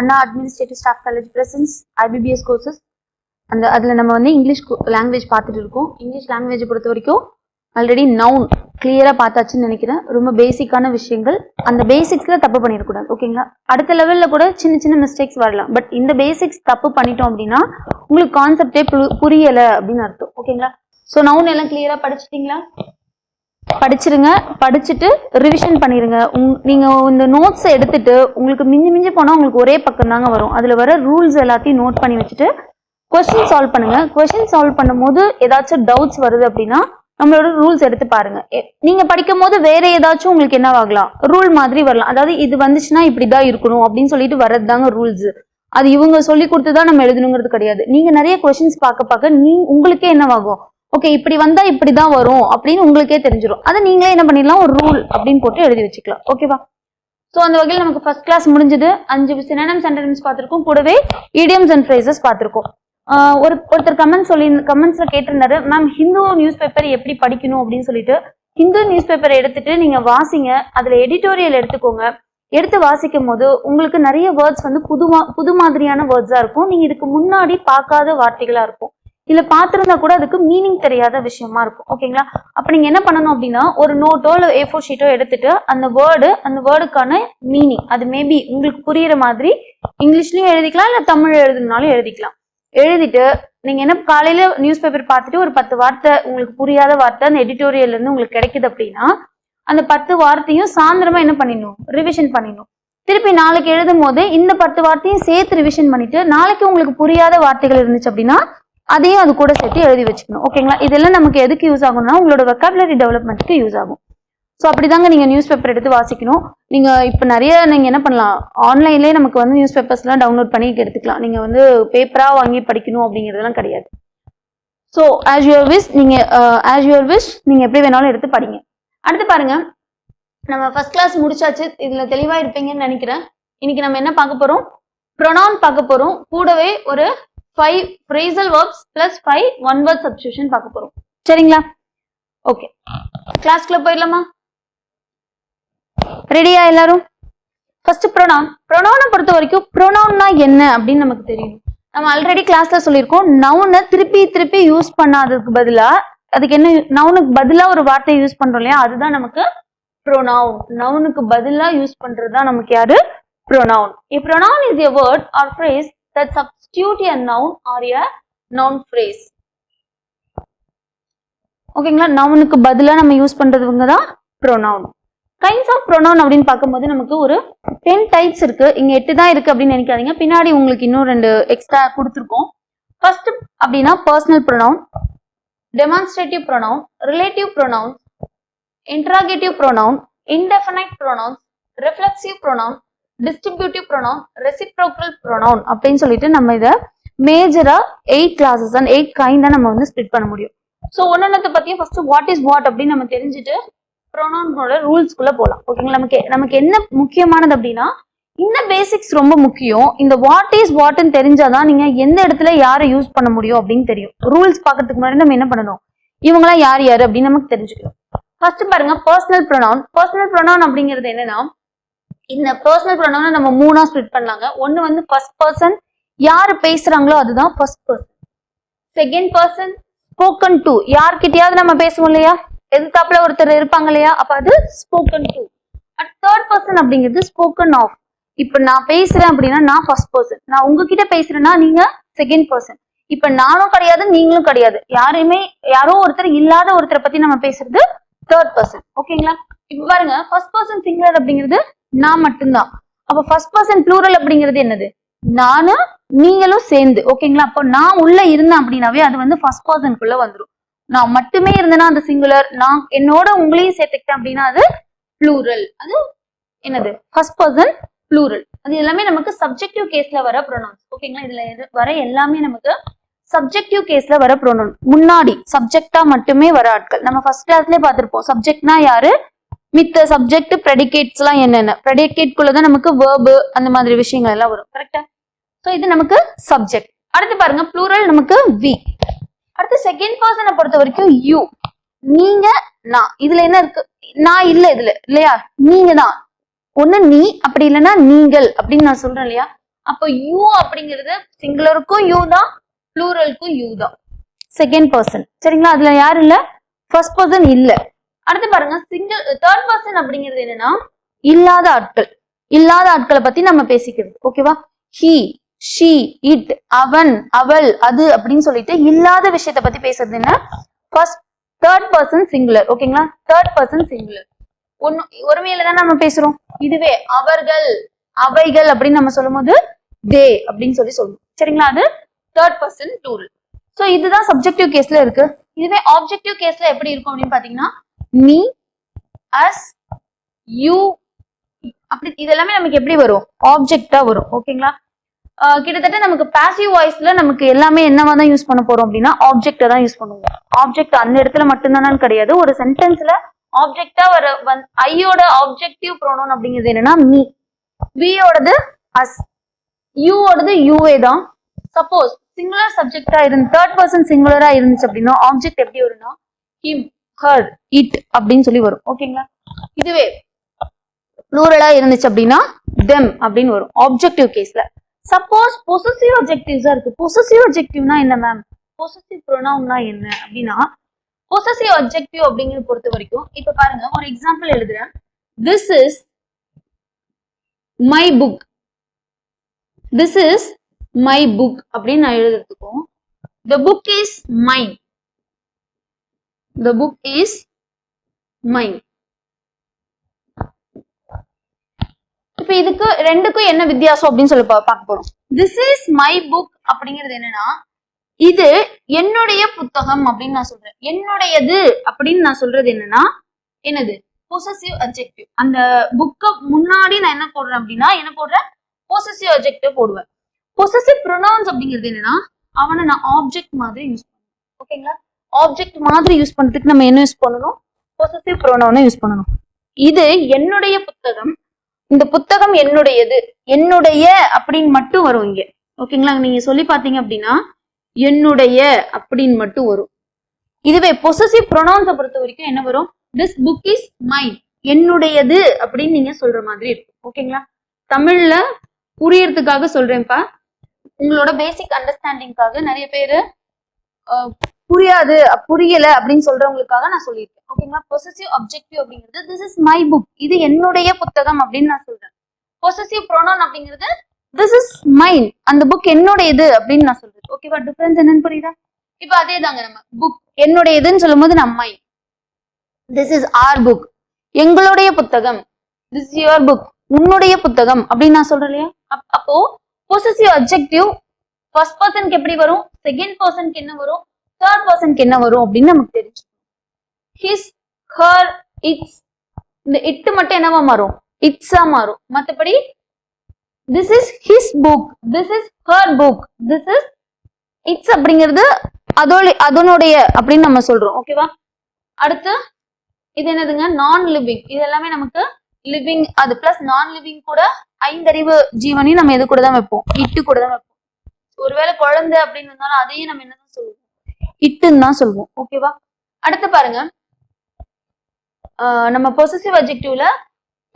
அண்ணா administrative staff college presents IBBS courses. அதில் நம்ம வந்து இங்கிலீஷ் லாங்குவேஜ் பார்த்துட்டு இருக்கோம். இங்கிலீஷ் லாங்குவேஜை பொறுத்த வரைக்கும் ஆல்ரெடி நவுன் கிளியராக பார்த்தாச்சுன்னு நினைக்கிறேன். ரொம்ப பேசிக்கான விஷயங்கள், அந்த பேசிக்ஸில் தப்பு பண்ணிடக்கூடாது. ஓகேங்களா? அடுத்த லெவலில் கூட சின்ன சின்ன மிஸ்டேக்ஸ் வரலாம். பட் இந்த பேசிக்ஸ் தப்பு பண்ணிட்டோம் அப்படின்னா உங்களுக்கு கான்செப்டே புரியலை அப்படின்னு அர்த்தம். ஓகேங்களா? ஸோ நவுன் எல்லாம் கிளியராக படிச்சிட்டிங்களா? படிச்சிருங்க. படிச்சுட்டு ரிவிஷன் பண்ணிடுங்க. நீங்கள் இந்த நோட்ஸை எடுத்துட்டு உங்களுக்கு மிஞ்சி போனால் உங்களுக்கு ஒரே பக்கம் தாங்க வரும். அதில் வர ரூல்ஸ் எல்லாத்தையும் நோட் பண்ணி வச்சுட்டு கொஸ்டின் சால்வ் பண்ணுங்க. கொஸ்டின் சால்வ் பண்ணும்போது ஏதாச்சும் டவுட்ஸ் வருது அப்படின்னா நம்மளோட ரூல்ஸ் எடுத்து பாருங்க. நீங்க படிக்கும் போது வேற ஏதாச்சும் உங்களுக்கு என்ன ஆகலாம், ரூல் மாதிரி வரலாம். அதாவது இது வந்துச்சுன்னா இப்படிதான் இருக்கணும் அப்படின்னு சொல்லிட்டு வர்றது தாங்க ரூல்ஸ். அது இவங்க சொல்லி கொடுத்துதான் நம்ம எழுதணுங்கிறது கிடையாது. நீங்க நிறைய கொஸ்டின்ஸ் பார்க்க உங்களுக்கே என்னவாகும், ஓகே இப்படி வந்தா இப்படிதான் வரும் அப்படின்னு உங்களுக்கே தெரிஞ்சிடும். அதை நீங்களே என்ன பண்ணிடலாம், ஒரு ரூல் அப்படின்னு போட்டு எழுதி வச்சுக்கலாம். ஓகேவா? ஸோ அந்த வகையில் நமக்கு ஃபர்ஸ்ட் கிளாஸ் முடிஞ்சது. 5 சினோனிம்ஸ் சென்டென்ஸ் பார்த்துருக்கோம், கூடவே இடியம்ஸ் அண்ட் ஃப்ரேசஸ் பார்த்துருக்கோம். ஒருத்தர் கமெண்ட்ஸ்ல கேட்டிருந்தாரு, மேம் ஹிந்து நியூஸ் பேப்பர் எப்படி படிக்கணும் அப்படின்னு சொல்லிட்டு. ஹிந்து நியூஸ் பேப்பர் எடுத்துட்டு நீங்க வாசிங்க. அதுல எடிட்டோரியல் எடுத்துக்கோங்க. எடுத்து வாசிக்கும் போது உங்களுக்கு நிறைய வேர்ட்ஸ் வந்து புது மாதிரியான வேர்ட்ஸா இருக்கும். நீங்க இதுக்கு முன்னாடி பார்க்காத வார்த்தைகளா இருக்கும். இல்ல பார்த்திருந்தா கூட அதுக்கு மீனிங் தெரியாத விஷயமா இருக்கும். ஓகேங்களா? அப்ப நீங்க என்ன பண்ணணும் அப்படின்னா, ஒரு நோட்டோ இல்ல A4 ஷீட்டோ எடுத்துட்டு அந்த வேர்டுக்கான மீனிங், அது மேபி உங்களுக்கு புரியுற மாதிரி இங்கிலீஷ்லயும் எழுதிக்கலாம், இல்ல தமிழ் எழுதுனாலும் எழுதிக்கலாம். எழுதிட்டு நீங்க என்ன, காலையில நியூஸ் பேப்பர் பார்த்துட்டு ஒரு 10 வார்த்தை உங்களுக்கு புரியாத வார்த்தை அந்த எடிட்டோரியல்ல இருந்து உங்களுக்கு கிடைக்குது அப்படின்னா அந்த 10 வார்த்தையும் சாயந்தரமா என்ன பண்ணிடணும், ரிவிஷன் பண்ணிடணும். திருப்பி நாளைக்கு எழுதும் போது இந்த 10 வார்த்தையும் சேர்த்து ரிவிஷன் பண்ணிட்டு நாளைக்கு உங்களுக்கு புரியாத வார்த்தைகள் இருந்துச்சு அப்படின்னா அதையும் அது கூட சேர்த்து எழுதி வச்சுக்கணும். ஓகேங்களா? இதெல்லாம் நமக்கு எதுக்கு யூஸ் ஆகும்னா உங்களோட வெக்காபுலரி டெவலப்மெண்ட்டுக்கு யூஸ் ஆகும். ஸோ அப்படிதாங்க நீங்க நியூஸ் பேப்பர் எடுத்து வாசிக்கணும். நீங்க இப்போ நிறைய நீங்க என்ன பண்ணலாம், ஆன்லைன்லேயே நமக்கு வந்து நியூஸ் பேப்பர்ஸ்லாம் டவுன்லோட் பண்ணி எடுத்துக்கலாம். நீங்க வந்து பேப்பரா வாங்கி படிக்கணும் அப்படிங்கிறதுலாம் கிடையாது. ஸோ ஆஸ் யுவர் விஷ் நீங்க எப்படி வேணாலும் எடுத்து படிங்க. அடுத்து பாருங்க, நம்ம ஃபர்ஸ்ட் கிளாஸ் முடிச்சாச்சு. இதுல தெளிவா இருப்பீங்கன்னு நினைக்கிறேன். இன்னைக்கு நம்ம என்ன பார்க்க போறோம், ப்ரொனவுன் பார்க்க போறோம். கூடவே ஒரு 5 phrasal verbs plus 5 one word substitution பார்க்க போறோம். சரிங்களா? ஓகே, கிளாஸ்க்குள்ள போயிடலாமா? ரெடியா எல்லாரும்? ஃபர்ஸ்ட் ப்ரொனவுனை பொறுத்த வரைக்கும் ப்ரொனவுன்னா என்ன அப்படின்னு நமக்கு தெரியும். நம்ம ஆல்ரெடி கிளாஸ்ல சொல்லியிருக்கோம், நவுனை திருப்பி யூஸ் பண்ணாததுக்கு பதிலா அதுக்கு என்ன, நவுனுக்கு பதிலா ஒரு வார்த்தையை யூஸ் பண்றோம் இல்லையா, அதுதான் நமக்கு ப்ரொனவுன். நவுனுக்கு பதிலா யூஸ் பண்றதுதான் நமக்கு யாரு, pronoun. A pronoun is a word or phrase that substitute a noun or a noun phrase. ஓகேங்களா? நவுனுக்கு பதிலா நம்ம யூஸ் பண்றதுங்க தான் ப்ரொனவுன். கைண்ட்ஸ் ஆஃப் ப்ரொனவுன் அப்படின்னு பார்க்கும்போது நமக்கு ஒரு 10 டைப்ஸ் இருக்கு. இங்க 8 தான் இருக்கு அப்படின்னு நினைக்காதீங்க, பின்னாடி உங்களுக்கு இன்னும் 2 எக்ஸ்ட்ரா கொடுத்துருக்கோம். ஃபர்ஸ்ட் அப்படின்னா personal pronoun, demonstrative pronoun, relative pronoun, interrogative pronoun, indefinite pronoun, reflexive pronoun, distributive pronoun, reciprocal pronoun அப்படின்னு சொல்லிட்டு நம்ம இதை மேஜரா 8 கிளாஸஸ் அண்ட் 8 கைண்டா நம்ம வந்து ஸ்ப்ளிட் பண்ண முடியும். ஸோ ஒன்னொன்னத்தை பத்தியும் ஃபர்ஸ்ட் வாட் இஸ் வாட் அப்படின்னு நம்ம தெரிஞ்சுட்டு ப்ரொனவுனோட ரூல்ஸ்குள்ள போகலாம். ஓகேங்களா? நமக்கு என்ன முக்கியமானது அப்படின்னா இந்த பேசிக்ஸ் ரொம்ப முக்கியம். இந்த வாட் இஸ் வாட்ன்னு தெரிஞ்சாதான் நீங்க எந்த இடத்துல யாரை யூஸ் பண்ண முடியும் அப்படின்னு தெரியும். ரூல்ஸ் பார்க்கறதுக்கு முன்னாடி நம்ம என்ன பண்ணணும், இவங்களாம் யார் யாரு அப்படின்னு நமக்கு தெரிஞ்சுக்கணும். ஃபர்ஸ்ட் பாருங்க, பர்சனல் ப்ரொனவுன். பர்சனல் ப்ரொனவுன் அப்படிங்கிறது என்னன்னா, இந்த பர்சனல் ப்ரொனவுனை நம்ம 3ஆ ஸ்ப்ளிட் பண்ணலாங்க. ஒன்னு வந்து ஃபர்ஸ்ட் பர்சன், யாரு பேசுறாங்களோ அதுதான் first person. Second person spoken to, யார்கிட்டயாவது நம்ம பேசுவோம் இல்லையா, எதிர்த்தாப்புல ஒருத்தர் இருப்பாங்க இல்லையா, அப்ப அது ஸ்போக்கன் டு. தேர்ட் பர்சன் அப்படிங்கிறது ஸ்போக்கன் ஆஃப். இப்ப நான் பேசுறேன் அப்படின்னா நான் ஃபர்ஸ்ட் பர்சன், நான் உங்ககிட்ட பேசுறேன்னா நீங்க செகண்ட் பர்சன். இப்ப நானும் கிடையாது நீங்களும் கிடையாது, யாரோ ஒருத்தர் இல்லாத ஒருத்தரை பத்தி நம்ம பேசுறது தேர்ட் பர்சன். ஓகேங்களா? இப்ப பாருங்க, ஃபர்ஸ்ட் பர்சன் சிங்குலர் அப்படிங்கிறது நான் மட்டும்தான். அப்ப ஃபர்ஸ்ட் பர்சன் ப்ளூரல் அப்படிங்கிறது என்னது, நானும் நீங்களும் சேர்ந்து. ஓகேங்களா? அப்போ நான் உள்ள இருந்தேன் அப்படின்னாவே அது வந்து ஃபர்ஸ்ட் பர்சனுக்குள்ள வந்துடும். நான் மட்டுமே இருந்தேன்னா அது சிங்குலர், நான் என்னோட உங்களையும் சேர்த்துக்கிட்டேன் அப்படின்னா அது ப்ளூரல். அது என்னது, ஃபர்ஸ்ட் பர்சன் ப்ளூரல். அது எல்லாமே நமக்கு சப்ஜெக்டிவ் கேஸ்ல வர ப்ரொனவுன்ஸ். ஓகேங்களா? இதுல வர எல்லாமே நமக்கு சப்ஜெக்டிவ் கேஸ்ல வர ப்ரொனவுன். முன்னாடி சப்ஜெக்டா மட்டுமே வர ஆட்கள் நம்ம ஃபர்ஸ்ட் கிளாஸ்லயே பார்த்திருப்போம். சப்ஜெக்ட்னா யாரு, மித்த சப்ஜெக்ட் ப்ரெடிகேட்ஸ் எல்லாம் என்னென்ன, ப்ரெடிகேட் குள்ளதான் நமக்கு வேர்பு அந்த மாதிரி விஷயங்கள் எல்லாம் வரும். கரெக்டா? சோ இது நமக்கு சப்ஜெக்ட். அடுத்து பாருங்க, ப்ளூரல் நமக்கு வி. அடுத்து செகண்ட் பர்சனை பொறுத்த வரைக்கும் யூ, நீங்க, நான். இதுல என்ன இருக்கு, நான் இல்ல இதுல இல்லையா, நீங்க தான். ஒண்ணு நீ, அப்படி இல்லைன்னா நீங்கள் அப்படின்னு நான் சொல்றேன் இல்லையா. அப்ப யூ அப்படிங்கிறது சிங்குலருக்கும் யூ தான், ப்ளூரலுக்கும் யூ தான். Second person. சரிங்களா? அதுல யாரு இல்ல? ஃபர்ஸ்ட் பர்சன் இல்ல. அடுத்து பாருங்க, தேர்ட் பர்சன் அப்படிங்கிறது என்னன்னா இல்லாத ஆட்கள். இல்லாத ஆட்களை பத்தி நம்ம பேசிக்கிறது. ஓகேவா? ஹி, ஷி, இட், அவன், அவள், அது அப்படின்னு சொல்லிட்டு இல்லாத விஷயத்த பத்தி பேசுறது என்ன? First third person singular. ஓகேங்களா? Third person singular. ஒருமையில தான் நம்ம பேசுறோம். இதுவே அவர்கள், அவைகள் அப்படின்னு நம்ம சொல்லும் போது தே அப்படின்னு சொல்லுவோம். சரிங்களா? அது தேர்ட் பர்சன் ப்ளூரல். சோ இதுதான் சப்ஜெக்டிவ் கேஸ்ல இருக்கு. இதுவே ஆப்ஜெக்டிவ் கேஸ்ல எப்படி இருக்கும் அப்படின்னு பாத்தீங்கன்னா மீ, அஸ், யூ, அப்படி இதெல்லாமே நமக்கு எப்படி வரும்? ஆப்ஜெக்டா வரும். ஓகேங்களா? கிட்டத்தட்ட நமக்கு பாசிவ் வாய்ஸ்ல நமக்கு எல்லாமே என்னவா தான் யூஸ் பண்ண போறோம் அப்படின்னா ஆப்ஜெக்ட தான் யூஸ் பண்ணுவோம். ஆப்ஜெக்ட் அந்த இடத்துல மட்டும்தான் கிடையாது. ஒரு சென்டென்ஸ்ல ஆப்ஜெக்டா வர ஐயோட ஆப்ஜெக்டிவ் ப்ரோனவுன் அப்படிங்கிறது என்னன்னா மீ, வியோடது அஸ், யூவோடது யூவே தான். சப்போஸ் சிங்குலர் சப்ஜெக்டா இருந்து தேர்ட் பர்சன் சிங்குலரா இருந்துச்சு அப்படின்னா ஆப்ஜெக்ட் எப்படி வரும்னா ஹிம், ஹர், இட் அப்படின்னு சொல்லி வரும். ஓகேங்களா? இதுவே ப்ளூரலா இருந்துச்சு அப்படின்னா them அப்படின்னு வரும் ஆப்ஜெக்டிவ் கேஸ்ல. சப்போஸ் பொசசிவ் அட்ஜெக்டிவ்ஸா இருக்கு. பொசசிவ் அட்ஜெக்டிவ்னா என்ன மேம்? பொசசிவ் ப்ரோனவுன்னா என்ன அப்படின்னா பொசசிவ் அட்ஜெக்டிவ் அப்படிங்கிறது பொறுத்த வரைக்கும் இப்ப பாருங்க, ஒரு எக்ஸாம்பிள் எழுதுறேன். This is my book. This is my book அப்படின்னு நான் எழுதுறதுக்கும் the book is mine. the book is mine. இப்ப இதுக்கு ரெண்டுக்கும் என்ன வித்தியாசம் அப்படின்னு சொல்லி பார்க்க போறோம். திஸ் இஸ் மை புக் அப்படிங்கிறது என்னன்னா இது என்னுடைய புத்தகம் அப்படின்னு நான் சொல்றேன். என்னுடையது அப்படின்னு நான் சொல்றது என்னன்னா என்னது? Possessive adjective. அந்த புக்க முன்னாடி நான் என்ன போடுறேன் அப்படின்னா என்ன போடுறேன்? பொசசிவ் அட்ஜெக்டிவ் போடுவேன். பொசசிவ் ப்ரொனவுன்ஸ் அப்படிங்கிறது என்னன்னா அவனை நான் ஆப்ஜெக்ட் மாதிரி யூஸ் பண்ணுவேன். ஓகேங்களா? ஆப்ஜெக்ட் மாதிரி யூஸ் பண்றதுக்கு நம்ம என்ன யூஸ் பண்ணணும்? பொசசிவ் ப்ரொனவுனை யூஸ் பண்ணணும். இது என்னுடைய புத்தகம், இந்த புத்தகம் என்னுடையது, என்னுடைய அப்படின்னு மட்டும் வரும் இங்க. ஓகேங்களா? நீங்க சொல்லி பாத்தீங்க அப்படின்னா என்னுடைய அப்படின்னு மட்டும் வரும். இதுவே பொசசிவ் ப்ரொனவுன்ஸை பொறுத்த வரைக்கும் என்ன வரும்? திஸ் புக் இஸ் மைன், என்னுடையது அப்படின்னு நீங்க சொல்ற மாதிரி இருக்கும். ஓகேங்களா? தமிழ்ல புரியறதுக்காக சொல்றேன்ப்பா, உங்களோட பேசிக் அண்டர்ஸ்டாண்டிங்காக. நிறைய பேரு புரியாது, புரியல அப்படின்னு சொல்றவங்களுக்காக நான் சொல்லியிருக்கேன். ஓகேங்களா? பொசசிவ் அப்ஜெக்டிவ் அப்படிங்கிறது திஸ் இஸ் மை புக், இது என்னுடைய புத்தகம் அப்படின்னு நான் சொல்றேன். பொசசிவ் ப்ரோனவுன் அப்படிங்கிறது திஸ் இஸ் மைன், அந்த புக் என்னுடையது அப்படின்னு நான் சொல்றேன். ஓகேவா? டிஃபரன்ஸ் என்னன்னு புரியுதா? இப்ப அதே தாங்க, நம்ம புக் என்னுடையதுன்னு சொல்லும் போது நம்ம மைன், திஸ் இஸ் ஆர் புக், எங்களுடைய புத்தகம், திஸ் இஸ் யுவர் புக், உன்னுடைய புத்தகம் அப்படின்னு நான் சொல்றேன் இல்லையா? அப்போ பொசசிவ் அட்ஜெக்டிவ் ஃபர்ஸ்ட் பர்சனுக்கு எப்படி வரும், செகண்ட் பர்சனுக்கு என்ன வரும், தேர்ட் பர்சனுக்கு என்ன வரும் அப்படின்னு நமக்கு தெரிஞ்சு. ஹிஸ், ஹர், இட்ஸ், இந்த இட் மட்டும் என்னவா மாறும்? இட்ஸா மாறும். மற்றபடி this is his book, this is her book, this is it's அப்படிங்கிறது அதனுடைய அப்படின்னு நம்ம சொல்றோம். ஓகேவா? அடுத்து இது என்னதுங்க? நான் லிவிங். இது எல்லாமே நமக்கு லிவிங், அது பிளஸ் நான் லிவிங் கூட ஐந்தறிவு ஜீவனையும் நம்ம எது கூட தான் வைப்போம்? இட்டு கூட தான் வைப்போம். ஒருவேளை குழந்தை அப்படின்னு இருந்தாலும் அதையும் நம்ம என்னதான் சொல்லுவோம்? இட்டுன்னு தான் சொல்லுவோம். ஓகேவா? அடுத்து பாருங்க, நம்ம பொசசிவ் அட்ஜெக்டிவ்ல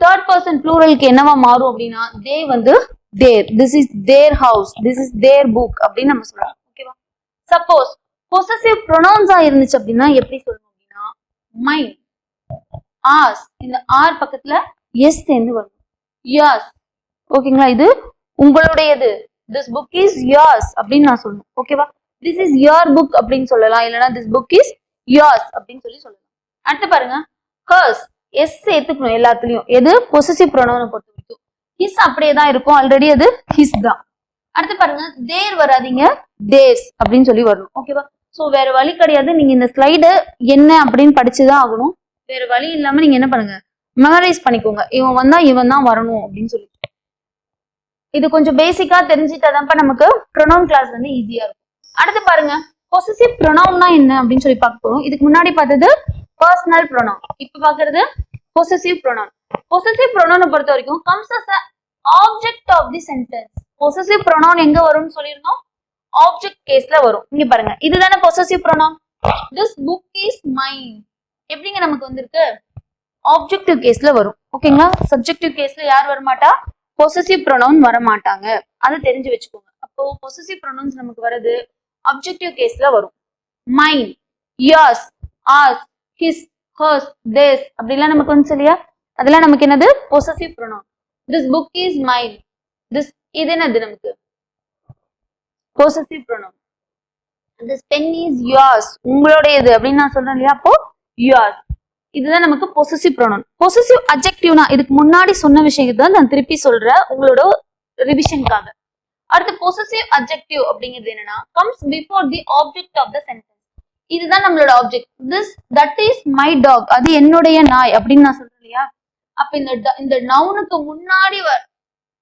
தேர்ட் பர்சன் ப்ளூரலுக்கு என்னவா மாறும் அப்படின்னா தே வந்து their, this is their house, this is their book அப்படின்னு நம்ம சொல்லலாம். ஓகேவா? சப்போஸ் பொசசிவ் ப்ரொனவுன்ஸா இருந்துச்சு அப்படின்னா எப்படி சொல்லணும் அப்படின்னா மைன், ஆஸ், இந்த ஆர் பக்கத்துல எஸ் சேர்ந்து வரும். யாஸ். ஓகேங்களா? இது உங்களுடையது, திஸ் புக் இஸ் யாஸ் அப்படின்னு நான் சொல்லணும். ஓகேவா? திஸ் இஸ் யோர் புக் அப்படின்னு சொல்லலாம், இல்லைன்னா திஸ் புக் இஸ் யாஸ் அப்படின்னு சொல்லலாம். அடுத்து பாருங்க, ஹர்ஸ், எஸ் சேர்த்துக்கணும் எல்லாத்துலயும். எது? பொசசிவ் ப்ரொனவுனை பொறுத்த வரைக்கும் ஹிஸ் அப்படியே தான் இருக்கும், ஆல்ரெடி அது ஹிஸ் தான். அடுத்து பாருங்க, தேர் வராதீங்க, தேர்ஸ் அப்படின்னு சொல்லி வரணும். ஓகேவா? சோ வேற வழி கிடையாது, நீங்க இந்த ஸ்லைடு என்ன அப்படின்னு படிச்சுதான் ஆகணும். வேற வழி இல்லாம நீங்க என்ன பண்ணுங்க, மெமரைஸ் பண்ணிக்கோங்க. இவன் வந்தா இவன் தான் வரணும் அப்படின்னு சொல்லி. இது கொஞ்சம் பேசிக்கா தெரிஞ்சுட்டாதான்ப்பா நமக்கு ப்ரொனவுன் கிளாஸ் வந்து ஈஸியா இருக்கும். அடுத்து பாருங்க, பொசசிவ் ப்ரொனவுன்னா என்ன அப்படின்னு சொல்லி பார்க்க போறோம். இதுக்கு முன்னாடி பார்த்தது பர்சனல் ப்ரொனவுன், இப்ப பாக்குறது பொசசிவ் ப்ரொனவுன். பொசசிவ் ப்ரொனவுனை பொறுத்த வரைக்கும் comes as a object of the sentence. Possessive pronoun எங்க வரும்னு சொல்லிருந்தோம்? ஆப்ஜெக்ட் கேஸ்ல வரும். இங்க பாருங்க, இதுதானே possessive pronoun. this book is mine எப்படிங்க நமக்கு வந்திருக்கு? ஆப்ஜெக்டிவ் கேஸ்ல வரும். ஓகேங்களா? சப்ஜெக்டிவ் கேஸ்ல யார் வரமாட்டா? பொசசிவ் ப்ரொனவுன் வர மாட்டாங்க. அது தெரிஞ்சு வச்சுக்கோங்க. அப்போ பொசசிவ் ப்ரொனவுன்ஸ் நமக்கு வருது அப்ஜெக்டிவ் கேஸ்ல வரும். மைன், yours, ours, his, hers, theirs அப்படிலாம் நமக்கு வந்து சரியா, அதெல்லாம் நமக்கு என்னது possessive pronoun. this book is mine, this இது என்னது நமக்கு possessive pronoun. this pen is yours, உங்களுடையது அப்படின்னு நான் சொல்றேன் இல்லையா, அப்போ yours இதுதான் நமக்கு பொசசிவ் ப்ரொனவுன். பொசசிவ் அட்ஜெக்டிவ்னா இதுக்கு முன்னாடி சொன்ன விஷயத்தை நான் திருப்பி சொல்றேன் உங்களோட ரிவிஷனுக்காக. அடுத்து பொசசிவ் அட்ஜெக்டிவ் அப்படிங்கிறது என்னன்னா comes before the object of the sentence. இதுதான் நம்மளோட object. this that is my dog, அது என்னுடைய நாய் அப்படின்னு நான் சொல்றேன் இல்லையா, அப்ப இந்த நவுனுக்கு முன்னாடி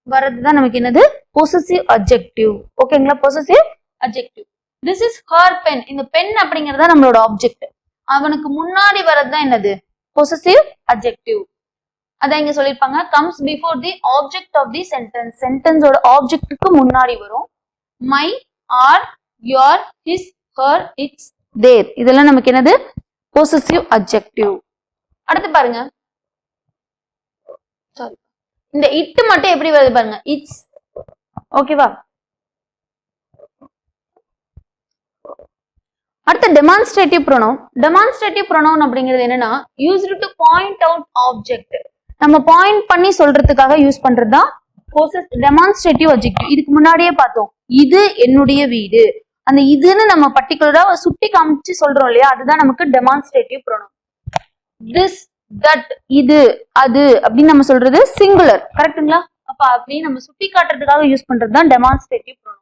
வரதுதான் நமக்கு என்னது பொசசிவ் அட்ஜெக்டிவ். ஓகேங்களா, possessive adjective. this is her pen, இந்த பென் அப்படிங்கறத நம்மளோட ஆப்ஜெக்ட், அவனுக்கு முன்னாடி வரதுதான் என்னது பொசசிவ் அட்ஜெக்டிவ். அதான் இங்க சொல்லிருப்பாங்க comes before the object of the sentence. சென்டென்ஸோட ஆப்ஜெக்ட்டுக்கு முன்னாடி வரும். my, our, your, his, her, its, their இதெல்லாம் நமக்கு என்னது பொசசிவ் அட்ஜெக்டிவ். அடுத்து பாருங்க, சாரி இந்த இட் மட்டும் எப்படி வருது பாருங்க, இட்ஸ். ஓகேவா, அடுத்து டெமான்ஸ்ட்ரேட்டிவ் ப்ரொனவுன். டெமான்ஸ்ட்ரேட்டிவ் ப்ரொனவுன் அப்படிங்கிறது என்னன்னா used to point out object, நம்ம பாயிண்ட் பண்ணி சொல்றதுக்காக யூஸ் பண்றதுதான் டெமான்ஸ்ட்ரேட்டிவ் அட்ஜெக்டிவ். இதுக்கு முன்னாடியே பார்த்தோம், இது என்னுடைய வீடு, அந்த இதுன்னு நம்ம பர்டிகுலரா சுட்டி காமிச்சு சொல்றோம் இல்லையா, அதுதான் நமக்கு டெமான்ஸ்ட்ரேட்டிவ் ப்ரொனவுன். திஸ், தட், இது, அது அப்படின்னு நம்ம சொல்றது சிங்குலர். கரெக்ட்டுங்களா, அப்ப அப்படி நம்ம சுட்டி காட்டுறதுக்காக யூஸ் பண்றதுதான் டெமான்ஸ்ட்ரேட்டிவ் ப்ரொனவுன்.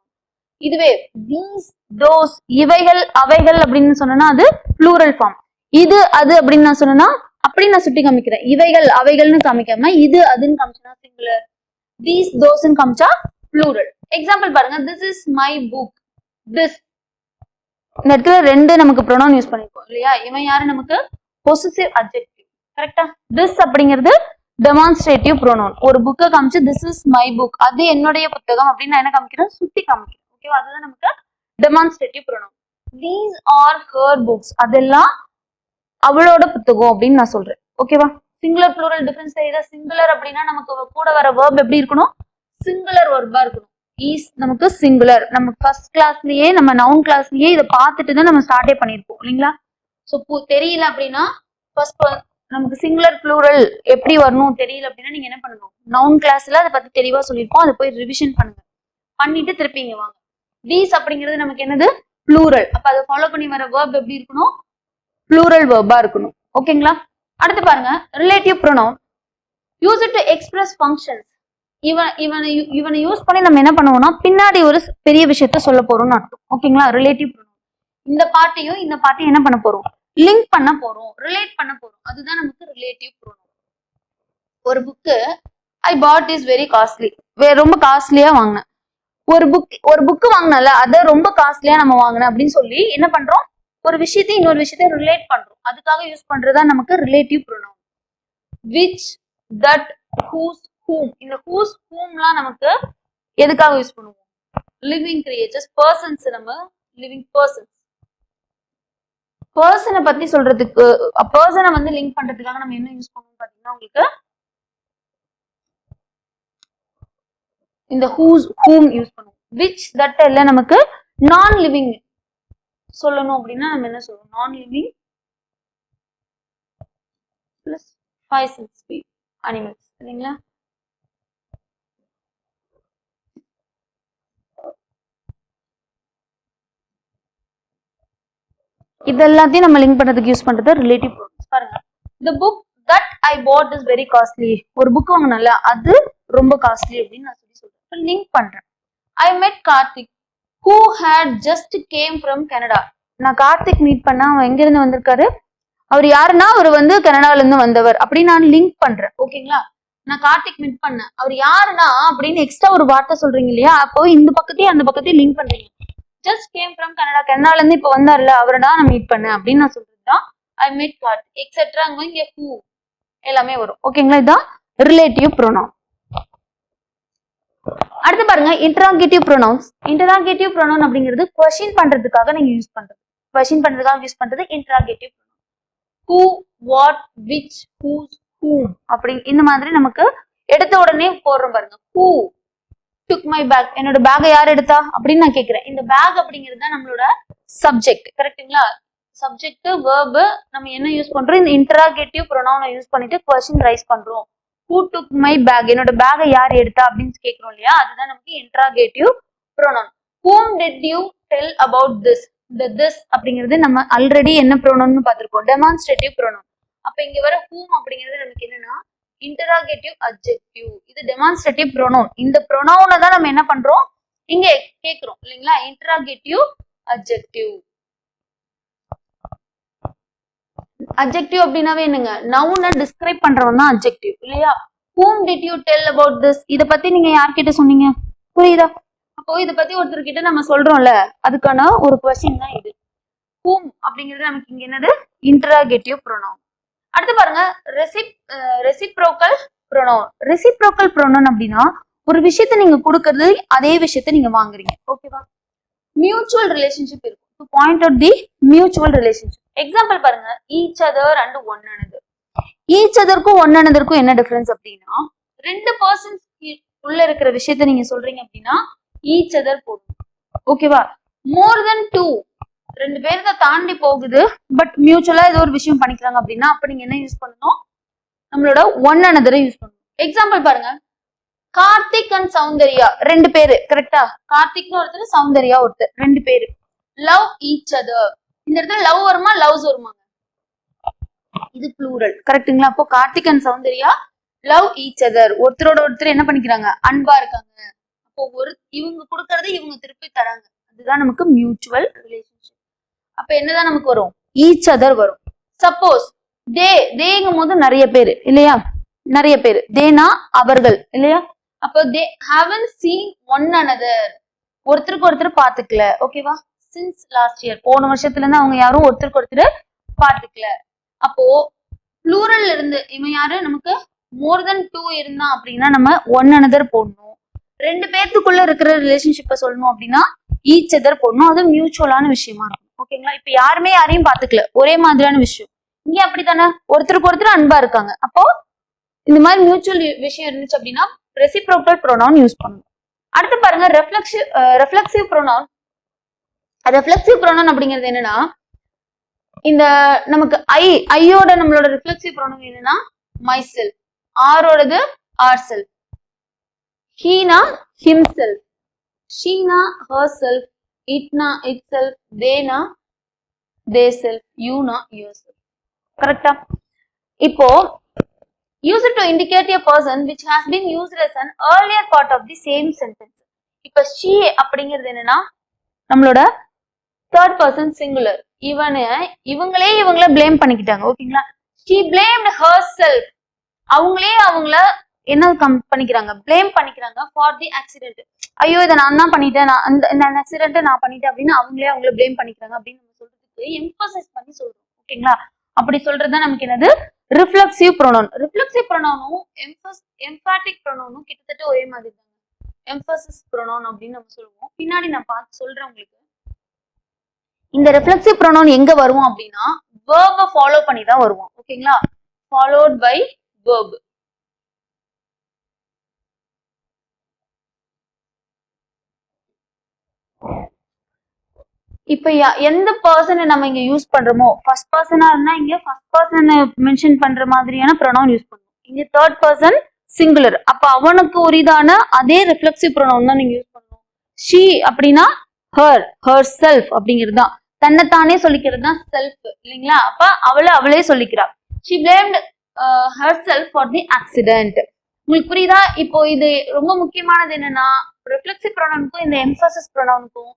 இதுவே தீஸ், தோஸ், இவைகள், அவைகள் அப்படின்னு சொன்னா அது ப்ளூரல் ஃபார்ம். இது, அது அப்படின்னு நான் சொன்னா அப்படி நான் சுட்டி காமிக்கிறேன், இவைகள் அவைகள்னு காமிக்காம இது அதுன்னு காமிச்சா சிங்குலர், தீஸ் தோஸ்ன்னு காமிச்சா ப்ளூரல். எக்ஸாம்பிள் பாருங்க, this is my book, this. இந்த இடத்துல ரெண்டு நமக்கு ப்ரொனவுன் யூஸ் பண்ணிருக்கோம் இல்லையா, இவன் யாரு நமக்கு பொசசிவ் அட்ஜெக்டிவ். கரெக்டா, திஸ் அப்படிங்கிறது டெமான்ஸ்ட்ரேட்டிவ் ப்ரொனவுன். ஒரு புக்கை காமிச்சு திஸ் இஸ் மை புக், அது என்னுடைய புத்தகம் அப்படின்னு நான் என்ன காமிக்கிறேன், சுட்டி காமிக்கிறேன். ஓகேவா, அதுதான் நமக்கு demonstrative pronoun. These are her books, அதெல்லாம் அவளோட புத்தகம் அப்படின்னு நான் சொல்றேன். ஓகேவா, சிங்குலர் ப்ளூரல் டிஃபரன்ஸ் தெரியுதா. சிங்குலர் அப்படின்னா நமக்கு கூட வர வேர்ப் எப்படி இருக்கணும், சிங்குலர் வேர்பா இருக்கணும். ஈஸ் நமக்கு சிங்குலர், நம்ம ஃபர்ஸ்ட் கிளாஸ்லயே நம்ம நவுன் கிளாஸ்லயே இதை பார்த்துட்டு தான் நம்ம ஸ்டார்டே பண்ணிருப்போம் இல்லைங்களா. ஸோ தெரியல அப்படின்னா ஃபர்ஸ்ட் நமக்கு சிங்குலர் ப்ளூரல் எப்படி வரணும் தெரியல அப்படின்னா நீங்க என்ன பண்ணணும், நவுன் கிளாஸ்ல அதை பத்தி தெளிவா சொல்லியிருப்போம், அதை போய் ரிவிஷன் பண்ணுங்க, பண்ணிட்டு திருப்பி இங்க வாங்க. தீஸ் அப்படிங்கிறது நமக்கு என்னது ப்ளூரல், அப்ப அதை ஃபாலோ பண்ணி வர வேர்ப் எப்படி இருக்கணும், ப்ளூரல் வேர்பா இருக்கணும். ஓகேங்களா, அடுத்து பாருங்க relative pronoun use to express functions. இவனை யூஸ் பண்ணி நம்ம என்ன பண்ணுவோம்னா பின்னாடி ஒரு பெரிய விஷயத்த சொல்ல போறோம்னு அர்த்தம். ஓகேங்களா, ரிலேட்டிவ் ப்ரொனவுன் இந்த பாட்டையும் என்ன பண்ண போறோம், லிங்க் பண்ண போறோம், ரிலேட் பண்ண போறோம், அதுதான் நமக்கு ரிலேட்டிவ் ப்ரொனவுன். ஒரு book I bought is very costly, ரொம்ப காஸ்ட்லியா வாங்கினேன். ஒரு புக்கு வாங்கினால அதை ரொம்ப காஸ்ட்லியா நம்ம வாங்கினேன் அப்படின்னு சொல்லி என்ன பண்றோம், ஒரு விஷயத்தை இன்னொரு விஷயத்தை ரிலேட் பண்றோம், அதுக்காக யூஸ் பண்றதா நமக்கு relative pronoun. Which, that, whose, whom. இந்த whose, whomலாம் நமக்கு எதுக்காக யூஸ் பண்ணுவோம், லிவிங் கிரியேச்சர்ஸ், பர்சன்ஸ், நம்ம லிவிங் பர்சன்ஸ். பர்சனை பத்தி சொல்றதுக்கு, பர்சனை வந்து லிங்க் பண்றதுக்காக நம்ம என்ன யூஸ் பண்ணுவோம் பாத்தீங்கன்னா உங்களுக்கு இந்த whose, whom யூஸ் பண்ணுவோம். விச், தட் எல்லாம் நமக்கு நான் லிவிங் சொல்லணும் அப்படின்னா நம்ம என்ன சொல்லுவோம், நான் லிவிங் பிளஸ் 5 6 அனிமல்ஸ் இல்லைங்களா. இது எல்லாத்தையும் நம்ம லிங்க் பண்றதுக்கு யூஸ் பண்றது ரிலேட்டிவ் ப்ரொனவுன்ஸ். பாருங்க, the book that I bought is very costly, ஒரு புக் வாங்கினால அது ரொம்ப காஸ்ட்லி அப்படின்னு நான் சொல்றேன், லிங்க் பண்றேன். I met Karthik who had just came from Canada. நான் கார்த்திக் மீட் பண்ண, அவன் எங்க இருந்து வந்திருக்காரு, அவர் யாருன்னா அவர் வந்து கனடால இருந்து வந்தவர் அப்படின்னு நான் லிங்க் பண்றேன். ஓகேங்களா, நான் கார்த்திக் மீட் பண்ணேன், அவர் யாருன்னா அப்படின்னு எக்ஸ்ட்ரா ஒரு வார்த்தை சொல்றீங்க இல்லையா, அப்போ இந்த பக்கத்தையும் அந்த பக்கத்தையும் லிங்க் பண்றீங்க. ஜஸ்ட் கேம் ஃப்ரம் கனடா, கனடால இருந்து இப்ப வந்தார்ல அவரை தான் நான் மீட் பண்ணேன் அப்படின்னு நான் சொல்றதுதான் ஐ மீட் கார்த்திக் எக்ஸெட்ரா, இங்க ஹூ எல்லாமே வரும். ஓகேங்களா, இதுதான் ரிலேட்டிவ் ப்ரொனவுன். அடுத்து பாருங்க இன்டராகேட்டிவ் ப்ரொனவுன்ஸ். இன்டராகேட்டிவ் ப்ரொனவுன் அப்படிங்கிறது கொஸ்டின் பண்றதுக்காக நீங்க யூஸ் பண்றது, கொஸ்டின் பண்றதுக்காக யூஸ் பண்றது interrogative pronoun. Who, what, which, whose, whom அப்படி இந்த மாதிரி நமக்கு எடுத்த உடனே போடுறோம் பாருங்க. ஹூ டுக் மை பேக், என்னோட பேக்கை யார் எடுத்தா அப்படின்னு நான் கேட்கிறேன். இந்த பேக் அப்படிங்கிறது தான் நம்மளோட சப்ஜெக்ட், கரெக்ட்டுங்களா? சப்ஜெக்ட் வேர்பு நம்ம என்ன யூஸ் பண்றோம், இந்த இன்டராகேட்டிவ் ப்ரொனவுனை யூஸ் பண்ணிட்டு கொஸ்டின் ரைஸ் பண்றோம். ஹூ டுக் மை பேக், என்னோட பேக்கை யார் எடுத்தா அப்படின்னு கேட்கிறோம் இல்லையா, அதுதான் நமக்கு interrogative pronoun. whom did you tell about this, இந்த this அப்படிங்கிறது நம்ம ஆல்ரெடி என்ன ப்ரொனவுன்னு பார்த்திருக்கோம், டெமான்ஸ்ட்ரேட்டிவ் ப்ரொனவுன். அப்ப இங்க வர whom அப்படிங்கிறது நமக்கு என்னன்னா இன்டராகேட்டிவ் அட்ஜெக்டிவ், இது டெமான்ஸ்ட்ரேட்டிவ் ப்ரொனவுன். இந்த ப்ரொனவுனை தான் நம்ம என்ன பண்றோம் இங்க கேக்குறோம் இல்லைங்களா, இன்டராகேட்டிவ் அட்ஜெக்டிவ். அட்ஜெக்டிவ் அப்படின்னாவே என்னங்க, நவுனை டிஸ்கிரைப் பண்றவன் தான் அட்ஜெக்டிவ் இல்லையா. whom did you tell about this, இத பத்தி நீங்க யார்கிட்ட சொன்னீங்க, புரியுதா? அப்போ இத பத்தி ஒருத்தர் கிட்ட நம்ம சொல்றோம்ல, அதுக்கான ஒரு क्वेश्चन தான் இது. whom அப்படிங்கிறது நமக்கு இங்க என்னது, இன்டராகேட்டிவ் ப்ரொனவுன். அடுத்து பாருங்க ரெசிப்ரோக்கல் ப்ரொனவுன். ரெசிப்ரோக்கல் ப்ரொனவுன் அப்படின்னா ஒரு விஷயத்தை நீங்க கொடுக்கறது அதே விஷயத்தை நீங்க வாங்குறீங்க, ஓகேவா. மியூச்சுவல் ரிலேஷன்ஷிப் இருக்கும், to point out the mutual relationship. Example பாருங்க, each other and one another. Each அதற்கும் ஒன் அனதருக்கும் என்ன டிஃபரன்ஸ் அப்படின்னா, ரெண்டு பர்சன்ஸ் உள்ள இருக்கிற விஷயத்த நீங்க சொல்றீங்க அப்படின்னா ஈச் அதர் போடும், ஓகேவா. மோர் தென் டூ, ரெண்டு பேருக்கு தாண்டி போகுது பட் மியூச்சுவலா ஏதோ ஒரு விஷயம் பண்ணிக்கிறாங்க அப்படின்னா அப்ப நீங்க என்ன யூஸ் பண்ணணும், நம்மளோட ஒன் அனதரை யூஸ் பண்ணணும். எக்ஸாம்பிள் பாருங்க, கார்த்திக் அண்ட் சௌந்தர்யா ரெண்டு பேரு, கரெக்டா. கார்த்திக்னு ஒருத்தர், சௌந்தர்யா ஒருத்தர், ரெண்டு பேரு லவ் ஈச் அதர். இந்த இடத்துல லவ் வருமா லவ்ஸ் வருமாங்க, இது ப்ளூரல், கரெக்ட்டுங்களா. அப்போ Karthik and Soundarya love each other, ஒருத்தரோட ஒருத்தர் என்ன பண்ணிக்கிறாங்க, அன்பா இருக்காங்க. அப்போ இவங்க கொடுக்கறது இவங்க திருப்பி தராங்க, அதுதான் நமக்கு மியூச்சுவல் ரிலேஷன்ஷிப். அப்ப என்னதான் நமக்கு வரும், ஈச் அதர் வரும். சப்போஸ் தேங்கும் போது நிறைய பேரு இல்லையா, நிறைய பேரு, தேனா அவர்கள் இல்லையா. அப்போ தே ஹேவன்ட் சீன் ஒன் அனதர், ஒருத்தருக்கு ஒருத்தர் பாத்துக்கல, ஓகேவா. சின்ஸ் லாஸ்ட் இயர், போன வருஷத்துல இருந்து அவங்க யாரும் ஒருத்தருக்கு ஒருத்தர் பாத்துக்கல. அப்போ ப்ளூரல் இருந்து இவன் யாரு, நமக்கு மோர் தென் டூ இருந்தா அப்படின்னா நம்ம ஒன் அனதர் போடணும். ரெண்டு பேர்த்துக்குள்ள இருக்கிற ரிலேஷன்ஷிப்பை சொல்லணும் அப்படின்னா ஈச் அதர் போடணும், அது மியூச்சுவலான விஷயமா இருக்கும், ஓகேங்களா. இப்ப யாருமே யாரையும் பாத்துக்கல, ஒரே மாதிரியான விஷயம். இங்க அப்படித்தானே, ஒருத்தருக்கு ஒருத்தர் அன்பா இருக்காங்க. அப்போ இந்த மாதிரி மியூச்சுவல் விஷயம் இருந்துச்சு அப்படின்னா ரெசிப்ரோக்கல் ப்ரொனவுன் யூஸ் பண்ணணும். அடுத்து பாருங்க ரெஃப்ளெக்சிவ் ப்ரொனவுன். ரெஃப்ளெக்சிவ் ப்ரொனவுன் அப்படிங்கிறது என்னன்னா, இந்த நமக்கு ஐயோட நம்மளோட ரிஃப்ளெக்சிவ் ப்ரொனவுன் என்னன்னா மை செல்ஃப், ஆரோடது ஆர் செல்ஃப், ஹீனா ஹிம்செல்ஃப், ஷீனா ஹர் செல்ஃப், இட்னா இட் செல்ஃப், தேனா தே செல்ஃப், யூனா யுவர் செல்ஃப், கரெக்டா. இப்போ use it to indicate a person which has been used as an earlier part of the same sentence. இப்ப she அப்படிங்கிறது என்னன்னா நம்மளோட தேர்ட் பர்சன் சிங்குலர், இவங்கள பிளேம் பண்ணிக்கிட்டாங்க, ஓகேங்களா. she blamed herself, அவங்கள என்ன பண்ணிக்கிறாங்க, பிளேம் பண்ணிக்கிறாங்க for the accident. ஐயோ இதை நான் தான் பண்ணிட்டேன், இந்த ஆக்சிடென்ட் நான் பண்ணிட்டேன் அப்படின்னு அவங்கள பிளேம் பண்ணிக்கிறாங்க அப்படின்னு நம்ம சொல்றதுக்கு எம்பசைஸ் பண்ணி சொல்றோம், ஓகேங்களா. அப்படி சொல்றதுதான் நமக்கு என்னது, ரிஃப்ளெக்சிவ் ப்ரொனவுன். ரிஃப்ளெக்சிவ் ப்ரொனவுனும் எம்பாட்டிக் ப்ரொனவுனும் கிட்டத்தட்ட ஒரே மாதிரி தான். எம்பசிஸ் ப்ரொனவுன் அப்படின்னு நம்ம சொல்லுவோம், பின்னாடி நான் பார்த்து சொல்றேன் உங்களுக்கு. இந்த ரிஃப்ளெக்சிவ் ப்ரொனவுன் எங்க வருவோம் அப்படின்னா வேர்பை ஃபாலோ பண்ணி தான் வருவோம், ஓகேங்களா. Followed by verb. இப்ப எந்த பர்சனை நம்ம இங்க யூஸ் பண்றோமோ, ஃபர்ஸ்ட் பர்சனா இருந்தா இங்க ஃபர்ஸ்ட் பர்சனை மென்ஷன் பண்ற மாதிரியான ப்ரொனவுன் யூஸ் பண்ணுவோம். இங்க தேர்ட் பர்சன் சிங்குலர், அப்ப அவனுக்கு உரிதான அதே ரிஃப்ளெக்சிவ் ப்ரொனவுன் தான் நீங்க யூஸ் பண்ணணும். ஷீ அப்படின்னா ஹர் செல்ஃப் அப்படிங்கிறது தான், தன்னைத்தானே சொல்லிக்கிறது தான் செல்ஃப் இல்லைங்களா. அப்ப அவளே சொல்லிக்கிறா. She blamed herself for the accident. உங்களுக்கு புரியுதா. இப்போ இது ரொம்ப முக்கியமானது என்னன்னா, ரிஃப்ளெக்சிவ் ப்ரொனவுனுக்கும் இந்த எம்பசிஸ் ப்ரொனவுனுக்கும்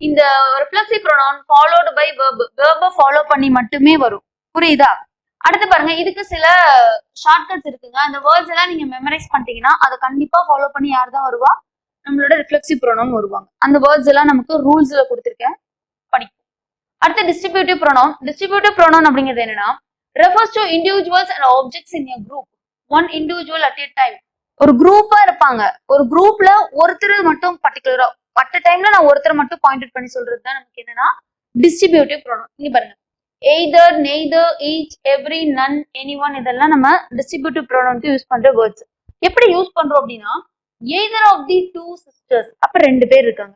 இந்த reflexive pronoun followed by verb, வெர்பை ஃபாலோ பண்ணி மட்டுமே வரும், புரியுதா. அடுத்து பாருங்க, இதுக்கு சில ஷார்ட்கட்ஸ் இருக்குங்க. அந்த வேர்ட்ஸ் எல்லாம் நீங்க மெமரைஸ் பண்ணிட்டீங்கன்னா அதை கண்டிப்பா ஃபாலோ பண்ணி யார் தான் வருவா, நம்மளோட ரிஃப்ளெக்சிவ் ப்ரொனவுன் வருவாங்க. அந்த வேர்ட்ஸ் எல்லாம் நமக்கு ரூல்ஸ்ல கொடுத்துருக்கேன், படிக்கும். அடுத்து டிஸ்ட்ரிபியூட்டிவ் ப்ரொனவுன். டிஸ்ட்ரிபியூட்டிவ் ப்ரொனவுன் அப்படிங்கிறது என்னன்னா, refers to individuals and objects in a group, one individual at a time. ஒரு குரூப்பா இருப்பாங்க, ஒரு குரூப்ல ஒருத்தர் மட்டும் பர்டிகுலரா அட் அ டைம்ல நான் ஒருத்தர் மட்டும் பாயிண்ட் பண்ணி சொல்றது தான் நமக்கு என்னன்னா டிஸ்ட்ரிபியூட்டிவ் ப்ரொனவுன். இங்க பாருங்க, either, neither, each, every, none, anyone, இதெல்லாம் நம்ம டிஸ்ட்ரிபியூட்டிவ் ப்ரொனவுனுக்கு யூஸ் பண்ற வேர்ட்ஸ். எப்படி யூஸ் பண்றோம் அப்படின்னா, either of the two sisters. அப்ப ரெண்டு பேர் இருக்காங்க,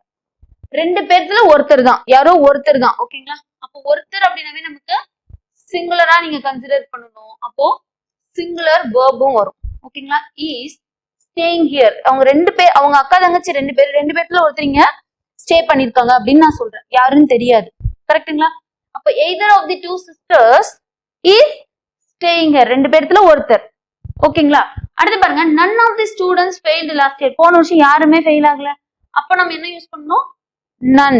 ரெண்டு பேர்த்துல ஒருத்தர் தான், யாரோ ஒருத்தர் தான். ஓகேங்களா? அப்போ ஒருத்தர் அப்படின்னாவே நமக்கு சிங்குலரா நீங்க கன்சிடர் பண்ணணும். அப்போ சிங்குலர் வேர்பும் வரும். ஓகேங்களா? Is staying here. அவங்க ரெண்டு பேர், அவங்க அக்கா தங்கச்சி ரெண்டு பேர்த்துல ஒருத்தரிங்க ஸ்டே பண்ணிருக்காங்க அப்படின்னு நான் சொல்றேன். யாருன்னு தெரியாது. கரெக்ட்டுங்களா? அப்ப either of the two sisters is staying here. ரெண்டு பேர்த்துல ஒருத்தர். ஓகேங்களா? அடுத்து பாருங்க, none of the students failed last year. போன வருஷம் யாருமே ஃபெயில் ஆகல. அப்ப நம்ம என்ன யூஸ் பண்ணணும்? none.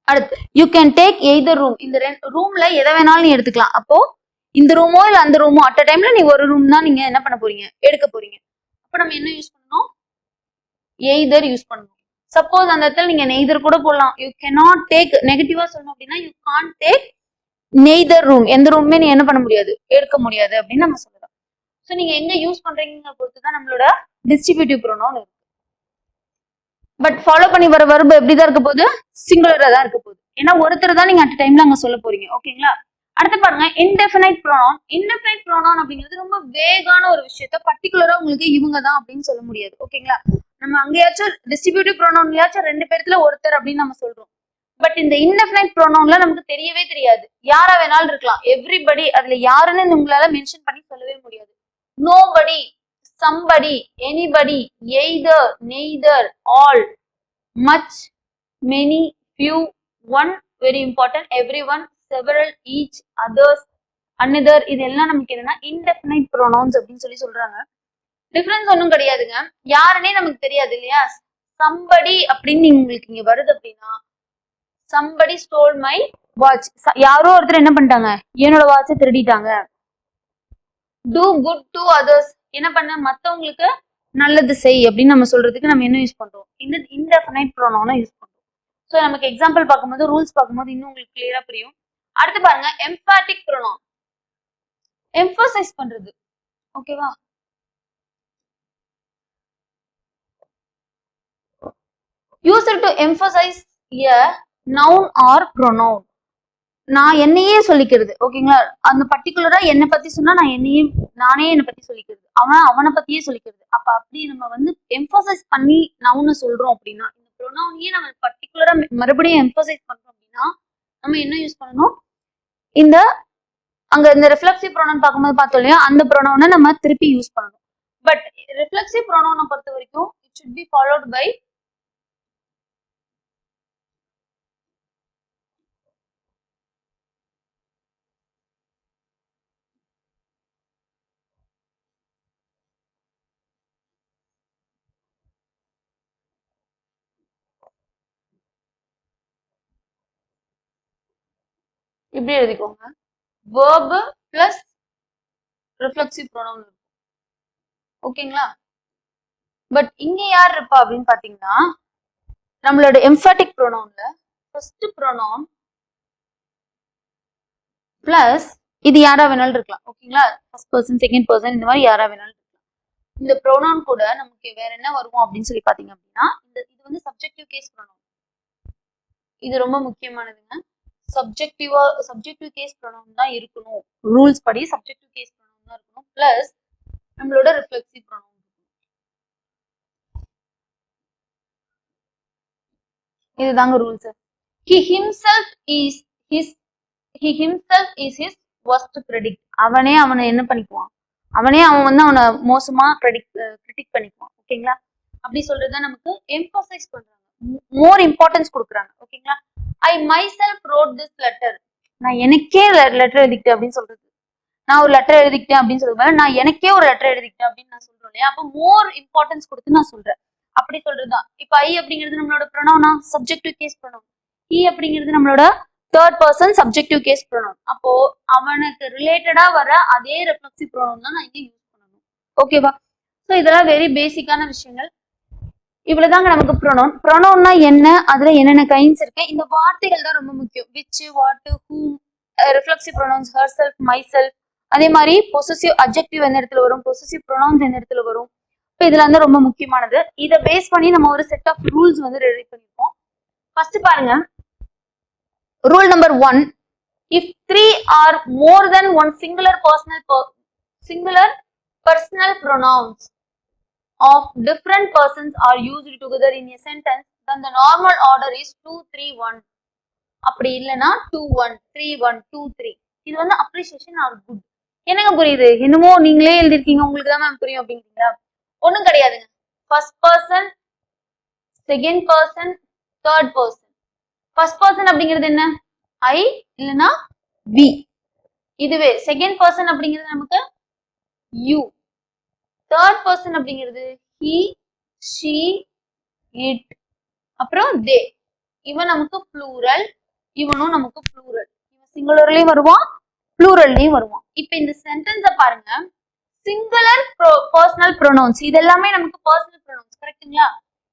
அடுத்து you can take either room. இந்த ரூம்ல எதை வேணாலும் நீ எடுத்துக்கலாம். அப்போ இந்த ரூமோ இல்ல அந்த ரூமோ அட் அ டைம்ல நீ ஒரு ரூம் தான் நீங்க என்ன பண்ண போறீங்க, எடுக்க போறீங்க. அப்ப நம்ம என்ன யூஸ் பண்ணணும்? எய்தர் யூஸ் பண்ணணும். சப்போஸ் அந்த இடத்துல நீங்க நெய்தர் கூட போடலாம். யூ கேனாட் டேக், நெகட்டிவா சொல்லணும் அப்படின்னா you can't take neither room. எந்த ரூமுமே நீ என்ன பண்ண முடியாது, எடுக்க முடியாது அப்படின்னு நம்ம சொல்லலாம். ஸோ நீங்க எங்க யூஸ் பண்றீங்க பொறுத்து தான் நம்மளோட டிஸ்ட்ரிபியூட்டிவ் ப்ரோனவுன் இருக்கு. பட் ஃபாலோ பண்ணி வர வர்பு எப்படிதான் இருக்க போகுது? சிங்குலரா தான் இருக்க போகுது. ஏன்னா ஒருத்தர் தான் நீங்க அட் டைம்ல அங்க சொல்ல போறீங்க. ஓகேங்களா? அடுத்து பாருங்க, இன்டெஃபினைட் ப்ரோனவுன். இன்டெஃபினைட் ப்ரோனவுன் அப்படிங்கிறது ரொம்ப வேகான ஒரு விஷயத்த பர்டிகுலரா உங்களுக்கு இவங்க தான் அப்படின்னு சொல்ல முடியாது. ஓகேங்களா? நம்ம அங்கேயாச்சும் டிஸ்ட்ரிபியூட்டிவ் ப்ரோனவுன்லயாச்சும் ரெண்டு பேர்த்துல ஒருத்தர் அப்படின்னு நம்ம சொல்றோம். பட் இந்த இன்டெஃபினைட் ப்ரோனவுன்ல நமக்கு தெரியவே தெரியாது, யாரா வேணாலும் இருக்கலாம். எவ்ரிபடி, அதுல யாருன்னு உங்களால மென்ஷன் பண்ணி சொல்லவே முடியாது. nobody, somebody, anybody, either, neither, all, much, many, few, one, very important, everyone, several, each, others, another. இதெல்லாம் நமக்கு என்னன்னா indefinite pronouns அப்படின்னு சொல்றாங்க. டிஃபரன்ஸ் ஒன்றும் கிடையாதுங்க, யாருன்னே நமக்கு தெரியாது இல்லையா? somebody அப்படின்னு உங்களுக்கு இங்க வருது அப்படின்னா somebody stole my watch. யாரோ ஒருத்தர் என்ன பண்ணிட்டாங்க, என்னோட வாட்சை திருடிட்டாங்க. do good to others, என்ன பண்ண, மத்தவங்களுக்கு நல்லது செய் அப்படின்னு நம்ம சொல்றதுக்கு நம்ம என்ன யூஸ் பண்றோம்? இந்த இன்டெஃபினைட் ப்ரோனவுனை யூஸ் பண்றோம். ஸோ நமக்கு எக்ஸாம்பிள் பார்க்கும்போது, ரூல்ஸ் பார்க்கும்போது இன்னும் உங்களுக்கு கிளியரா புரியும். அடுத்து பாருங்க, எம்பாட்டிக் ப்ரோனவுன். எம்பசைஸ் பண்றது. ஓகேவா? Used to emphasise a noun R pronoun. நான் என்னையே சொல்லிக்கிறது. ஓகேங்களா? அந்த பர்டிகுலரா என்னை பத்தி சொன்னா நானே என்னை பத்தி சொல்லிக்கிறது, அவனை பத்தியே சொல்லிக்கிறது. அப்ப அப்படி நம்ம வந்து எம்பசைஸ் பண்ணி நவுன்னு சொல்றோம் அப்படின்னா, இந்த ப்ரோனவுனையே நம்ம பர்டிகுலரா மறுபடியும் எம்பசைஸ் பண்றோம் அப்படின்னா நம்ம என்ன யூஸ் பண்ணணும்? இந்த அங்க இந்த ரிஃப்ளெக்சிவ் ப்ரோனவுன் பார்க்கும்போது பார்த்தோம் இல்லையா, அந்த ப்ரோனவுனை நம்ம திருப்பி யூஸ் பண்ணணும். பட் ரிஃப்ளெக்சிவ் ப்ரோனவுனை பொறுத்த வரைக்கும் it should be followed by இப்படி எழுதிக்கோங்க, verb plus reflexive pronoun. ஓகேங்களா? பட் இங்க யார் இருப்பா அப்படின்னு பாத்தீங்கன்னா, நம்மளோட எம்பாட்டிக் ப்ரோனவுன்ல ஃபர்ஸ்ட் ப்ரோனவுன் பிளஸ் இது யாரா வேணாலும் இருக்கலாம். ஓகேங்களா? ஃபர்ஸ்ட் பர்சன், செகண்ட் பர்சன், இந்த மாதிரி யாரா வேணாலும் இருக்கலாம். இந்த ப்ரோனவுன் கூட நமக்கு வேற என்ன வரும் அப்படின்னு சொல்லி பாத்தீங்க அப்படின்னா, இது வந்து சப்ஜெக்டிவ் கேஸ் ப்ரோனவுன். இது ரொம்ப முக்கியமானதுங்க. சப்ஜெக்டிவ் கேஸ் ப்ரோனவுன் தான் இருக்கணும். ரூல்ஸ் படி சப்ஜெக்டிவ் கேஸ் ப்ரோனவுன் தான் இருக்கணும். பிளஸ் நம்மளோட ரிஃப்ளெக்சிவ் ப்ரோனவுன். இதுதாங்க rules. he himself is his worst critic. அவனை என்ன பண்ணிக்குவான், அவன் வந்து அவனை மோசமா கிரிட்டிக் பண்ணிக்குவான். ஓகேங்களா? அப்படி சொல்றதுதான் நமக்கு எம்பசைஸ் பண்றாங்க, மோர் இம்பார்ட்டன்ஸ் கொடுக்குறாங்க. ஓகேங்களா? I myself wrote this letter. நான் எனக்கே லெட்டர் எழுதிக்கிட்டேன் அப்படின்னு சொல்றது. நான் ஒரு லெட்டர் எழுதிக்கிட்டேன் அப்படின்னு சொல்றது, நான் எனக்கே ஒரு லெட்டர் எழுதிக்கிட்டேன் அப்படின்னு நான் சொல்றேன் இல்லையா? அப்போ மோர் இம்பார்ட்டன்ஸ் கொடுத்து நான் சொல்றேன். அப்படி சொல்றதுதான். இப்ப ஐ அப்படிங்கிறது நம்மளோட ப்ரோனவுனா, சப்ஜெக்டிவ் கேஸ் ப்ரோனவுன். ஹி அப்படிங்கிறது நம்மளோட third person subjective case pronoun. அப்போ அவனுக்கு ரிலேட்டடா வர அதே ரிஃப்ளெக்சிவ் ப்ரோனவுன் தான் நான் இங்க யூஸ் பண்ணணும். ஓகேவா? ஸோ இதெல்லாம் வெரி பேசிக்கான விஷயங்கள். இவ்வளவுதாங்க நமக்கு ப்ரோனவுன். ப்ரோனவுன்னா என்ன, அதுல என்னென்ன கைண்ட்ஸ் இருக்கு, இந்த வார்த்தைகள் தான் ரொம்ப முக்கியம். Which, what, whom, reflexive pronouns, her self, my self. அதே மாதிரி பொசசிவ் அட்ஜெக்டிவ் எந்த இடத்துல வரும், பொசசிவ் ப்ரோனவுன்ஸ் எந்த இடத்துல வரும். இப்போ இதுல வந்து ரொம்ப முக்கியமானது. இதை பேஸ் பண்ணி நம்ம ஒரு செட் ஆஃப் ரூல்ஸ் வந்து ரெடி பண்ணிருக்கோம். ஃபர்ஸ்ட் பாருங்க, rule number 1, if 3 or more than one singular personal pronouns of different persons are used together in a sentence, then the normal order is 2 3 1. அப்படி இல்லனா 2 1 3 1 2 3. இது வந்து appreciation or good. என்னங்க புரியுது? என்னமோ நீங்களே எழுதிருக்கீங்க உங்களுக்கு தான் மேம் புரியும் அப்படிங்கிறீங்களா? ஒண்ணும் கிடையாதுங்க. First person, second person, third person. First person அப்படிங்கிறது என்ன? ஐ இல்லனா வி. இதுவே செகண்ட் பர்சன் அப்படிங்கிறது நமக்கு யூ. தேர்ட் பர்சன் அப்படிங்கிறது he, she, it. அப்புறம் they. இவன் நமக்கு ப்ளூரல், இவனும் நமக்கு ப்ளூரல். இவன் சிங்குலர்லயும் வருவான், ப்ளூரல்லயும் வருவான். இப்ப இந்த சென்டென்ஸ பாருங்க. சிங்குலர் பர்சனல் ப்ரொனவுன்ஸ், இது எல்லாமே நமக்கு பர்சனல் ப்ரொனவுன்ஸ், கரெக்ட்டுங்களா?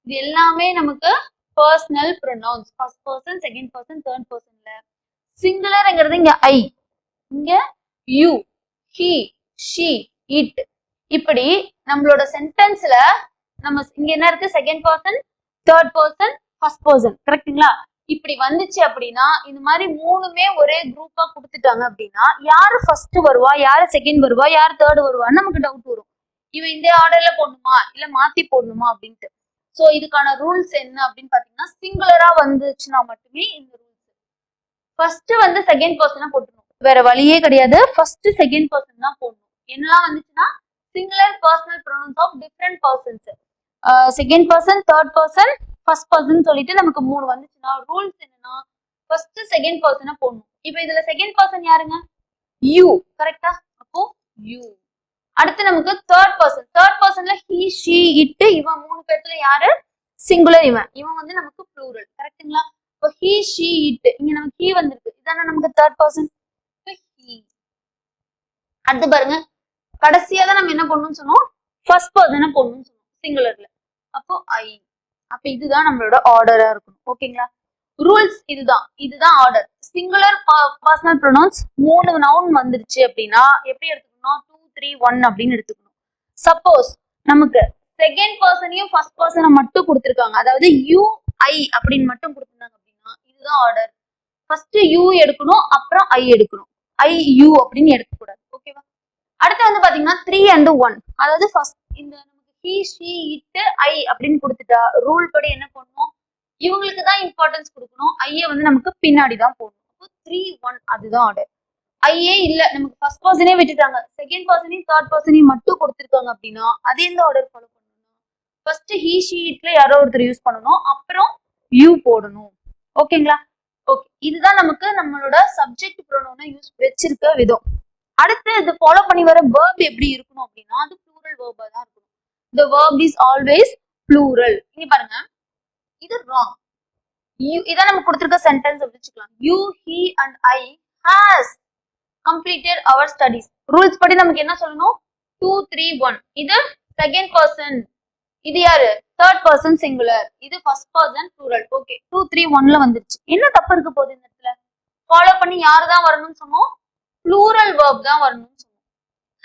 இது எல்லாமே நமக்கு personal pronouns. First person, second person, third பர்சன்ல. சிங்குலர்ங்கிறது இங்க ஐ, இங்க யூ, he, she, it. இப்படி நம்மளோட சென்டென்ஸ்ல நம்ம இங்க என்ன இருக்கு? Second person, third person, first person, கரெக்ட்டுங்களா? இப்படி வந்துச்சு அப்படின்னா இந்த மாதிரி மூணுமே ஒரே குரூப்பா கொடுத்துட்டாங்க அப்படின்னா யாரு ஃபர்ஸ்ட் வருவா, யாரு செகண்ட் வருவா, யாரு தேர்ட் வருவான்னு நமக்கு டவுட் வரும். இவன் இந்த ஆர்டர்ல போடணுமா இல்ல மாத்தி போடணுமா அப்படின்ட்டு. சோ இதுக்கான ரூல்ஸ் என்ன அப்படின்னு பாத்தீங்கன்னா, சிங்குலரா வந்துச்சுன்னா மட்டுமே இந்த ரூல்ஸ். ஃபர்ஸ்ட் வந்து செகண்ட் பர்சனா போட்டுருணும், வேற வழியே கிடையாது. ஃபர்ஸ்ட் செகண்ட் பர்சன் தான் போடணும். என்னெல்லாம் வந்துச்சுன்னா singular personal pronouns of different persons, second person, third person, first person சொல்லிட்டு நமக்கு மூணு வந்துச்சுன்னா ரூல்ஸ் என்னன்னா ஃபர்ஸ்ட் செகண்ட் பர்சனை போடணும். இப்போ இதுல செகண்ட் பர்சன் யாருங்க? யூ, கரெக்டா? அப்போ யூ. அடுத்து நமக்கு தேர்ட் பர்சன். தேர்ட் பர்சன்ல he, she, it. இவன் மூணு பேர்த்துல யாரு சிங்குலர்? இவன் வந்து நமக்கு ப்ளூரல், கரெக்ட்டுங்களா? இப்போ he, she, it. இங்க நமக்கு he வந்திருக்கு, இதான நமக்கு தேர்ட் பர்சன். அடுத்து பாருங்க, கடைசியா தான் நம்ம என்ன பண்ணணும்னு சொன்னோம்? ஃபர்ஸ்ட் பர்சனை போடணும்னு சொன்னோம் சிங்குலர்ல. அப்போ ஐ. அப்ப இதுதான் நம்மளோட ஆர்டரா இருக்கணும். ஓகேங்களா? ரூல்ஸ் இதுதான் ஆர்டர். சிங்குலர் பர்சனல் ப்ரொனவுன்ஸ் மூணு நவுன் வந்துருச்சு அப்படின்னா எப்படி எடுத்துக்கணும்? 2 3 1 அப்படின்னு எடுத்துக்கணும். சப்போஸ் நமக்கு செகண்ட் பர்சனையும் ஃபர்ஸ்ட் பர்சனை மட்டும் கொடுத்துருக்காங்க, அதாவது யூ ஐ அப்படின்னு மட்டும் கொடுத்துருந்தாங்க அப்படின்னா இதுதான் ஆர்டர். ஃபர்ஸ்ட் யூ எடுக்கணும், அப்புறம் ஐ எடுக்கணும். ஐ யூ அப்படின்னு எடுக்கக்கூடாது. ஓகேவா? அடுத்து வந்து பாத்தீங்கன்னா 3 and 1, அதாவது ஃபர்ஸ்ட் இந்த he, she, it, I அப்படின்னு கொடுத்துட்டா ரூல் படி என்ன பண்ணணும்? இவங்களுக்கு தான் இம்பார்ட்டன்ஸ் கொடுக்கணும், ஐய வந்து நமக்கு பின்னாடி தான் போடணும். 3 1 அதுதான் ஆர்டர். ஐயே இல்ல, நமக்கு ஃபர்ஸ்ட் பர்சனே விட்டுட்டாங்க, செகண்ட் பர்சனையும் தேர்ட் பர்சனையும் மட்டும் கொடுத்துருக்காங்க அப்படின்னா அது எந்த ஆர்டர் ஃபாலோ பண்ணணும்? ஃபர்ஸ்ட் he, she, itல யாரோ ஒருத்தர் யூஸ் பண்ணணும், அப்புறம் யூ போடணும். ஓகேங்களா? ஓகே, இதுதான் நமக்கு நம்மளோட சப்ஜெக்ட் ப்ரோனவுனை யூஸ் வச்சிருக்க விதம். அடுத்து இது ஃபாலோ பண்ணி வர verb எப்படி இருக்கணும் அப்படின்னா அது ப்ளூரல் verb தான் இருக்கணும். The verb is always plural. இங்க பாருங்க, இது wrong. இதான் நம்ம கொடுத்திருக்க சென்டென்ஸ் வச்சுக்கலாம். You, he and I has completed our studies. Rules படி நமக்கு என்ன சொல்லணும்? 2 3 1. இது செகண்ட் பர்சன், இது யாரு? தேர்ட் பர்சன் சிங்குலர், இது ஃபர்ஸ்ட் பர்சன் ப்ளூரல். ஓகே, 2 3 1ல வந்துருச்சு. என்ன தப்பு இருக்க போகுது இந்த இடத்துல? ஃபாலோ பண்ணி யாரு தான் வரணும்னு சொன்னோம்? ப்ளூரல் verb தான் வரணும்னு சொன்னோம்.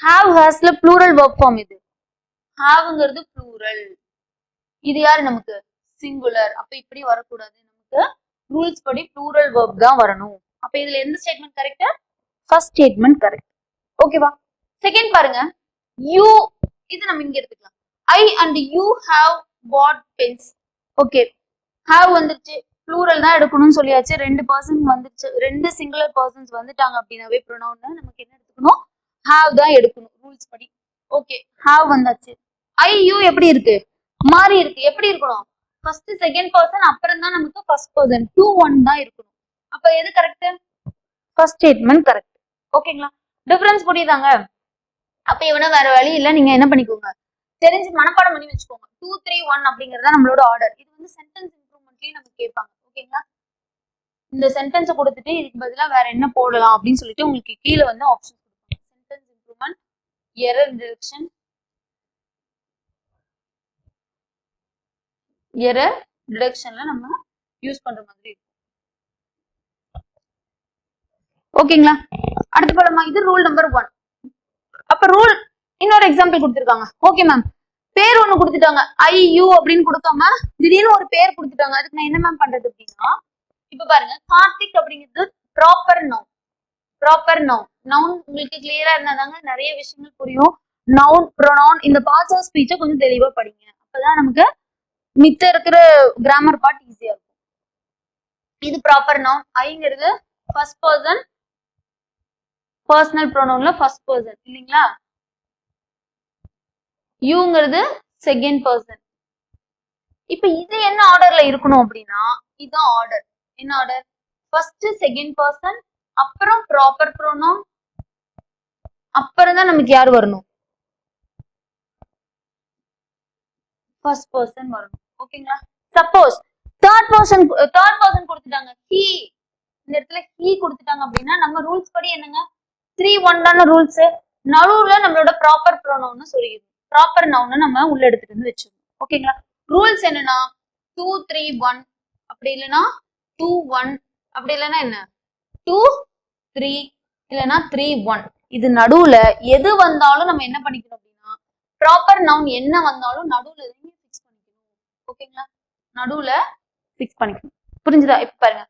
have hasல ப்ளூரல் verb ஃபார்ம் இது. haveங்கிறது ப்ளூரல், இது யாரு நமக்கு? சிங்குலர். அப்ப இப்படி வரக்கூடாது, நமக்கு ரூல்ஸ் படி ப்ளூரல் verb தான் வரணும். அப்ப இதுல எந்த statement correct? First statement correct. ஓகேவா? செகண்ட் பாருங்க, you, இது நம்ம இங்க எடுத்துக்கலாம். I and you have bought pens. Okay, have வந்துருச்சு, ப்ளூரல் தான் எடுக்கணும்னு சொல்லியாச்சு. ரெண்டு பர்சன் வந்துருச்சு, ரெண்டு சிங்குலர் பர்சன்ஸ் வந்துட்டாங்க அப்படின்னாவே ப்ரொனவுன் நமக்கு என்ன எடுத்துக்கணும்? have தான் எடுக்கணும் ரூல்ஸ் படி. ஓகே, have வந்தாச்சு. ஐ யூ எப்படி இருக்கு? மாறி இருக்கு. எப்படி இருக்கணும்? ஃபர்ஸ்ட் செகண்ட் பர்சன், அப்புறம் தான் நமக்கு ஃபர்ஸ்ட் பர்சன். 2 1 தான் இருக்கணும். அப்ப எது கரெக்ட்? First statement correct. ஓகேங்களா? டிஃபரன்ஸ் புரியுதாங்க? அப்ப இவன வேற வழி இல்ல, நீங்க என்ன பண்ணிக்கோங்க, தெரிஞ்சு மனப்பாடம் பண்ணி வச்சுக்கோங்க. 2 3 1 அப்படிங்கறத நம்மளோட ஆர்டர். இது வந்து சென்டென்ஸ் இம்ப்ரூவ்மெண்ட்லயே நமக்கு கேட்பாங்க. ஓகேங்களா? இந்த சென்டென்ஸை கொடுத்துட்டு இதுக்கு பதிலா வேற என்ன போடலாம் அப்படின்னு சொல்லிட்டு உங்களுக்கு கீழே வந்து ஆப்ஷன் கொடுப்பாங்க. Sentence improvement, error detection, error டிடெக்ஷன்ல நம்ம யூஸ் பண்ற மாதிரி இருக்கும். ஓகேங்களா? அடுத்து போலாமா? இது ரூல் நம்பர் 1. அப்ப ரூல் இன்னொரு எக்ஸாம்பிள் கொடுத்துருக்காங்க. ஓகே மேம், பேர் ஒண்ணு கொடுத்துட்டாங்க, ஐ யூ அப்படின்னு கொடுக்காம திடீர்னு ஒரு பேர் கொடுத்துட்டாங்க. அதுக்கு நான் என்ன மேம் பண்றது அப்படின்னா, இப்ப பாருங்க, கார்த்திக் அப்படிங்கிறது ப்ராப்பர் நவுன். ப்ராப்பர் நவுன் உங்களுக்கு கிளியரா இருந்தாதாங்க நிறைய விஷயங்கள் புரியும். நவுன் ப்ரொனவுன் இந்த பார்ட்ஸ் ஆஃப் ஸ்பீச்சை கொஞ்சம் தெளிவா படிங்க. அப்பதான் நமக்கு மித்த இருக்கிற கிராமர் பார்ட் ஈஸியா இருக்கும். இது ப்ராப்பர் நவுன். ஐங்கிறது ஃபர்ஸ்ட் பர்சன் பர்சனல் ப்ரொனவுன்ல ஃபர்ஸ்ட் பர்சன் இல்லைங்களா. யூங்கிறது செகண்ட் பர்சன். இப்ப இது என்ன ஆர்டர்ல இருக்கணும் அப்படின்னா இதுதான் ஆர்டர். என்ன ஆர்டர்? ஃபர்ஸ்ட் செகண்ட் பர்சன், அப்புறம் ப்ராப்பர் ப்ரோனவுன், அப்புறம் தான் நமக்கு யார் வரணும்? ஃபர்ஸ்ட் பர்சன் வரணும். ஓகேங்களா? சப்போஸ் தேர்ட் பர்சன் கொடுத்துட்டாங்க, ஹீ, இந்த இடத்துல ஹீ கொடுத்துட்டாங்க அப்படின்னா நம்ம ரூல்ஸ் படி என்னங்க 3-1 தான ரூல்ஸ். நடுவுல நம்மளோட ப்ராப்பர் ப்ரோனவுன் சொல்லிடுது. ப்ராப்பர் நவுன் நம்ம உள்ள எடுத்துட்டு வந்து வச்சிருக்கோம். ஓகேங்களா? ரூல்ஸ் என்னன்னா 2-3-1, அப்படி இல்லைன்னா 2-1, அப்படி இல்லைன்னா என்ன 2-3, இல்லைன்னா 3-1. இது நடுவுல எது வந்தாலும் நம்ம என்ன பண்ணிக்கணும் அப்படின்னா ப்ராப்பர் நவுன் என்ன வந்தாலும் நடுவுல ஃபிக்ஸ் பண்ணிக்கணும். ஓகேங்களா? நடுவுல ஃபிக்ஸ் பண்ணிக்கணும். புரிஞ்சுதா? இப்ப பாருங்க,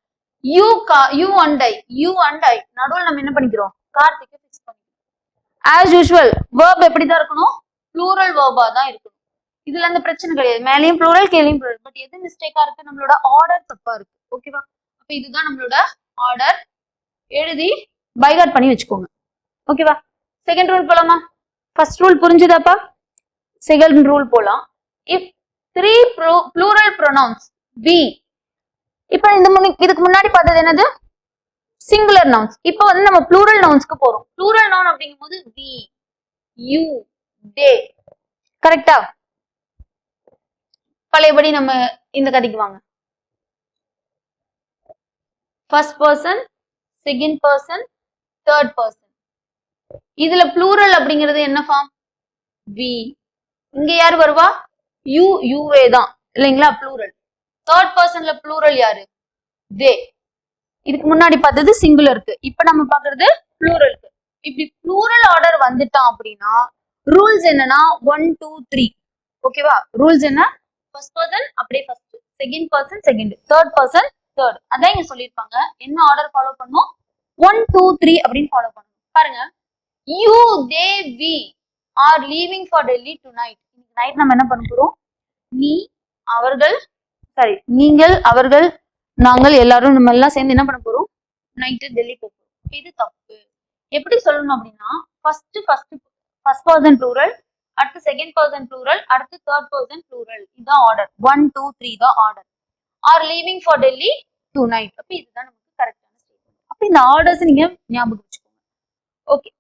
யூ அண்ட் ஐ நடுவுல நம்ம என்ன பண்ணிக்கிறோம்? கார்த்திகை ஃபிக்ஸ் பண்ணிக்கிறோம். ஆஸ் யூஷுவல் வேர்ப் எப்படிதான் இருக்கணும்? ப்ளூரல் வேர்பா தான் இருக்கணும். இதுல அந்த பிரச்சனை கிடையாது. மேலேயும் ப்ளூரல், கீழேயும் ப்ளூரல். பட் எது மிஸ்டேக்கா இருக்கு? நம்மளோட ஆர்டர் தப்பா இருக்கு. ஓகேவா? அப்ப இதுதான் நம்மளோட ஆர்டர். எழுதி பைகாட் பண்ணி வச்சுக்கோங்க. ஓகேவா? செகண்ட் ரூல் போலாமா? ஃபர்ஸ்ட் ரூல் புரிஞ்சுதாப்பா? செகண்ட் ரூல் போலாம். இஃப் 3 plural pronouns we, இப்ப இதுக்கு முன்னாடி பார்த்தது என்னது? Singular nouns. இப்ப வந்து நம்ம ப்ளூரல் நவுன்ஸ்க்கு போறோம். ப்ளூரல் நவுன் அப்படிங்கும் போது we, you, they. கரெக்டா? பழையபடி நம்ம இந்த கதைக்கு வாங்க. First person, second person, third person. இதுல ப்ளூரல் அப்படிங்கிறது என்ன ஃபார்ம்? we. இங்க யார் வருவா? யூ, யூவே தான் இல்லைங்களா ப்ளூரல். தேர்ட் பர்சன்ல ப்ளூரல் யாரு? they. இதுக்கு முன்னாடி பார்த்தது சிங்குலருக்கு, இப்ப நம்ம பாக்குறது ப்ளூரலுக்கு. இப்படி ப்ளூரல் ஆர்டர் வந்துட்டான் அப்படின்னா ரூல்ஸ் என்னன்னா 1 2 3. ஓகேவா? ரூல்ஸ் என்ன? ஃபர்ஸ்ட் பர்சன் அப்படியே first, second person second, third person third. அதான் இங்க சொல்லியிருப்பாங்க. என்ன ஆர்டர் ஃபாலோ பண்ணும்? 1 2 3 அப்படின்னு ஃபாலோ பண்ணும். பாருங்க, you, they, we are leaving for Delhi tonight. Night நம்ம என்ன பண்ண போறோம்? நீ, அவர்கள், சாரி, நீங்கள், அவர்கள், நாங்கள் எல்லாரும் நம்ம எல்லாம் சேர்ந்து என்ன பண்ண போறோம்? நைட்டு டெல்லி போறோம். இது தப்பு. எப்படி சொல்லணும் அப்படின்னா ஃபர்ஸ்ட் பர்சன் ப்ளூரல், அடுத்து செகண்ட் பர்சன் ப்ளூரல், அடுத்து தேர்ட் பர்சன் ப்ளூரல். இதுதான் ஆர்டர். 1 2 3 தான் order. Are leaving for Delhi tonight. அப்ப இதுதான் நமக்கு கரெக்டான ஸ்டேட்மெண்ட். அப்ப இந்த ஆர்டர்ஸ் நீங்க ஞாபகம் வச்சுக்கோங்க. ஓகே,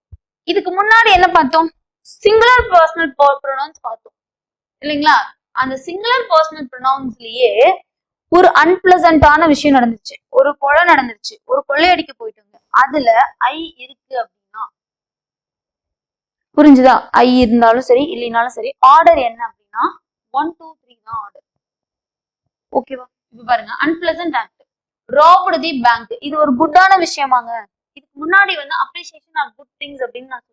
இதுக்கு முன்னாடி என்ன பார்த்தோம்? சிங்குலர் பர்சனல் ப்ரொனவுன்ஸ் பார்த்தோம் இல்லைங்களா? அந்த சிங்குலர் பர்சனல் ப்ரொனவுன்ஸ்லயே ஒரு அன்பிளசன்டான விஷயம் நடந்துச்சு. ஒரு கொலை நடந்துருச்சு, ஒரு கொள்ளையடிக்க போயிட்டாங்க. அதுல ஐ இருக்கு அப்படின்னா, புரிஞ்சுதா? ஐ இருந்தாலும் சரி இல்லைனாலும் சரி ஆர்டர் என்ன அப்படின்னா 1 2 3 தான் ஆர்டர். ஓகேவா? இப்ப பாருங்க, அன்பிளசன்ட் ஆக்ட், ராப்டு தி பேங்க். இது ஒரு குட்டான விஷயமாங்க. இதுக்கு முன்னாடி வந்து அப்ரிசியேஷன் ஆர் குட் திங்ஸ் அப்படின்னு நான் சொல்லியிருந்தேன்.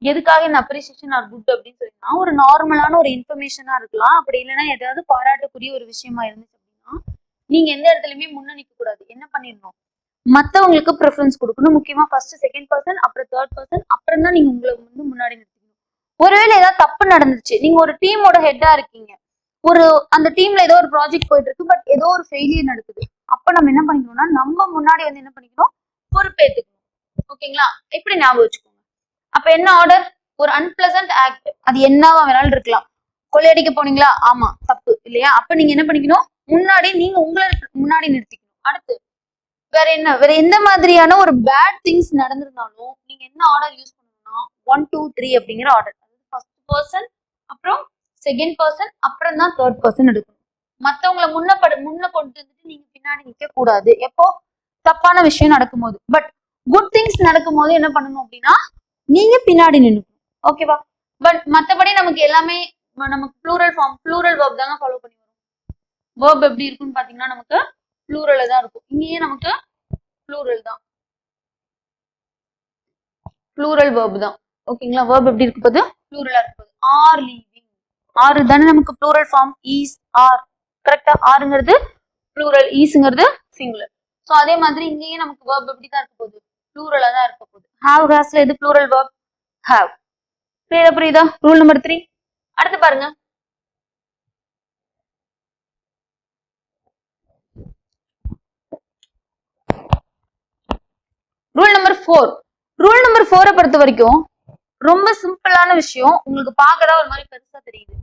எதுக்காக இந்த அப்ரிசியேஷன் ஆர் குட் அப்படின்னு சொல்லினா ஒரு நார்மலான ஒரு இன்ஃபர்மேஷனா இருக்கலாம். அப்படி இல்லைன்னா ஏதாவது பாராட்டக்கூடிய ஒரு விஷயமா இருந்துச்சு அப்படின்னா நீங்க எந்த இடத்துலயுமே முன்னணிக்க கூடாது. என்ன பண்ணிடணும்? மத்தவங்களுக்கு ப்ரிஃபரன்ஸ் கொடுக்கணும். முக்கியமா ஃபர்ஸ்ட் செகண்ட் பர்சன், அப்புறம் தேர்ட் பர்சன், அப்புறம் தான் நீங்க உங்களை வந்து முன்னாடி நிறுத்திக்கணும். ஒருவேளை ஏதாவது தப்பு நடந்துச்சு, நீங்க ஒரு டீமோட ஹெட்டா இருக்கீங்க, அந்த டீம்ல ஏதோ ஒரு ப்ராஜெக்ட் போயிட்டு இருக்கு, பட் ஏதோ ஒரு ஃபெயிலியர் நடக்குது. அப்ப நம்ம என்ன பண்ணிக்கணும்னா நம்ம முன்னாடி வந்து என்ன பண்ணிக்கணும்? பொறுப்பேற்றுக்கணும். ஓகேங்களா? இப்படி ஞாபகம் வச்சுக்கோங்க. அப்ப என்ன ஆர்டர்? ஒரு அன்பிளசன்ட் ஆக்ட், அது என்னவா வேணாலும் இருக்கலாம். கொள்ளையடிக்க போனீங்களா? ஆமா, தப்பு இல்லையா? அப்ப நீங்க என்ன பண்ணிக்கணும்? நீங்க உங்களை முன்னாடி நிறுத்திக்கணும். அடுத்து வேற எந்த மாதிரியான ஒரு பேட் திங்ஸ் நடந்திருந்தாலும் நீங்க என்ன ஆர்டர் யூஸ் பண்ணணும்னா 1 2 3 அப்படிங்கிற ஆர்டர். ஃபர்ஸ்ட் பர்சன், அப்புறம் செகண்ட் பர்சன், அப்புறம் தான் தேர்ட் பர்சன் எடுக்கணும். மத்தவங்களை முன்ன கொண்டு வந்துட்டு நீங்க பின்னாடி நிக்க கூடாது. எப்போ? தப்பான விஷயம் நடக்கும்போது. பட் குட் திங்ஸ் நடக்கும் போது என்ன பண்ணணும் அப்படின்னா நீங்க பின்னாடி நின்னுக்கணும். ஓகேவா? பட் மத்தபடி நமக்கு எல்லாமே நமக்கு ப்ளூரல் ஃபார்ம், ப்ளூரல் வேர்ப் தாங்க ஃபாலோ பண்ணி வரும். வேர்ப் எப்படி இருக்குன்னு பாத்தீங்கன்னா நமக்கு ப்ளூரல்ல தான் இருக்கும். இங்கேயே நமக்கு ப்ளூரல் தான், ப்ளூரல் வேர்ப் தான். ஓகேங்களா? வேர்ப் எப்படி இருக்கு போது? ப்ளூரலா இருக்கு போது. ஆர் லீவிங், ஆர் தானே நமக்கு ப்ளூரல் ஃபார்ம். Is, are. கரெக்டா? ஆருங்கிறது ப்ளூரல், ஈஸ்ங்கிறது சிங்குலர். சோ அதே மாதிரி இங்கேயே நமக்கு வேர்ப் எப்படி தான் இருக்க போகுது? ப்ளூரலா தான் இருக்க போகுது. ஹாவ், ஹாஸ்ல எது ப்ளூரல் வேர்ப்? ஹாவ். புரியுதா ரூல் நம்பர் 3. அடுத்து பாருங்க, ரூல் நம்பர் 4. ரூல் நம்பர் 4 பொறுத்த வரைக்கும் ரொம்ப சிம்பிளான விஷயம். உங்களுக்கு பார்க்கதான் ஒரு மாதிரி பெருசா தெரியுது.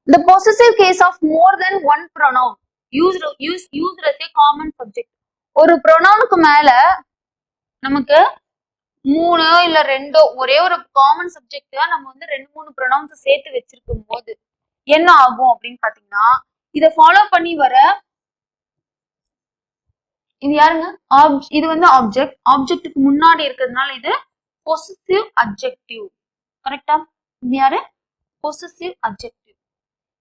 The possessive case of more than one pronoun used as a common subject. ஒரு ப்ரொனவுனுக்கு மேல நமக்கு 3 இல்ல 2 ஒரே ஒரு காமன் சப்ஜெக்ட் நம்ம வந்து 2-3 ப்ரொனவுன்ஸ் சேர்த்து வச்சிருக்கும் போது என்ன ஆகும் அப்படின்னு பாத்தீங்கன்னா, இதை ஃபாலோ பண்ணி வர இது யாருங்க, இது வந்து ஆப்ஜெக்ட்டுக்கு முன்னாடி இருக்கிறதுனால இது பொசசிவ் அட்ஜெக்டிவ். கரெக்டா? இது யாரு, பொசசிவ் அட்ஜெக்டிவ்.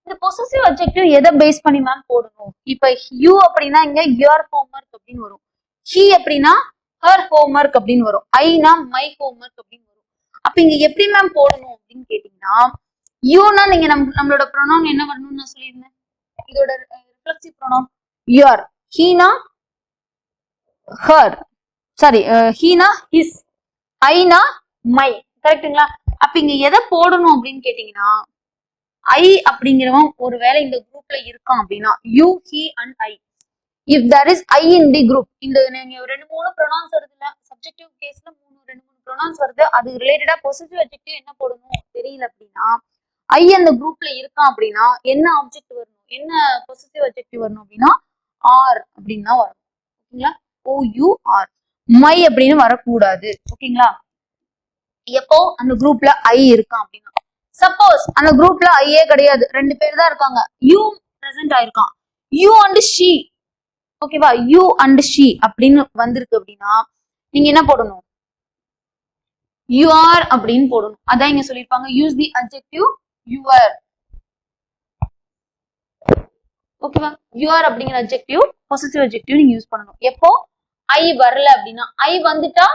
இந்த பொசசிவ் அட்ஜெக்டிவ் எதை பேஸ் பண்ணி மேம் போடணும்? இப்ப யூ அப்படின்னா இங்க யுவர் ஹோம்ஒர்க் அப்படின்னு வரும், ஹி அப்படின்னா ஹர் ஹோம்ஒர்க் அப்படின்னு வரும், ஐனா மை ஹோம்ஒர்க் அப்படின்னு வரும். அப்ப இங்க எப்படி மேம் போடணும் அப்படின்னு கேட்டீங்கன்னா, யூனா நீங்க நம்மளோட ப்ரொனவுன் என்ன வரணும்னு நான் சொல்லியிருந்தேன், இதோட ரிஃப்ளெக்சிவ் ப்ரொனவுன் யுவர், ஹீனா ஹர், சாரி ஹீனா ஹிஸ், ஐனா மை. கரெக்டுங்களா? அப்ப இங்க எதை போடணும் அப்படின்னு கேட்டீங்கன்னா, ஐ அப்படிங்கிறவன் ஒருவேளை இந்த குரூப்ல இருக்கான் அப்படின்னா you, he and I. If there is I in the group, இந்த நீங்க 2-3 ப்ரொனவுன்ஸ் வருதுல சப்ஜெக்டிவ் கேஸ்ல 2-3 ப்ரொனவுன்ஸ் வருது, அது ரிலேட்டடா பொசசிவ் அட்ஜெக்டிவ் என்ன போடணும் தெரியல அப்படின்னா, ஐ அந்த குரூப்ல இருக்கான் அப்படின்னா என்ன ஆப்ஜெக்ட் வரணும், என்ன பொசசிவ் அட்ஜெக்டிவ் வரணும் அப்படின்னா ஆர் அப்படின்னு தான் வரும். ஓகேங்களா? OUR, மை அப்படின்னு வரக்கூடாது. ஓகேங்களா? எப்போ அந்த குரூப்ல ஐ இருக்கான் அப்படின்னா, சப்போஸ் அந்த குரூப்ல ஐயே கிடையாது, 2 பேர் தான் இருக்காங்க, யூ பிரசன்ட் ஆயிருக்கான், யூ அண்ட் ஷீ. ஓகேவா? யூ அண்ட் ஷீ அப்படின்னு வந்திருக்கு அப்படின்னா நீங்க என்ன போடணும், யுவர் அப்படின்னு போடணும். அதான் இங்க சொல்லிருப்பாங்க, யூஸ் தி அட்ஜெக்டிவ் யுவர். ஓகேவா? யுவர் அப்படிங்கிற அட்ஜெக்டிவ் பொசசிவ் அட்ஜெக்டிவ் நீங்க யூஸ் பண்ணணும். எப்போ ஐ வரல அப்படின்னா, ஐ வந்துட்டா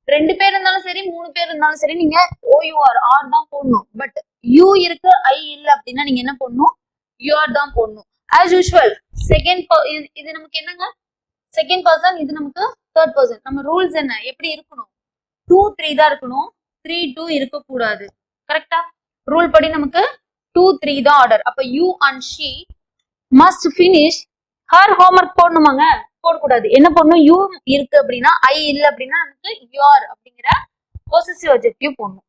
2 பேர் இருந்தாலும் சரி 3 பேர் இருந்தாலும் சரி நீங்க OUR ஆர் தான் போடணும். பட் யூ இருக்கு ஐ இல்ல அப்படின்னா நீங்க என்ன போடணும், யுவர் தான் போடணும். ஆஸ் யூஷுவல் செகண்ட், இது நமக்கு என்னங்க செகண்ட் பர்சன், இது நமக்கு தேர்ட் பர்சன். நம்ம ரூல்ஸ் என்ன, எப்படி இருக்கணும், 2, 3 தான் இருக்கணும், 3, 2 இருக்கக்கூடாது. கரெக்டா? ரூல் படி நமக்கு 2, 3 தான் ஆர்டர். அப்ப you and she must finish her homework போடணுமாங்க? போடக்கூடாது. என்ன போடணும், யூ இருக்கு அப்படின்னா ஐ இல்ல அப்படின்னா நமக்கு யுவர் அப்படிங்கிற பொசசிவ் அட்ஜெக்டிவ் போடணும்.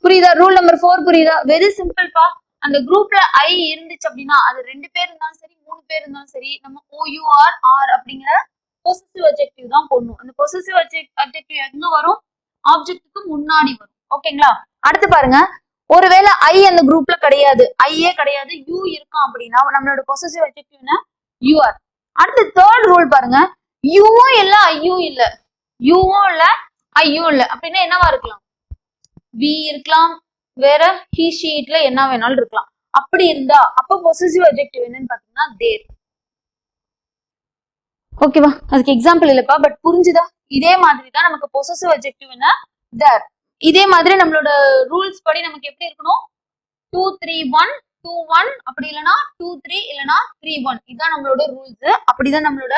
புரியுதா? ரூல் நம்பர் 4 புரியுதா? வெரி சிம்பிள் பா. அந்த குரூப்ல ஐ இருந்துச்சு அப்படின்னா அது 2 பேர் இருந்தாலும் சரி 3 பேர் இருந்தாலும் சரி நம்ம OUR ஆர் அப்படிங்கிற பொசசிவ் அட்ஜெக்டிவ் தான் போடணும். அந்த பொசசிவ் அட்ஜெக்டிவ் எங்க வரும், ஆப்ஜெக்ட்டுக்கு முன்னாடி வரும். ஓகேங்களா? அடுத்து பாருங்க, ஒருவேளை ஐ அந்த குரூப்ல கிடையாது, ஐயே கிடையாது, யூ இருக்கான் அப்படின்னா நம்மளோட பொசசிவ் அட்ஜெக்டிவ் என்ன, யுவர். அடுத்து தேர்ட் ரூல் பாருங்க, யூவும் இல்ல ஐயும் இல்ல, யூவும் இல்ல ஐயும் இல்ல அப்படின்னா என்னவா இருக்கலாம், வி இருக்கலாம், வேற ஹி ஷீட்ல என்ன வேணாலும் இருக்கலாம். அப்படி இருந்தா அப்ப பொசசிவ் அட்ஜெக்டிவ் என்னன்னு பாத்தீங்கன்னா தேர். ஓகேவா? அதுக்கு எக்ஸாம்பிள் இல்லப்பா, பட் புரிஞ்சுதா? இதே மாதிரி தான் நமக்கு பொசசிவ் அட்ஜெக்டிவ் என்ன, தேர். இதே மாதிரி நம்மளோட ரூல்ஸ் படி நமக்கு எப்படி இருக்கணும், 2, 3, 1, 2, 1 அப்படி இல்லனா 2, 3 இல்லனா 3, 1. இதான் நம்மளோட ரூல்ஸ். அப்படிதான் நம்மளோட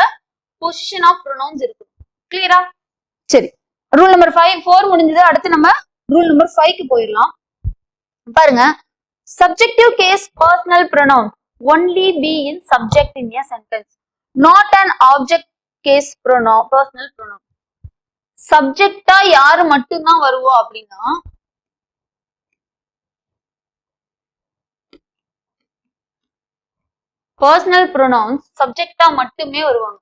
பொசிஷன் ஆஃப் ப்ரொனவுன்ஸ் இருக்கு. கிளியரா? சரி, ரூல் நம்பர் 4 முடிஞ்சது. அடுத்து நம்ம ரூல் நம்பர் 5க்கு போயிடலாம். பாருங்க, subjective case personal pronoun only be in subject in a sentence, not an object case pronoun personal pronoun. சப்ஜெக்டா யாரு மட்டும்தான் வருவோம் அப்படின்னா, பர்சனல் ப்ரொனவுன்ஸ் சப்ஜெக்டா மட்டுமே வருவாங்க.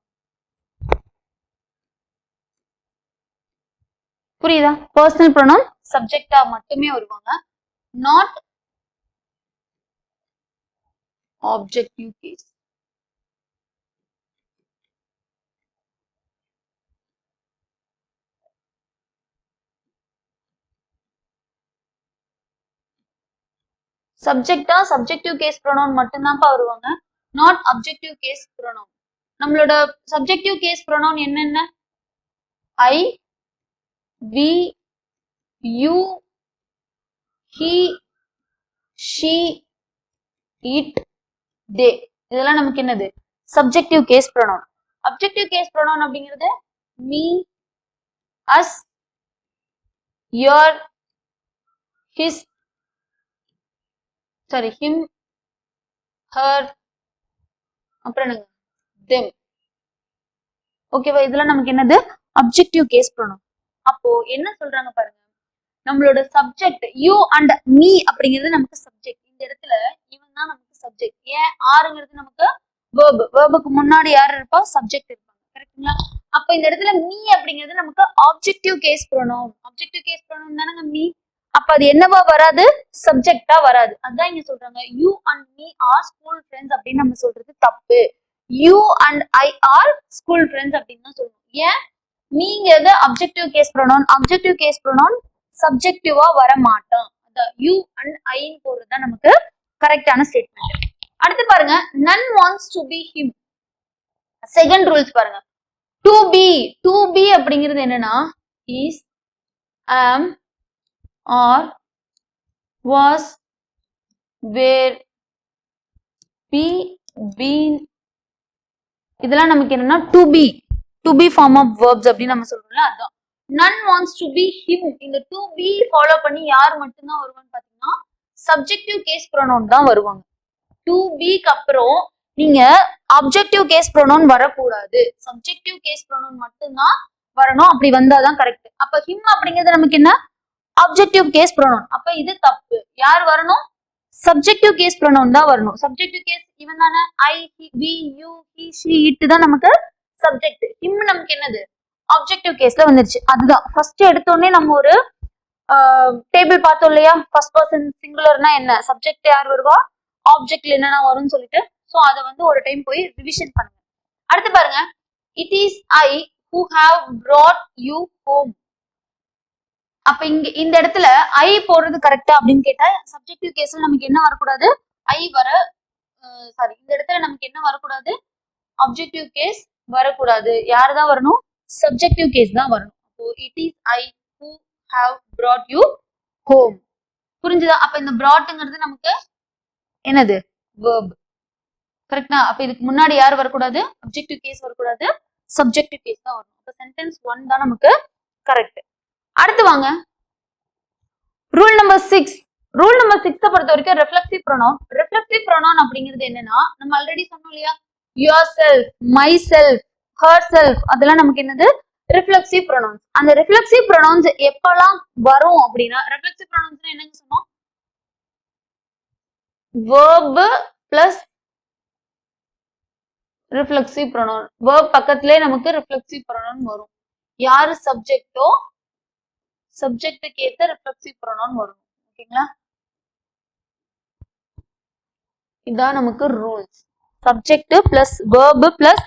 புரியுதா? பர்சனல் ப்ரொனவுன் சப்ஜெக்டா மட்டுமே வருவாங்க, நாட் ஆப்ஜெக்டிவ் கேஸ். சப்ஜெக்டா சப்ஜெக்டிவ் கேஸ் ப்ரொனவுன் மட்டும்தான்ப்பா வருவாங்க, நாட் அப்ஜெக்டிவ் கேஸ் ப்ரொனவுன். நம்மளோட சப்ஜெக்டிவ் கேஸ் ப்ரொனவுன் என்னென்ன, I, we, you, he, she, it, they. இதெல்லாம் நமக்கு என்னது, subjective case pronoun. Objective case pronoun அப்படிங்கிறது me, us, your, his, sorry him, her, அப்புறம் என்னங்க தெம். ஓகேவா? இதெல்லாம் நமக்கு என்னது? Objective case pronoun. அப்போ என்ன சொல்றாங்க பாருங்க, நம்மளோட சப்ஜெக்ட் யூ அண்ட் மீ அப்படிங்கிறது நமக்கு சப்ஜெக்ட். இந்த இடத்துல இவன் தான் நமக்கு சப்ஜெக்ட். ஏன் ஆறுங்கிறது நமக்கு வேர்பு. வேர்புக்கு முன்னாடி யார் இருப்பா? சப்ஜெக்ட் இருப்பாங்க. கரெக்ட்டுங்களா? அப்ப இந்த இடத்துல மீ அப்படிங்கிறது நமக்கு objective case pronoun. Objective case pronoun தானங்க மீ. அப்ப அது என்னவா வராது? சப்ஜெக்டா வராது. அதான் இங்க சொல்றாங்க you and me are school friends அப்படின்னு நம்ம சொல்றது தப்பு. You and I are school friends அப்படின்னு தான் சொல்லணும். ஏன்? மீங்கிறது objective case pronoun. Objective case pronoun சப்ஜெக்டிவா வர மாட்டோம். யூ அண்ட் ஐ போடுறது தான் நமக்கு கரெக்டான ஸ்டேட்மெண்ட். அடுத்து பாருங்க, none wants to be him. Second rules பாருங்க, டு பி. டு பி அப்படிங்கிறது என்னன்னா is, am, are, was, were, be, been. இதெல்லாம் நமக்கு என்னன்னா to be form of verbs அப்படின்னு நம்ம சொல்றோம்ல, அதான். none wants to be him. இந்த டு பி ஃபாலோ பண்ணி யார் மட்டும்தான் வருவான்னு பாத்தீங்கன்னா சப்ஜெக்டிவ் கேஸ் ப்ரோனவுன் தான் வருவாங்க. டு பிக்கு அப்புறம் நீங்க அப்ஜெக்டிவ் கேஸ் ப்ரோனவுன் வரக்கூடாது. சப்ஜெக்டிவ் கேஸ் ப்ரோனவுன் மட்டும்தான் வரணும். அப்படி வந்தாதான் கரெக்ட். அப்ப ஹிம் அப்படிங்கிறது நமக்கு என்ன? Objective case pronoun. அப்ப இது தப்பு. யார் வரணும்? சப்ஜெக்டிவ் கேஸ் ப்ரோனவுன் தான் வரணும். சப்ஜெக்டிவ் கேஸ் இவன் தானே. I, we, you, he, she, it தான் நமக்கு சப்ஜெக்ட். ஹிம் நமக்கு என்னது? ஆப்ஜெக்டிவ் கேஸ்ல வந்துருச்சு. அதுதான் ஃபர்ஸ்ட் எடுத்தோடனே நம்ம ஒரு டேபிள் பார்த்தோம் இல்லையா? ஃபர்ஸ்ட் பர்சன் சிங்குலர்னா என்ன? சப்ஜெக்ட் யார் வருவா? ஆப்ஜெக்ட்ல என்னென்ன வரும்னு சொல்லிட்டு. சோ அதை வந்து ஒரு டைம் போய் ரிவிஷன் பண்ணுங்க. அடுத்து பாருங்க, it is I who have brought you home. அப்ப இங்க இந்த இடத்துல ஐ போடுறது கரெக்டா அப்படின்னு கேட்டா சப்ஜெக்டிவ் கேஸ்ல நமக்கு என்ன வரக்கூடாது? ஐ வர சாரி, இந்த இடத்துல நமக்கு என்ன வரக்கூடாது? அப்ஜெக்டிவ் கேஸ் வரக்கூடாது. யாரு தான் வரணும்? சப்ஜெக்டிவ் கேஸ் தான் வரணும். அப்போ it is I who have brought you home. புரிஞ்சுதா? அப்ப இந்த brought-ங்கிறது நமக்கு என்னது? verb. கரெக்டா? அப்ப இதுக்கு முன்னாடி யார் வரக்கூடாது? அப்ஜெக்டிவ் கேஸ் வரக்கூடாது, சப்ஜெக்டிவ் கேஸ் தான் வரணும். அப்ப சென்டென்ஸ் 1 தான் நமக்கு கரெக்ட். அடுத்து வாங்க, ரூல் நம்பர் 6. ரூல் நம்பர் 6 பொறுத்த வரைக்கும் ரெஃப்ளெக்சிவ் ப்ரோனவுன். ரெஃப்ளெக்சிவ் ப்ரோனவுன் அப்படிங்கிறது என்னன்னா, நம்ம ஆல்ரெடி சொன்னோம் இல்லையா? Your self, my self, her self, அதெல்லாம் நமக்கு என்னது? Reflexive pronouns. அந்த ரிஃப்ளெக்சிவ் ப்ரோனவுன்ஸ் எப்பெல்லாம் வரும் அப்படின்னா, ரெஃப்ளெக்சிவ் ப்ரோனவுன்ஸ் என்னங்க சொன்னோம்? verb plus reflexive pronoun. verb பக்கத்திலே நமக்கு ரிஃப்ளெக்சிவ் ப்ரோனவுன் வரும். யாரு சப்ஜெக்டோ சப்ஜெக்ட்டுக்கு ஏத்த ரிஃப்ளெக்சிவ் ப்ரோனவுன் வரும். ஓகேங்களா? இதான் நமக்கு rules. Subject plus verb plus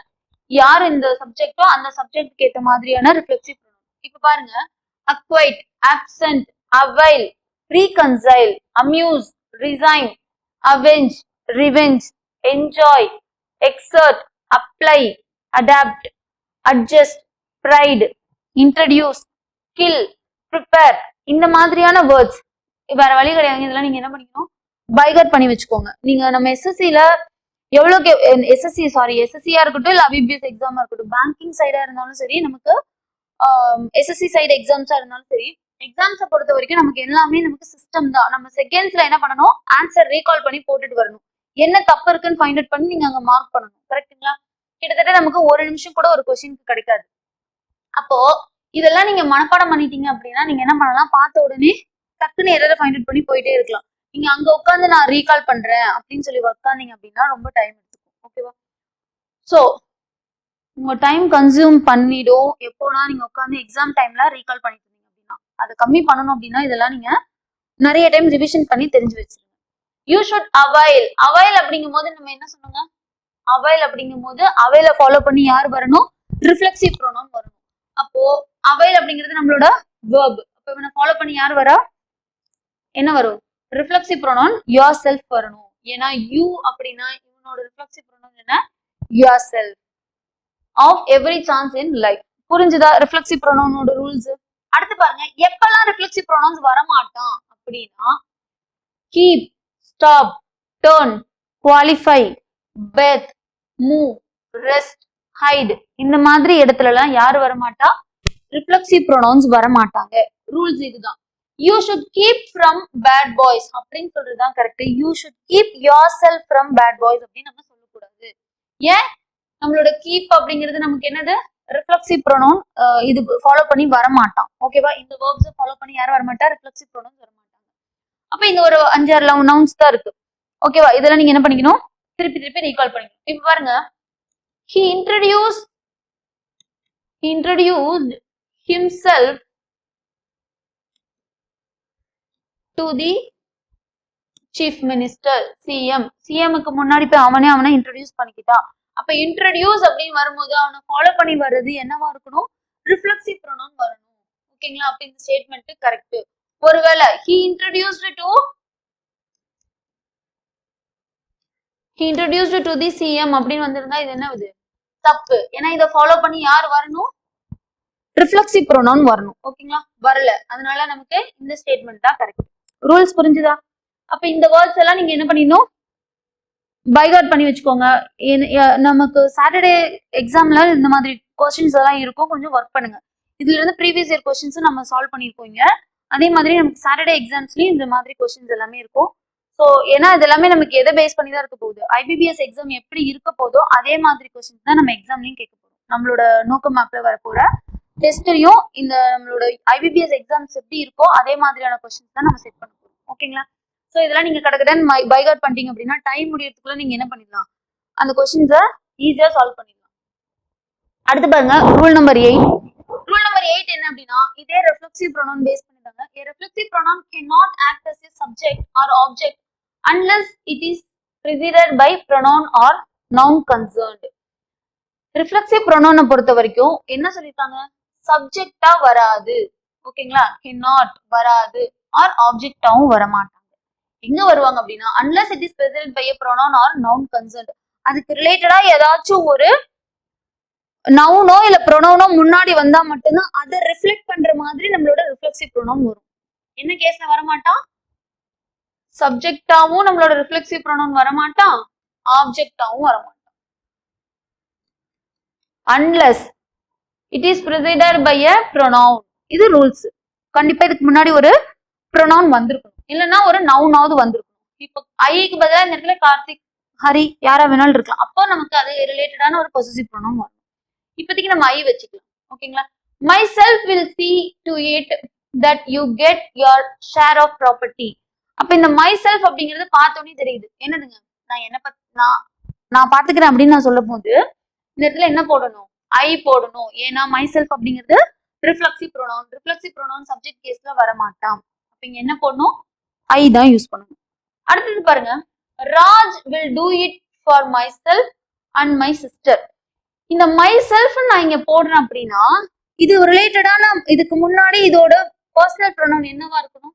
யார் இந்த சப்ஜெக்டோ அந்த சப்ஜெக்ட்டுக்கு ஏத்த மாதிரியான ரிஃப்ளெக்சிவ் ப்ரோனவுன். இப்ப பாருங்க, acquite, absent, avail, reconcile, amuse, resign, avenge, revenge, enjoy, exert, apply, adapt, adjust, pride, introduce, kill, prepare. இந்த மாதிரியான வேர்ட்ஸ் வேற வழி கிடையாது. இதெல்லாம் நீங்க என்ன பண்ணிக்கணும்? பைகட் பண்ணி வச்சுக்கோங்க. நீங்க நம்ம எஸ்எஸ்சில எவ்வளவு எஸ்எஸ்சியா இருக்கட்டும் இல்ல ஐபிபிஎஸ் எக்ஸாமா இருக்கட்டும், பேங்கிங் சைடா இருந்தாலும் சரி, நமக்கு எஸ்எஸ்சி சைடு எக்ஸாம்ஸா இருந்தாலும் சரி, எக்ஸாம்ஸை பொறுத்த வரைக்கும் நமக்கு எல்லாமே நமக்கு சிஸ்டம் தான். நம்ம செகண்ட்ஸ்ல என்ன பண்ணணும்? ஆன்சர் ரீகால் பண்ணி போட்டுட்டு வரணும். என்ன தப்பு இருக்குன்னு ஃபைண்ட் அவுட் பண்ணி நீங்க அங்க மார்க் பண்ணணும். கரெக்ட்டுங்களா? கிட்டத்தட்ட நமக்கு ஒரு நிமிஷம் கூட ஒரு கொஸ்டினுக்கு கிடைக்காது. அப்போ இதெல்லாம் நீங்க மனப்பாடம் பண்ணிட்டீங்க அப்படின்னா நீங்க என்ன பண்ணலாம்? பார்த்த உடனே டக்குன்னு எரரை ஃபைண்ட் அவுட் பண்ணி போயிட்டே இருக்கலாம். நீங்க அங்க உட்காந்து நான் ரீகால் பண்றேன் அப்படின்னு சொல்லி உட்காந்தீங்க அப்படின்னா ரொம்ப டைம் எடுத்துக்கும். ஓகேவா? சோ உங்க டைம் கன்சியூம் பண்ணிடும். எப்போனா நீங்க உட்காந்து எக்ஸாம் டைம்ல ரீகால் பண்ணிட்டு இருந்தீங்க அப்படின்னா. அதை கம்மி பண்ணணும் அப்படின்னா இதெல்லாம் நீங்க நிறைய டைம் ரிவிஷன் பண்ணி தெரிஞ்சு வச்சிருங்க. You should avail. அவைல் அப்படிங்கும் போது நம்ம என்ன சொன்னோங்க? அவைல் அப்படிங்கும் போது அவைல ஃபாலோ பண்ணி யார் வரணும்? ரிஃப்ளெக்சிவ் ப்ரோனவுன் வரணும். அப்போ அவைல் அப்படிங்கிறது நம்மளோட verb. அப்ப இவனை ஃபாலோ பண்ணி யார் வரா? என்ன வரும்? ரிஃப்ளெக்சிவ் ப்ரோனவுன் யுவர் செல்ஃப் வரணும். ஏன்னா யூ அப்படின்னா இவனோட ரிஃப்ளெக்சிவ் ப்ரோனவுன் என்ன? Yourself. Of every chance in life. புரிஞ்சுதா ரிஃப்ளெக்சிவ் ப்ரோனவுனோட ரூல்ஸ்? அடுத்து பாருங்க, எப்பெல்லாம் ரிஃப்ளெக்சிவ் ப்ரோனவுன்ஸ் வரமாட்டான் அப்படின்னா, keep, stop, turn, qualify, bathe, move, rest, hide, இந்த மாதிரி இடத்துல எல்லாம் யாரு வரமாட்டா? ரிஃப்ளெக்சிவ் ப்ரோனவுன்ஸ் வரமாட்டாங்க. ரூல்ஸ் இதுதான். You should keep from bad boys அப்படின்னு சொல்றதுதான் correct. You should keep yourself from bad boys அப்படின்னு நம்ம சொல்லக்கூடாது. ஏன்? நம்மளோட கீப் அப்படிங்கிறது நமக்கு என்னது? Reflexive pronoun. இது ஃபாலோ பண்ணி வரமாட்டான். ஓகேவா? இந்த வேர்ப்ஸ் ஃபாலோ பண்ணி யாரும் வரமாட்டா, ரிஃப்ளெக்சிவ் ப்ரோனவுன்ஸ் வரமாட்டாங்க. அப்ப இந்த ஒரு 5-6 நவுன்ஸ் தான் இருக்கு. ஓகேவா? இதெல்லாம் நீங்க என்ன பண்ணிக்கணும்? திருப்பி திருப்பி ரீகால் பண்ணிக்கணும். இப்ப பாருங்க, he introduced himself to the chief minister, CM க்கு முன்னாடி போய் அவனை இன்ட்ரோடியூஸ் பண்ணிக்கிட்டான். அப்ப இன்ட்ரோடியூஸ் அப்படின்னு வரும்போது அவனை ஃபாலோ பண்ணி வர்றது என்னவா இருக்கணும்? ரிஃப்ளெக்சிவ் ப்ரோனவுன் வரணும். ஓகேங்களா? அப்ப இந்த ஸ்டேட்மெண்ட் கரெக்ட். ஒருவேளை he introduced to the CM அப்படின்னு வந்திருந்தா இது என்ன? இது தப்பு. ஏன்னா இதை ஃபாலோ பண்ணி யார் வரணும்? ரிஃப்ளெக்சிவ் ப்ரோனவுன் வரணும். ஓகேங்களா? வரல. அதனால நமக்கு இந்த ஸ்டேட்மெண்ட் தான் கரெக்ட். ரூல்ஸ் புரிஞ்சுதா? அப்ப இந்த வேர்ட்ஸ் எல்லாம் நீங்க என்ன பண்ணிடணும்? பைகாட் பண்ணி வச்சுக்கோங்க. நமக்கு சாட்டர்டே எக்ஸாம்ல இந்த மாதிரி கொஸ்டின்ஸ் எல்லாம் இருக்கும். கொஞ்சம் ஒர்க் பண்ணுங்க. இதுல இருந்து ப்ரீவியஸ் இயர் கொஸ்டின்ஸ் நம்ம சால்வ் பண்ணிருக்கோங்க. அதே மாதிரி நமக்கு சாட்டர்டே எக்ஸாம்ஸ்லயும் இந்த மாதிரி கொஸ்டின்ஸ் எல்லாமே இருக்கும். ஸோ ஏன்னா இது எல்லாமே நமக்கு எதை பேஸ் பண்ணி தான் இருக்க போகுது? ஐபிபிஎஸ் எக்ஸாம் எப்படி இருக்க போதோ அதே மாதிரி கொஸ்டின்ஸ் தான் நம்ம எக்ஸாம்லயும் கேட்க போறோம். நம்மளோட நோக்கம் மேப்ல வரப்போற டெஸ்ட்லயும் இந்த நம்மளோட ஐபிபிஎஸ் எக்ஸாம்ஸ் எப்படி இருக்கோ அதே மாதிரியான கொஸ்டின்ஸ் தான் நம்ம செட் பண்ண போறோம். ஓகேங்களா? ஸோ இதெல்லாம் நீங்க கடகடன் பைகாட் பண்ணிட்டீங்க அப்படின்னா டைம் முடியறதுக்குள்ள நீங்க என்ன பண்ணிடலாம்? அந்த கொஸ்டின்ஸை ஈஸியா சால்வ் பண்ணிடலாம். அடுத்து பாருங்க, ரூல் நம்பர் 8. ரூல் நம்பர் 8 என்ன அப்படின்னா, இதே ரிஃப்ளெக்சிவ் ப்ரோனவுன் பேஸ் பண்ணிட்டாங்க. A reflexive pronoun cannot act as a subject or object unless it is preceded by pronoun or noun concerned. Reflexive ப்ரோனவுனை பொறுத்த வரைக்கும் என்ன சொல்லிருக்காங்க? சப்ஜெக்டா வராது. ஓகேங்களா? cannot வராது, ஆர் ஆப்ஜெக்டாவும் வரமாட்டாங்க. எங்க வருவாங்க அப்படின்னா, unless it is preceded by a pronoun or noun concerned. அதுக்கு ரிலேட்டடா ஏதாச்சும் ஒரு நவுனோ இல்ல ப்ரொனவுனோ முன்னாடி வந்தா மட்டும்தான் அதை ரிஃப்ளெக்ட் பண்ற மாதிரி நம்மளோட ரிஃப்ளெக்சிவ் ப்ரோனவுன் வரும். என்ன கேஸ்ல வரமாட்டான்? சப்ஜெக்டாவும் நம்மளோட ரிஃப்ளெக்சிவ் ப்ரோனவுன் வரமாட்டான், ஆப்ஜெக்டாவும் வரமாட்டான். unless it is preceded by a pronoun. இது ரூல்ஸ். கண்டிப்பா இதுக்கு முன்னாடி ஒரு ப்ரொனவுன் வந்திருக்கணும், இல்லைன்னா ஒரு நவுனாவது வந்திருக்கணும். இப்போ ஐக்கு பதிலாக இந்த இடத்துல கார்த்திக், ஹரி யாரா வேணாலும் இருக்கலாம். அப்போ நமக்கு அது ரிலேட்டடான ஒரு பொசசிவ் ப்ரொனவுன் வரும். இப்போதைக்கு நம்ம ஐ வச்சுக்கலாம். ஓகேங்களா? My self will see to it that you get your share of property. அப்ப இந்த மை செல்ஃப் அப்படிங்கிறது பார்த்தோன்னே தெரியுது. என்னதுங்க? நான் என்ன நான் பாத்துக்கிறேன் அப்படின்னு நான் சொல்லும் போது இந்த இடத்துல என்ன போடணும்? ஐ போடணும். ஏன்னா மை செல்ஃப் அப்படிங்கிறது reflexive pronoun. Reflexive pronoun subject கேஸ்ல வரமாட்டான். அப்ப இங்க என்ன போடணும்? ஐ தான் யூஸ் பண்ணணும். அடுத்தது பாருங்க, Raj will do it for my self and my sister. இந்த மை செல்ஃப் நான் இங்க போடுறேன் அப்படின்னா இது ரிலேட்டடான, இதுக்கு முன்னாடி இதோட பர்சனல் ப்ரோனவுன் என்னவா இருக்கணும்?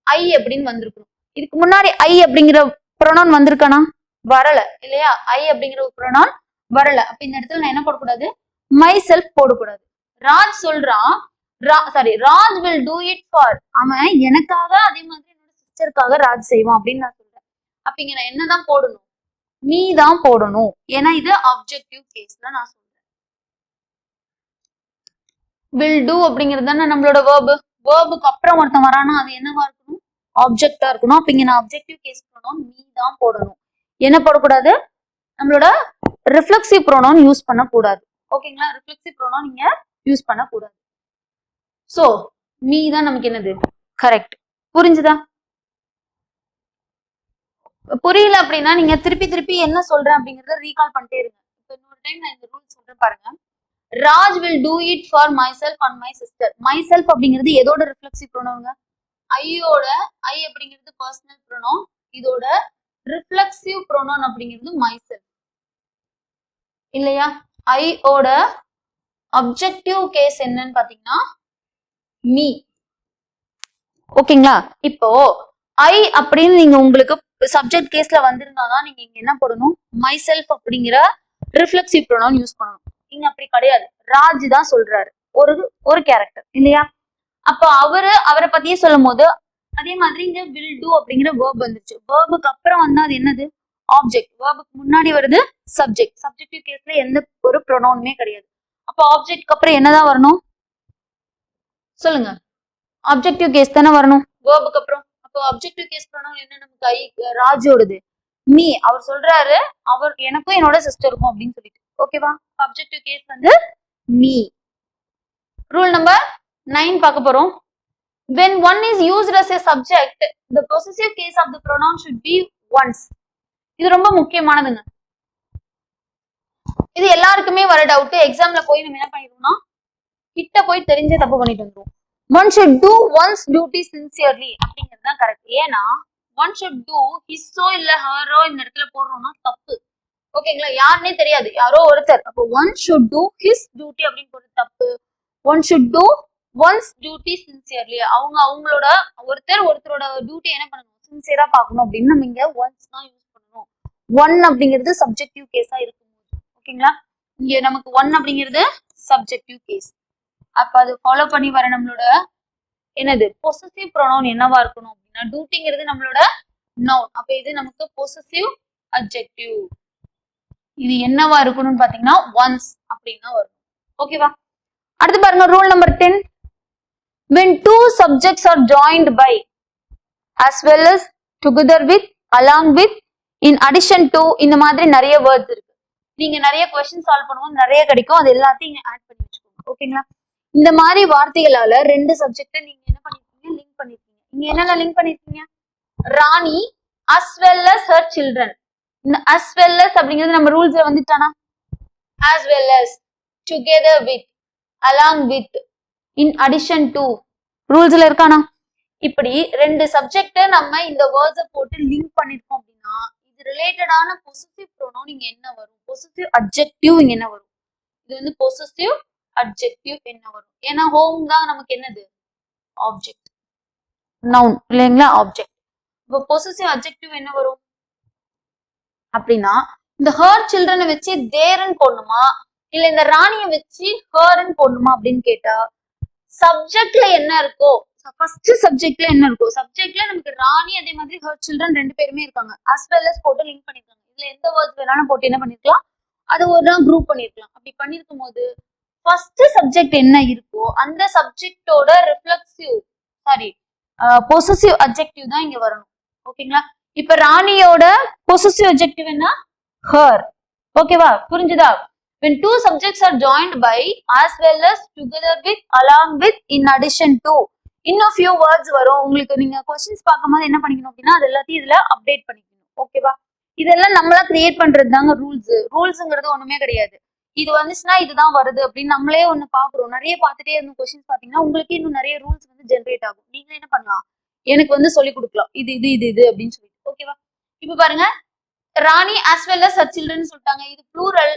ஐ அப்படின்னு வந்திருக்கணும். இதுக்கு முன்னாடி ஐ அப்படிங்கிற ப்ரோனவுன் வந்திருக்கானா? வரல இல்லையா? ஐ அப்படிங்கிற ஒரு ப்ரோனவுன் வரல. அப்ப இந்த இடத்துல நான் என்ன போடக்கூடாது? மை செல்ஃப் போடக்கூடாது. ராஜ் சொல்றான், Raj will do it for, அவன் எனக்காக அதே மாதிரி என்னோட சிஸ்டருக்காக ராஜ் செய்வான் அப்படின்னு நான் சொல்றேன். அப்ப இங்க நான் என்னதான் போடணும்? மீ தான் போடணும். ஏன்னா இது ஆப்ஜெக்டிவ் கேஸ்ல நான் சொல்றேன். வில் டூ அப்படிங்கிறது தானே நம்மளோட வேர்பு. வேர்புக்கு அப்புறம் ஒருத்தன் வரானா அது என்னவா இருக்கணும்? ஆப்ஜெக்டா இருக்கணும். அப்ப இங்க நான் ஆப்ஜெக்டிவ் கேஸ் ப்ரோனவுன் மீ தான் போடணும். என்ன போடக்கூடாது? நம்மளோட ரிஃப்ளெக்சிவ் ப்ரோனவுன் யூஸ் பண்ணக்கூடாது. ஓகேங்களா? ரிஃப்ளெக்சிவ் ப்ரோனவுன் நீங்க யூஸ் பண்ணக்கூடாது. சோ மீ தான் நமக்கு என்னது? கரெக்ட். புரிஞ்சுதா? புரியல அப்படின்னா நீங்க திருப்பி திருப்பி என்ன சொல்றேன் அப்படிங்கறத ரீகால் பண்ணிட்டே இருங்க. இப்போ இன்னொரு டைம் நான் இந்த ரூல் சொல்றேன் பாருங்க. Raj will do it for my self and my sister. My self அப்படிங்கிறது எதோட ரிஃப்ளெக்சிவ் ப்ரோனவுங்க? ஐயோட. ஐ அப்படிங்கிறது பர்சனல் ப்ரோனவுன். இதோட ரிஃப்ளெக்சிவ் ப்ரோனவுன் அப்படிங்கிறது மை செல்ஃப் இல்லையா? ஐ ஓட அப்ஜெக்டிவ் கேஸ் என்னன்னு பாத்தீங்கன்னா மீ. ஓகேங்களா? இப்போ ஐ அப்படின்னு நீங்க உங்களுக்கு சப்ஜெக்ட் கேஸ்ல வந்திருந்தாதான் நீங்க இங்க என்ன போடணும்? மை செல்ஃப் அப்படிங்கிற ரிஃப்ளெக்சிவ் ப்ரோனவுன் யூஸ் பண்ணணும். இங்க அப்படி கிடையாது. ராஜ் தான் சொல்றாரு, ஒரு கேரக்டர் இல்லையா? அப்ப அவரை பத்தியே சொல்லும் போது அதே மாதிரி இங்க வில் டூ அப்படிங்கிற வேர்ப் வந்துருச்சு. வேர்புக்கு அப்புறம் வந்தா அது என்னது? ஆப்ஜெக்ட். வேர்புக்கு முன்னாடி வருது சப்ஜெக்ட். சப்ஜெக்டிவ் கேஸ்ல எந்த ஒரு ப்ரோனவுனுமே கிடையாது. அப்ப ஆப்ஜெக்ட்க்கு அப்புறம் என்னதான் வரணும்? சொல்லுங்க. ஆப்ஜெக்டிவ் கேஸ் தானே வரணும் வேர்புக்கு அப்புறம். அப்போ ஆப்ஜெக்டிவ் கேஸ் ப்ரோனவுன் என்ன நமக்கு ராஜோடது மீ. அவர் சொல்றாரு அவர் எனக்கும் என்னோட சிஸ்டருக்கும் அப்படின்னு சொல்லிட்டு. ஓகேவா? ஆப்ஜெக்டிவ் கேஸ் வந்து மீ. ரூல் நம்பர் 9 பார்க்க போறோம். When one is used as a subject, the possessive case of the pronoun should be once. இது ரொம்ப முக்கியமானதுங்க. இது எல்லாருக்குமே வர டவுட். எக்ஸாம்ல போய் நம்ம என்ன பண்ணிடுவோம்னா கிட்ட போய் தெரிஞ்சே தப்பு பண்ணிட்டு வந்துருவோம். One should do one's duty sincerely அப்படிங்கிறது தான் கரெக்ட். ஏன்னா one should do his-ஓ இல்ல her-ஓ இந்த இடத்துல போடுறோம்னா தப்பு. ஓகேங்களா? யாருன்னே தெரியாது, யாரோ ஒருத்தர். அப்போ one should do his duty அப்படின்னு போடுறது தப்பு. One should do one's duty sincerely. அவங்களோட ஒருத்தரோட டியூட்டி என்ன பண்ணணும், சின்சியரா பார்க்கணும் அப்படின்னு நம்ம இங்க once தான் யூஸ் பண்ணணும். ஒன் அப்படிங்கிறது சப்ஜெக்டிவ் கேஸா இருக்கும்போது. ஓகேங்களா? இங்க நமக்கு ஒன் அப்படிங்கிறது சப்ஜெக்டிவ் கேஸ். அப்ப அது ஃபாலோ பண்ணி வர நம்மளோட என்னது பொசசிவ் ப்ரோனவுன் என்னவா இருக்கணும் அப்படின்னா டியூட்டிங்கிறது நம்மளோட நவுன். அப்ப இது நமக்கு பொசசிவ் அட்ஜெக்டிவ். இது என்னவா இருக்கணும்னு பாத்தீங்கன்னா ஒன்ஸ் அப்படின்னா வரும். ஓகேவா? அடுத்து பாருங்க rule number 10. When two subjects are joined by, as well as, together with, along with, in addition to, இந்த மாதிரி நிறைய வேர்ட்ஸ் இருக்கு. நீங்க நிறைய கொஸ்டின் சால்வ் பண்ணுவோம், நிறைய கிடைக்கும். அது எல்லாத்தையும் இங்க ஆட் பண்ணி வச்சுக்கோங்க. ஓகேங்களா? இந்த மாதிரி வார்த்தைகளால ரெண்டு சப்ஜெக்ட நீங்க என்ன பண்ணிருக்கீங்க, லிங்க் பண்ணிருக்கீங்க. இங்க என்னென்ன லிங்க் பண்ணிருக்கீங்க? ராணி as well as her children. இந்த as well as அப்படிங்கிறது நம்ம ரூல்ஸ்ல வந்துட்டானா? as well as, together with, along with, in addition to ரூல்ஸ்ல இருக்கானா? இப்படி ரெண்டு சப்ஜெக்ட நம்ம இந்த வேர்ட்ஸை போட்டு லிங்க் பண்ணிருக்கோம் அப்படின்னா இது ரிலேட்டடான பொசசிவ் ப்ரோனவுன் இங்க என்ன வரும், பொசசிவ் அட்ஜெக்டிவ் இங்க என்ன வரும்? இது வந்து பொசசிவ் அட்ஜெக்டிவ் என்ன வரும்? ஏன்னா ஹோம் தான் நமக்கு என்னது ஆப்ஜெக்ட், நவுன் இல்லைங்களா? ஆப்ஜெக்ட். இப்போ பொசசிவ் அட்ஜெக்டிவ் என்ன வரும் அப்படின்னா இந்த ஹர் சில்ட்ரனை வச்சு தேர்ன்னு போடணுமா இல்ல இந்த ராணியை வச்சு ஹர்ன்னு போடணுமா அப்படின்னு கேட்டா சப்ஜெக்ட்ல என்ன இருக்கோ, ஃபர்ஸ்ட் சப்ஜெக்ட்ல என்ன இருக்கோ, சப்ஜெக்ட்ல நமக்கு ராணி அதே மாதிரி ஹர் சில்ட்ரன் ரெண்டு பேருமே இருக்காங்க. as well as போட்டு லிங்க் பண்ணிருக்காங்க. இதுல எந்த வேர்ட்ஸ் வேணாலும் போட்டு என்ன பண்ணிருக்கலாம், அது ஒரு குரூப் பண்ணிருக்கலாம். அப்படி பண்ணிருக்கும் போது ஃபர்ஸ்ட் சப்ஜெக்ட் என்ன இருக்கோ அந்த சப்ஜெக்டோட ரிஃப்ளெக்சிவ் பொசசிவ் அட்ஜெக்டிவ் தான் இங்க வரணும். ஓகேங்களா? இப்ப ராணியோட பொசசிவ் அட்ஜெக்டிவ் என்ன? ஹர். ஓகேவா? புரிஞ்சுதா? When two subjects are joined by, as well as, together with, along with, in addition to, இன்னும் few words வரும். உங்களுக்கு நீங்க கொஸ்டின்ஸ் பார்க்கும்போது என்ன பண்ணிக்கணும் அப்படின்னா அது எல்லாத்தையும் இதுல அப்டேட் பண்ணிக்கணும். ஓகேவா? இதெல்லாம் நம்மளா கிரியேட் பண்றது தாங்க ரூல்ஸ். ரூல்ஸ்ங்கிறது ஒண்ணுமே கிடையாது. இது வந்துச்சுன்னா இதுதான் வருது அப்படின்னு நம்மளே ஒண்ணு பாக்குறோம். நிறைய பார்த்துட்டே இருந்த கொஸ்டின்ஸ் பாத்தீங்கன்னா உங்களுக்கு இன்னும் நிறைய ரூல்ஸ் வந்து ஜென்ரேட் ஆகும். நீங்க என்ன பண்ணலாம், எனக்கு வந்து சொல்லி கொடுக்கலாம் இது இது இது இது அப்படின்னு சொல்லிட்டு. ஓகேவா? இப்ப பாருங்க ராணி as well as her children சொல்லிட்டாங்க. இது ப்ளூரல்.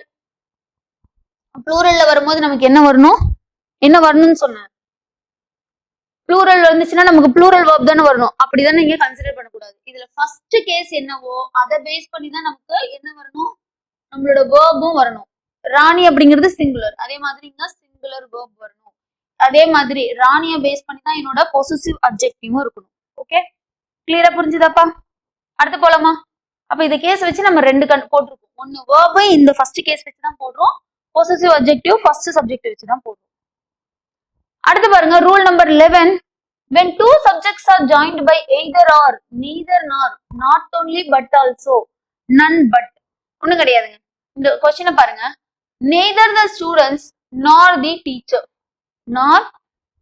ப்ளூரல்ல வரும்போது நமக்கு என்ன வரணும், என்ன வரணும்னு சொன்னேன், ப்ளூரல் வந்துச்சுன்னா நமக்கு ப்ளூரல் வேர்ப் தானே வரணும். அப்படிதான் நீங்க கன்சிடர் பண்ணக்கூடாது. இதுல ஃபர்ஸ்ட் கேஸ் என்னவோ அதை பேஸ் பண்ணி தான் நமக்கு என்ன வரணும், நம்மளோட வேர்பும் வரணும். ராணி அப்படிங்கிறது சிங்குலர், அதே மாதிரி இங்க சிங்குலர் வேர்ப் வரணும். அதே மாதிரி ராணியை பேஸ் பண்ணி தான் என்னோட பொசசிவ் அட்ஜெக்டிவும் இருக்கணும். ஓகே, கிளியரா புரிஞ்சுதாப்பா? அடுத்து போலாமா? அப்ப இந்த கேஸ் வச்சு நம்ம ரெண்டு போட்டிருக்கோம். ஒன்னு வேர்பு இந்த ஃபர்ஸ்ட் கேஸ் வச்சு தான் போடுறோம், பொசசிவ் அட்ஜெக்டிவ் ஃபர்ஸ்ட் சப்ஜெக்ட் வச்சு தான் போடுறோம். அடுத்து பாருங்க rule number 11. When two subjects are joined by either or, neither nor, not only but also, none but. ஒண்ணும் கிடையாதுங்க. இந்த क्वेश्चन பாருங்க. Neither the students nor the teacher, nor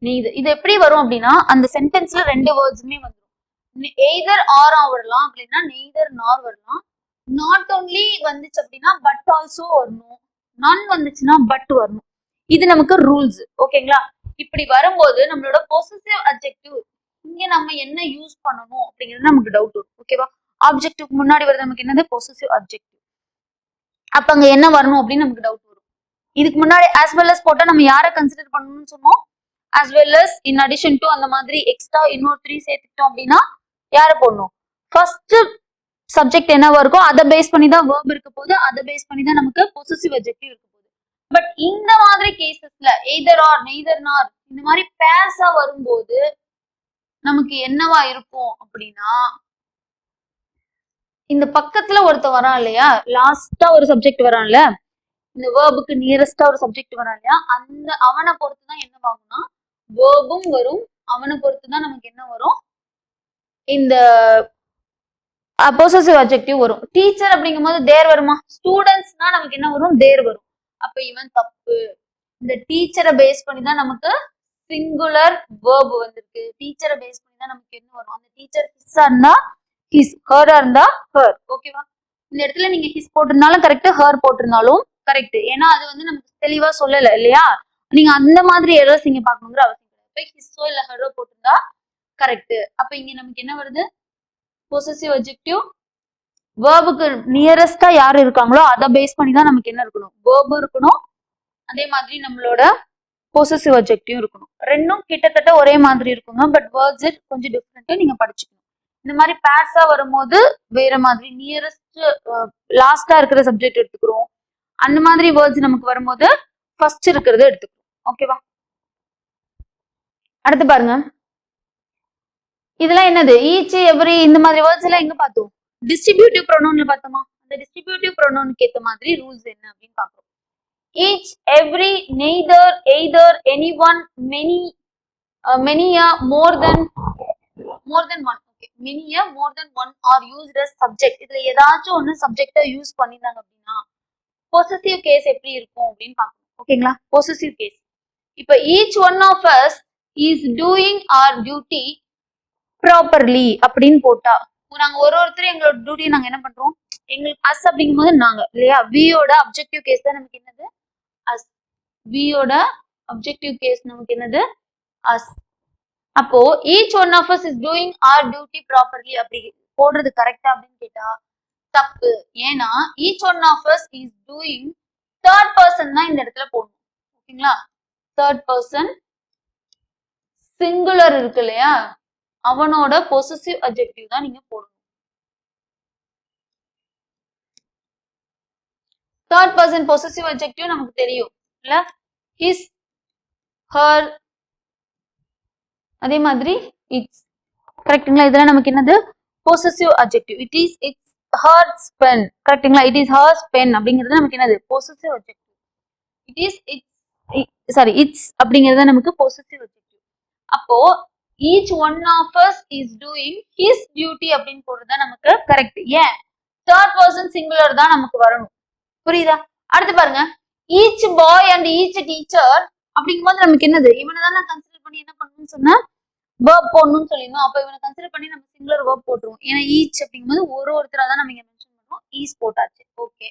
neither. இது எப்படி வரும் அப்படின்னா அந்த சென்டென்ஸ்ல ரெண்டு வேர்ட்ஸ்மே வந்துரும். either or வரலாம், அப்படின்னா neither nor வரலாம். not only வந்துச்சு அப்படின்னா but also வரணும். none வந்துச்சுன்னா but வரணும். இது நமக்கு ரூல்ஸ். ஓகேங்களா? இப்படி வரும்போது நம்மளோட பொசசிவ் அட்ஜெக்டிவ் இங்க நம்ம என்ன யூஸ் பண்ணணும் அப்படிங்கிறது நமக்கு டவுட் வரும். ஓகேவா? ஆப்ஜெக்டிவ்க்கு முன்னாடி வருது நமக்கு என்னது பொசசிவ் அட்ஜெக்டிவ். அப்ப அங்க என்ன வரணும் அப்படின்னு நமக்கு டவுட் வரும். இதுக்கு முன்னாடி as well as போட்டா நம்ம யாரை கன்சிடர் பண்ணணும்னு சொன்னோம், as well as, in addition to அந்த மாதிரி எக்ஸ்ட்ரா இன்னொரு 3 சேர்த்துக்கிட்டோம் அப்படின்னா யாரை போடணும், ஃபர்ஸ்ட் சப்ஜெக்ட் என்னவா இருக்கோ அதை பேஸ் பண்ணி தான் வேர்ப் இருக்க போது, அதை பேஸ் பண்ணி தான் நமக்கு பொசசிவ் அட்ஜெக்டிவ் இருக்க போகுது. பட் இந்த மாதிரி கேசஸ்ல either or, neither nor இந்த மாதிரி பேர்ஸா வரும்போது நமக்கு என்னவா இருக்கும் அப்படின்னா இந்த பக்கத்துல ஒருத்த வரான் இல்லையா, லாஸ்டா ஒரு சப்ஜெக்ட் வரான்ல, இந்த வேர்புக்கு நியரஸ்டா ஒரு சப்ஜெக்ட் வரான் இல்லையா, அந்த அவனை பொறுத்துதான் என்ன ஆகும்னா வேர்பும் வரும் அவனை பொறுத்து தான் நமக்கு என்ன வரும், இந்த பொசசிவ் அட்ஜெக்டிவ் வரும். டீச்சர் அப்படிங்கும் போது தேர் வருமா, ஸ்டூடெண்ட்ஸ்னா நமக்கு என்ன வரும், தேர் வரும். அப்ப இவன் தப்பு. இந்த டீச்சரை பேஸ் பண்ணி தான் நமக்கு சிங்குலர் வேர்ப் வந்திருக்கு. டீச்சரை பேஸ் பண்ணி தான் நமக்கு என்ன வரும், அந்த டீச்சர் ஹிஸ்ஸா இருந்தா ஹிஸ், ஹர்ரா இருந்தா ஹர். ஓகேவா? இந்த இடத்துல நீங்க ஹிஸ் போட்டிருந்தாலும் கரெக்ட், ஹர் போட்டிருந்தாலும் கரெக்ட். ஏன்னா அது வந்து நமக்கு தெளிவா சொல்லல இல்லையா, நீங்க அந்த மாதிரி எரர்ஸ் நீங்க பாக்கணுங்கிற அவசியம் கிடையாது. ஹிஸ்ஸோ இல்ல ஹர்ரோ போட்டிருந்தா கரெக்ட். அப்ப இங்க நமக்கு என்ன வருது, பொசசிவ் அட்ஜெக்டிவ் வேர்புக்கு நியரஸ்டா யாரு இருக்காங்களோ அதை பேஸ் பண்ணி தான் நமக்கு என்ன இருக்கணும், வேர்பும் இருக்கணும், அதே மாதிரி நம்மளோட பொசசிவ் அட்ஜெக்டிவ் இருக்கணும். ரெண்டும் கிட்டத்தட்ட ஒரே மாதிரி இருக்குங்க, பட் வேர்ட்ஸ் கொஞ்சம் டிஃப்ரெண்ட், நீங்க படிச்சுக்கணும். இந்த மாதிரி பேர்ஸா வரும்போது வேற மாதிரி நியரஸ்ட் லாஸ்டா இருக்கிற சப்ஜெக்ட் எடுத்துக்கிறோம். அந்த மாதிரி வேர்ட்ஸ் நமக்கு வரும்போது ஃபர்ஸ்ட் இருக்கிறது எடுத்துக்கிறோம். ஓகேவா? அடுத்து பாருங்க, இதெல்லாம் என்னது, ஈச் எவ்ரி இந்த மாதிரி வேர்ட்ஸ் எல்லாம் எங்க பார்த்தோம், டிஸ்ட்ரிபியூட்டிவ் ப்ரோனவுன்ல பார்த்தோமா. அந்த டிஸ்ட்ரிபியூட்டிவ் ப்ரோனவுனுக்கு ஏத்த மாதிரி ரூல்ஸ் என்ன அப்படின்னு பார்க்கிறோம். Each every, neither, either, anyone, many, many a, more than one. Okay, many a, more than one are used as subject. இதுல ஏதாச்சும் ஒன்னு சப்ஜெக்டா யூஸ் பண்ணிருந்தாங்க அப்படின்னா பொசசிவ் கேஸ் எப்படி இருக்கும் அப்படின்னு பார்க்கணும். ஓகேங்களா? Possessive case. இப்ப each one of us is doing our duty properly அப்படின்னு போட்டா, நாங்க ஒருத்தரும் எங்களோட டியூட்டி நாங்க என்ன பண்றோம், எங்களுக்கு அஸ் அப்படிங்கும் போது நாங்க இல்லையா, வியோட அப்ஜெக்டிவ் கேஸ் தான் நமக்கு என்னது, அஸ். வியோட அப்ஜெக்டிவ் கேஸ் நமக்கு என்னது, அஸ். அப்போ each one of us is doing our duty properly அப்படி போடுறது கரெக்டா அப்படின்னு கேட்டா தப்பு. ஏன்னா each one of us is doing, third person தான் இந்த இடத்துல போடணும். ஓகேங்களா? தேர்ட் பர்சன் சிங்குலர் இருக்கு இல்லையா, அவனோட பொசசிவ் அட்ஜெக்டிவ் தான் நீங்க போடணும். தேர்ட் பர்சன் பொசசிவ் அட்ஜெக்டிவ் நமக்கு தெரியும் இல்ல, ஹிஸ், ஹர், அதே மாதிரி இட்ஸ். கரெக்ட்டுங்களா? இதெல்லாம் நமக்கு என்னது, possessive adjective. It is, its hers pen. கரெக்ட்டுங்களா? இட் இஸ் ஹர்ஸ் பென் அப்படிங்கிறது நமக்கு என்னது, possessive adjective. It is, its, sorry, its அப்படிங்கிறது நமக்கு பொசசிவ் அட்ஜெக்டிவ். அப்போ each one of us is doing his duty அப்படின்னு போடுறது நமக்கு கரெக்ட். ஏன், தேர்ட் பர்சன் சிங்குலர் தான் நமக்கு வரணும். புரியுதா? அடுத்து பாருங்க, each boy and each teacher அப்படிங்கும் போது நமக்கு என்னது, இவனை தான் நான் கன்சிடர் பண்ணி என்ன பண்ணணும்னு சொன்னா வேர்ப் போடணும்னு சொல்லிடணும். அப்ப இவனை கன்சிடர் பண்ணி நம்ம சிங்குலர் வேர்ப் போட்டுருவோம். ஏன்னா ஈச் அப்படிங்கும்போது ஒருத்தரா தான் நம்ம இங்க மென்ஷன் பண்றோம். ஈஸ் போட்டாச்சு. ஓகே,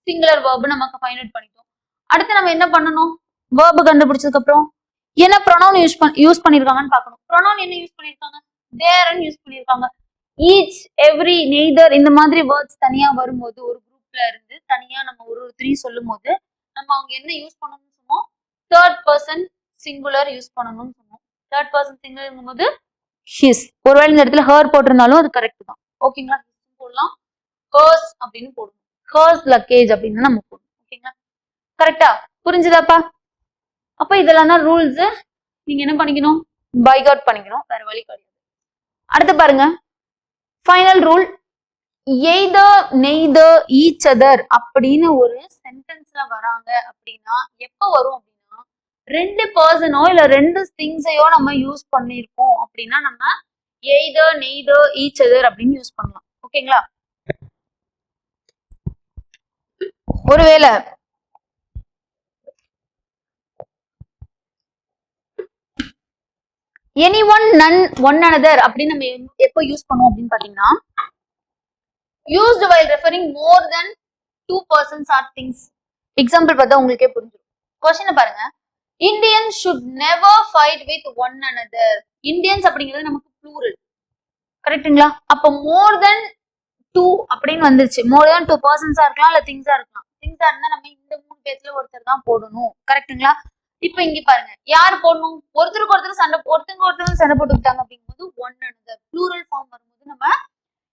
சிங்குலர் வேர்ப் நமக்கு ஃபைண்ட் அவுட் பண்ணிட்டோம். அடுத்து நம்ம என்ன பண்ணணும், வேர்ப் கண்டுபிடிச்சதுக்கு அப்புறம் என்ன ப்ரொனவுன் யூஸ் பண்ணிருக்காங்கன்னு பார்க்கணும். ப்ரொனவுன் என்ன யூஸ் பண்ணிருக்காங்க, தேர்ன்னு யூஸ் பண்ணிருக்காங்க. ஈச், எவ்ரி, நெய்தர் இந்த மாதிரி வேர்ட்ஸ் தனியா வரும்போது, ஒரு குரூப்ல இருந்து தனியா நம்ம ஒருத்தரையும் சொல்லும் போது நம்ம அவங்க என்ன யூஸ் பண்ணணும்னு சொன்னோம், தேர்ட் பர்சன் சிங்குலர் யூஸ் பண்ணணும்னு சொன்னோம். தேர்ட் பர்சன் சிங்குலர்ங்கும் போது ஹிஸ். ஒருவேளை இந்த இடத்துல ஹர் போட்டிருந்தாலும் அது கரெக்ட் தான். ஓகேங்களா? போடலாம், ஹர்ஸ் அப்படின்னு போடணும். ஹர்ஸ் லக்கேஜ் அப்படின்னு நம்ம போடணும். ஓகேங்களா? கரெக்டா? புரிஞ்சுதாப்பா? அப்ப இதெல்லாம் தான் ரூல்ஸ். நீங்க என்ன பண்ணிக்கணும், பைக் அவுட் பண்ணிக்கணும், வேற வழி கிடையாது. அடுத்து பாருங்க, final rule. Either, neither, each other அப்படின்னு ஒரு சென்டென்ஸ்ல வராங்க அப்படின்னா எப்ப வரும் அப்படின்னா, ரெண்டு பர்சனோ இல்ல ரெண்டு திங்ஸையோ நம்ம யூஸ் பண்ணிருக்கோம் அப்படின்னா நம்ம எய்தர், நெய்தர், ஈச் அதர் அப்படின்னு யூஸ் பண்ணலாம். ஓகேங்களா? ஒருவேளை எனி ஒன், நன், ஒன் அனதர் அப்படின்னு நம்ம எப்போ யூஸ் பண்ணுவோம் அப்படின்னு பாத்தீங்கன்னா, used while referring more than two persons or things. Example பார்த்தா உங்களுக்கே புரிஞ்சிடும். क्वेश्चन பாருங்க, Indians should never fight with one another. Indians அப்படிங்கிறது நமக்கு ப்ளூரல். கரெக்ட்டுங்களா? அப்ப more than two அப்படின்னு வந்துருச்சு. more than two persons இருக்கலாம் இல்ல திங்ஸா இருக்கலாம். திங்ஸா இருந்தா நம்ம இந்த மூணு பேர்ல ஒருத்தர் தான் போடணும். கரெக்ட்டுங்களா? இப்ப இங்க பாருங்க, யார் போடணும், ஒருத்தருக்கு ஒருத்தர் சண்டை, ஒருத்தருக்கு சண்டை போட்டுக்கிட்டாங்க அப்படிங்கும்போது ஒன் அனதர் ப்ளூரல் ஃபார்ம் வரும்போது நம்ம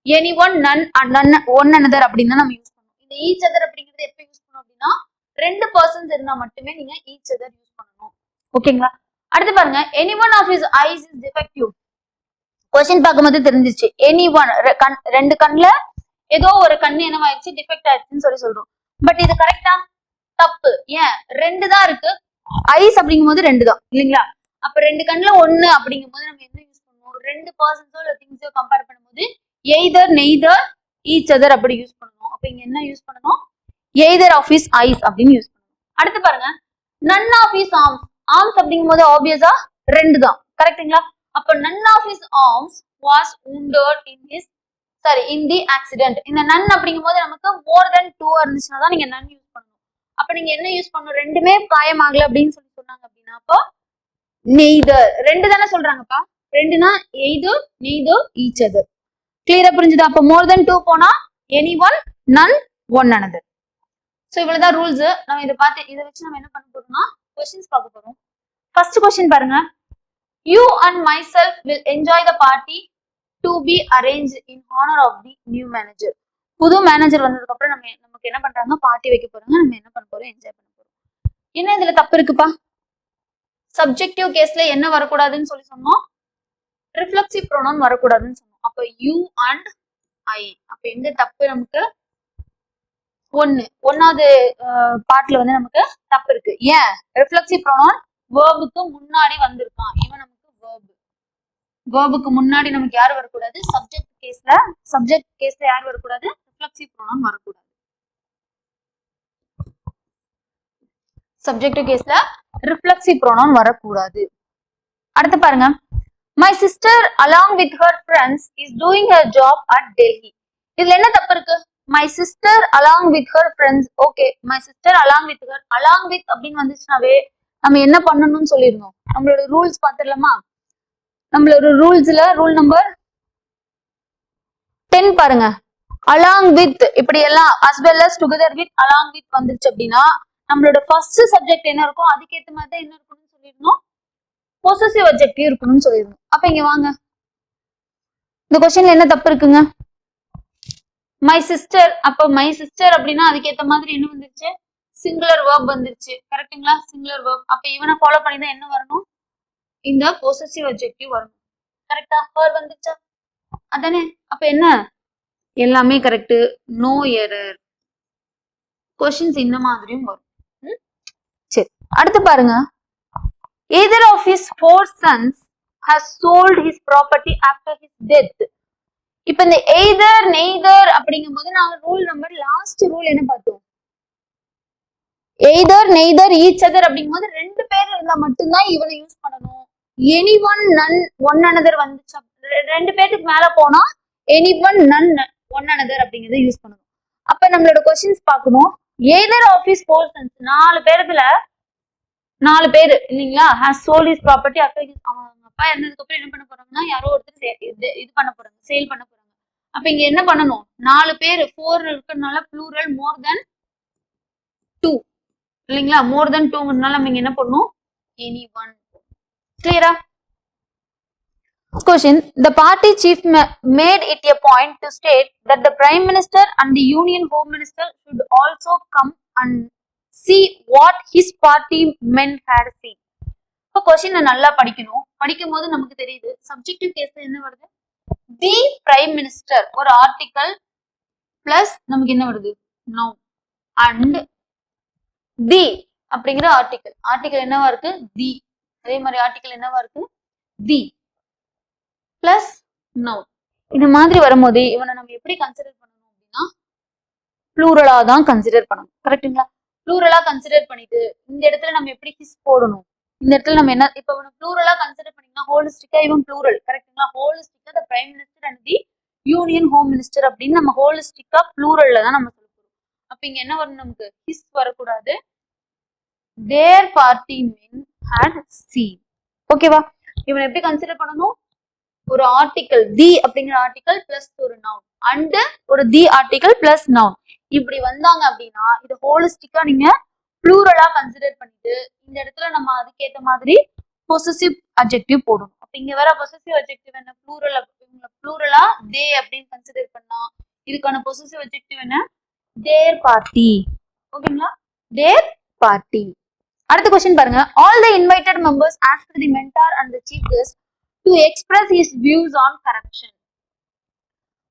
எனி ஒன், நன், ஒன் அனதர் அப்படின்னு நம்ம யூஸ் பண்ணுவோம். இந்த ஈச் அதர் அப்படிங்கிறது எப்ப யூஸ் பண்ணணும் அப்படின்னா ரெண்டு பர்சன்ஸ் இருந்தா மட்டுமே நீங்க ஈச் அதர் யூஸ் பண்ணணும். ஓகேங்களா? அடுத்து பாருங்க, any one of his eyes is defective. Question பார்க்கும்போது தெரிஞ்சிச்சு, எனி ஒன், ரெண்டு கண்ணுல ஏதோ ஒரு கண்ணு என்னவாயிடுச்சு, டிஃபெக்ட் ஆயிடுச்சுன்னு சொல்றோம். பட் இது கரெக்டா? தப்பு. ஏன், ரெண்டு தான் இருக்கு. ஐஸ் அப்படிங்கும் போது ரெண்டு தான் இல்லைங்களா? அப்ப ரெண்டு கண்ணுல ஒண்ணு அப்படிங்கும் போது நம்ம என்ன யூஸ் பண்ணுவோம்? ரெண்டு பர்சன்ஸோ இல்ல திங்ஸோ கம்பேர் பண்ணும்போது எய்தர் நெய்தர் ஈச் அதர் அப்படி யூஸ் பண்ணணும். அப்ப இங்க என்ன யூஸ் பண்ணணும்? எய்தர் ஆஃப் ஹிஸ் ஐஸ் அப்படின்னு யூஸ் பண்ணணும். அடுத்து பாருங்க, none of his arms. Arms அப்படிங்கும் போது ஆப்வியஸா ரெண்டு தான், கரெக்டுங்களா? அப்ப none of his arms was wounded in the accident. இந்த நன் அப்படிங்கும் போது நமக்கு மோர் தென் 2 இருந்துச்சுன்னா தான் நீங்க நன் யூஸ் பண்ணணும். அப்ப நீங்க என்ன யூஸ் பண்ணணும்? ரெண்டுமே காயமாகல அப்படின்னு சொன்னாங்க அப்படின்னா அப்போ நெய்தர். ரெண்டு தானே சொல்றாங்கப்பா, ரெண்டுனா எய்தர் நெய்தர் ஈச் அதர். கிளியரா புரிஞ்சுதா? அப்ப மோர் தென் 2 போனா எனி ஒன், நன், ஒன் another. சோ இவ்வளவுதான் ரூல்ஸ். நம்ம இதை வச்சு நம்ம என்ன பண்ண போறோம்னா கொஸ்டின்ஸ் பார்க்க போறோம். ஃபர்ஸ்ட் கொஸ்டின் பாருங்க, you and myself will enjoy the party to be arrange in honour of the new manager. புது மேனேஜர் வந்ததுக்கு அப்புறம் நமக்கு என்ன பண்றாங்க? பார்ட்டி வைக்க போறாங்க. நம்ம என்ன பண்ண போறோம்? என்ஜாய் பண்ண போறோம். என்ன இதுல தப்பு இருக்குப்பா? சப்ஜெக்டிவ் கேஸ்ல என்ன வரக்கூடாதுன்னு சொன்னோம்? ரிஃப்ளெக்சிவ் ப்ரோனவுன் வரக்கூடாதுன்னு சொன்னோம். அப்ப யூ அண்ட் ஐ. அப்ப எங்க தப்பு? நமக்கு ஒன்னாவது பார்ட்ல வந்து நமக்கு தப்பு இருக்கு. ஏன்? ரிஃப்ளெக்சிவ் ப்ரோனவுன் வேர்புக்கு முன்னாடி வந்திருக்கான். இவன் நமக்கு வேர்புக்கு முன்னாடி நமக்கு யார் வரக்கூடாது? சப்ஜெக்ட் கேஸ்ல யார் வரக்கூடாது? ரிஃப்ளெக்சிவ் ப்ரோனவுன் வரக்கூடாது. சப்ஜெக்டிவ் கேஸ்ல ரிஃப்ளெக்சிவ் ப்ரோனவுன் வரக்கூடாது. அடுத்து பாருங்க, my sister along with her friends is doing her job at Delhi. இதுல என்ன தப்பு இருக்கு? My sister along with her friends. Okay, my sister along with her, along with அப்படின்னு வந்துச்சுனாவே நம்ம என்ன பண்ணணும்னு சொல்லிருந்தோம். நம்மளோட ரூல்ஸ் பாத்துடலாமா? நம்மளோட ரூல்ஸ்ல ரூல் நம்பர் 10 பாருங்க, along with இப்படி எல்லாம் as well as together with along with வந்துருச்சு அப்படின்னா நம்மளோட ஃபர்ஸ்ட் சப்ஜெக்ட் என்ன இருக்கும் அதுக்கேற்ற மாதிரி தான் என்ன இருக்கணும்னு சொல்லிருந்தோம்? பொசசிவ் அட்ஜெக்டிவ் இருக்கணும்னு சொல்லிருந்தோம். அப்ப இங்க வாங்க, இந்த கொஸ்டின்ல என்ன தப்பு இருக்குங்க? My sister. அப்ப மை சிஸ்டர் அப்படின்னா அதுக்கேற்ற மாதிரி என்ன வந்துருச்சு? சிங்குலர் வேர்ப் வந்துருச்சு, கரெக்டுங்களா? Singular verb. அப்ப இவனை ஃபாலோ பண்ணி தான் என்ன வரணும்? இந்த பொசசிவ் அட்ஜெக்டிவ் வரணும், கரெக்டா? ஹர் வந்துச்சா? அதானே? அப்ப என்ன? எல்லாமே கரெக்ட், நோ எரர். கொஸ்டின்ஸ் இந்த மாதிரியும் வரும். சரி, அடுத்து பாருங்க, either of his 4 sons has sold his property after his death. இப்ப இந்த எய்தர் நெய்தர் அப்படிங்கும் போது நாங்க ரூல் நம்பர் லாஸ்ட் ரூல் என்ன பார்த்தோம்? எய்தர் நெய்தர் ஈச் அதர் அப்படிங்கும் போது ரெண்டு பேர் இருந்தா மட்டும்தான் இவனை யூஸ் பண்ணணும். எனி ஒன், நன், ஒன் அனதர் வந்துச்சு, ரெண்டு பேருக்கு மேல போனா எனி ஒன், நன், ஒன் அனதர் அப்படிங்கறத யூஸ் பண்ணணும். அப்ப நம்மளோட கொஸ்டின்ஸ் பார்க்கணும். எய்தர் ஆஃப் ஹிஸ் 4 sons, 4 பேருல 4 பேர் இல்லைங்களா? Has sold his property after அவங்க அப்பா இறந்ததுக்கு அப்புறம் என்ன பண்ண போறாங்கன்னா யாரோ ஒருத்தர் இது பண்ண போறாங்க, சேல் பண்ண போறாங்க. அப்ப இங்க என்ன பண்ணணும்? 4 பேர் 4 இருக்கிறதுனால ப்ளூரல் மோர் தென் 2 இல்லைங்களா? மோர் தென் 2ங்கிறதுனால நம்ம இங்க என்ன பண்ணணும்? Any one. கிளியரா? Question, the party chief made it a point to state that the prime minister and the union home minister should also come and see what his party men had seen. இப்போ கொஸ்டினை நல்லா படிக்கணும். படிக்கும் போது நமக்கு தெரியுது subjective கேஸ்ல என்ன வருது? தி பிரைம் மினிஸ்டர் ஒரு ஆர்டிகல் பிளஸ் நமக்கு என்ன வருது? நவுன் அண்ட் தி அப்படிங்கிற ஆர்டிகல் என்னவா இருக்கு? தி. அதே மாதிரி ஆர்டிகல் என்னவா இருக்கு? தி பிளஸ் நவுன். இந்த மாதிரி வரும்போது இவனை நம்ம எப்படி கன்சிடர் பண்ணணும் அப்படின்னா ப்ளூரலா தான் கன்சிடர் பண்ணணும், கரெக்டுங்களா? ப்ளூரலா கன்சிடர் பண்ணிட்டு இந்த இடத்துல நம்ம எப்படி ஹிஸ் போடணும்? இந்த இடத்துல நம்ம என்ன இப்ப ப்ளூரலா கன்சிடர் பண்ணீங்கன்னா ஹோலிஸ்டிக்கா இவன் ப்ளூரல், கரெக்டுங்களா? ஹோலிஸ்டிக்கா the prime minister and the union home minister அப்படின்னு நம்ம ஹோலிஸ்டிக்கா ப்ளூரல்ல தான் நம்ம சொல்ல போறோம். அப்ப இங்க என்ன வரும்? நமக்கு ஹிஸ் வரக்கூடாது, தேர் பார்ட்டி மென் ஹேட் சீன். ஓகேவா? இவன் எப்படி கன்சிடர் பண்ணணும்? ஒரு ஆர்டிகல் தி அப்படிங்கிற ஆர்டிகல் பிளஸ் ஒரு நவுன் அண்ட் ஒரு தி ஆர்டிகல் பிளஸ் நவுன் இப்படி வந்தாங்க அப்படின்னா இது ஹோலிஸ்டிக்கா நீங்க ப்ளூரலா கன்சிடர் பண்ணிட்டு இந்த இடத்துல நம்ம அதுக்கேற்ற மாதிரி பொசசிவ் அட்ஜெக்டிவ் போடணும். அப்ப இங்க வர பொசசிவ் அட்ஜெக்டிவ் என்ன? ப்ளூரலா தே அப்படின்னு கன்சிடர் பண்ணா இதுக்கான பொசசிவ் அட்ஜெக்டிவ் என்ன? தேர் பார்ட்டி. ஓகேங்களா? தேர் பார்ட்டி. அடுத்த கொஸ்டின் பாருங்க, all the invited members asked the mentor and the chief guest to express his views on corruption.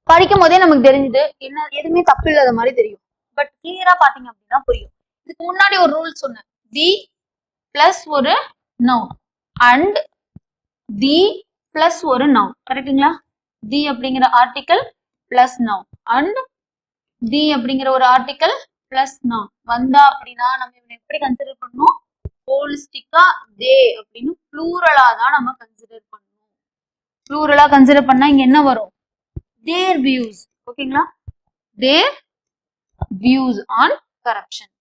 படிக்கும் போதே நமக்கு தெரிஞ்சது என்ன, எதுவுமே தப்பு இல்லாத மாதிரி தெரியும், பட் கிளியரா பாத்தீங்க அப்படின்னா புரியும். இதுக்கு முன்னாடி ஒரு ரூல் சொன்னேன், தி பிளஸ் ஒரு நவுன் அண்ட் தி பிளஸ் ஒரு நவுன். கரெக்டுங்களா? தி அப்படிங்கிற article plus noun and the அப்படிங்கிற ஒரு ஆர்டிக்கல் பிளஸ் நவுன் வந்தா அப்படின்னா நம்ம இவனை எப்படி கன்சிடர் பண்ணணும்? ஹோலிஸ்டிக்கா தே அப்படின்னு ப்ளூரலா தான் நம்ம கன்சிடர் பண்ணணும். ப்ளூரலா கன்சிடர் பண்ணா இங்க என்ன வரும்? தேர் வியூஸ். ஓகேங்களா? தேர் வியூஸ் ஆன் கரப்ஷன்.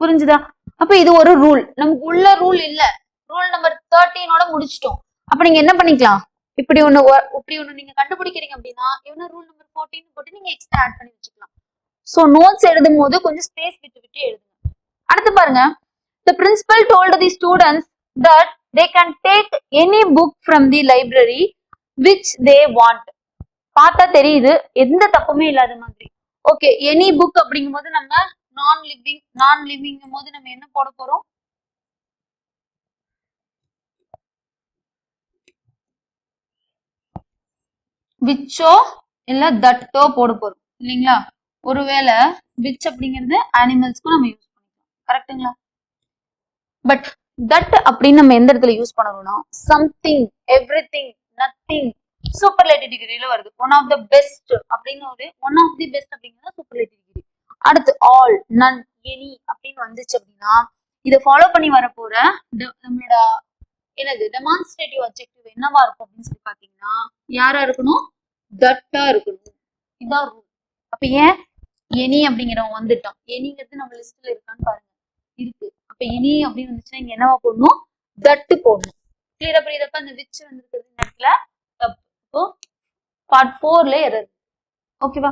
புரிஞ்சுதா? அப்ப இது ஒரு ரூல். நமக்கு உள்ள ரூல் இல்ல. ரூல் நம்பர் 13 முடிச்சிட்டோம். அப்ப நீங்க என்ன பண்ணிக்கலாம்? இப்படி ஒண்ணு நீங்க கண்டுபிடிக்கிறீங்க அப்படின்னா இவன ரூல் நம்பர் 14 போட்டு நீங்க எக்ஸ்ட்ரா ஆட் பண்ணி வச்சுக்கலாம். சோ நோட்ஸ் எழுதும் போது கொஞ்சம் ஸ்பேஸ் விட்டு விட்டு எழுதுங்க. அடுத்து பாருங்க, the principal told the students that they can take any book from the library which they want. பார்த்தா தெரியுது, எந்த தப்புமே இல்லாத மாதிரி. ஓகே, எனி புக் அப்படிங்கும் போது நம்ம நான் லிவிங் போது நம்ம என்ன போட போறோம்? விச்சோ இல்ல தட்டோ போட போறோம் இல்லைங்களா? ஒருவேளை விச் அப்படிங்கிறது அனிமல்ஸ்க்கும் நம்ம யூஸ் பண்ணிக்கலாம். கரெக்டுங்களா? பட் தட் அப்படின்னு நம்ம எந்த இடத்துல யூஸ் பண்ணணும்னா சம்திங், எவ்ரிதிங், நத்திங் சூப்பர்லேட்டிவ் டிகிரில வருது. ஒன் ஆஃப் தி பெஸ்ட் அப்படின்னு ஒன் ஆஃப் தி பெஸ்ட் அப்படிங்கிறது சூப்பர்லேட்டிவ் டிகிரி. அடுத்து ஆல், நன், எனி அப்படின்னு வந்துச்சு அப்படின்னா இதை ஃபாலோ பண்ணி வர போற நம்மளோட என்னது டெமான்ஸ்ட்ரேட்டிவ் அட்ஜெக்டிவ் என்னவா இருக்கும் அப்படின்னு சொல்லி பாத்தீங்கன்னா யாரா இருக்கணும்? தட்டா இருக்கணும். இதான் ரூல். அப்ப ஏன் எனி அப்படிங்கிறவங்க வந்துட்டான்? எனிங்கிறது நம்ம லிஸ்ட்ல இருக்கான்னு பாருங்க. இருக்கு. அப்ப எனி அப்படின்னு வந்துச்சுன்னா இங்க என்னவா போடணும்? தட்டு போடணும். கிளியரா புரியுதப்ப? அந்த விச் வந்துருக்கிறது இந்த இடத்துல தப்பு. இப்போ பார்ட் 4ல எரர். ஓகேவா?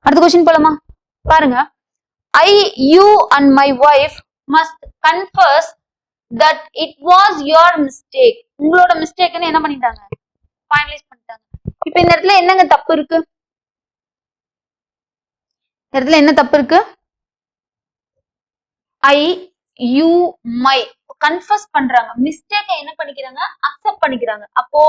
அடுத்த கொஸ்டின் போலாமா? பாருங்க, I, you and my wife must confess that it was your mistake. உங்களோட மிஸ்டேக்னு என்ன பண்ணிட்டாங்க? ஃபைனலைஸ் பண்ணிட்டாங்க. இப்போ இந்த இடத்துல என்னங்க தப்பு இருக்கு? இந்த இடத்துல என்ன தப்பு இருக்கு? I, you, my கன்ஃபஸ் பண்றாங்க. மிஸ்டேக்கை என்ன பண்ணிக்கிறாங்க? அக்செப்ட் பண்ணிக்கிறாங்க. அப்போ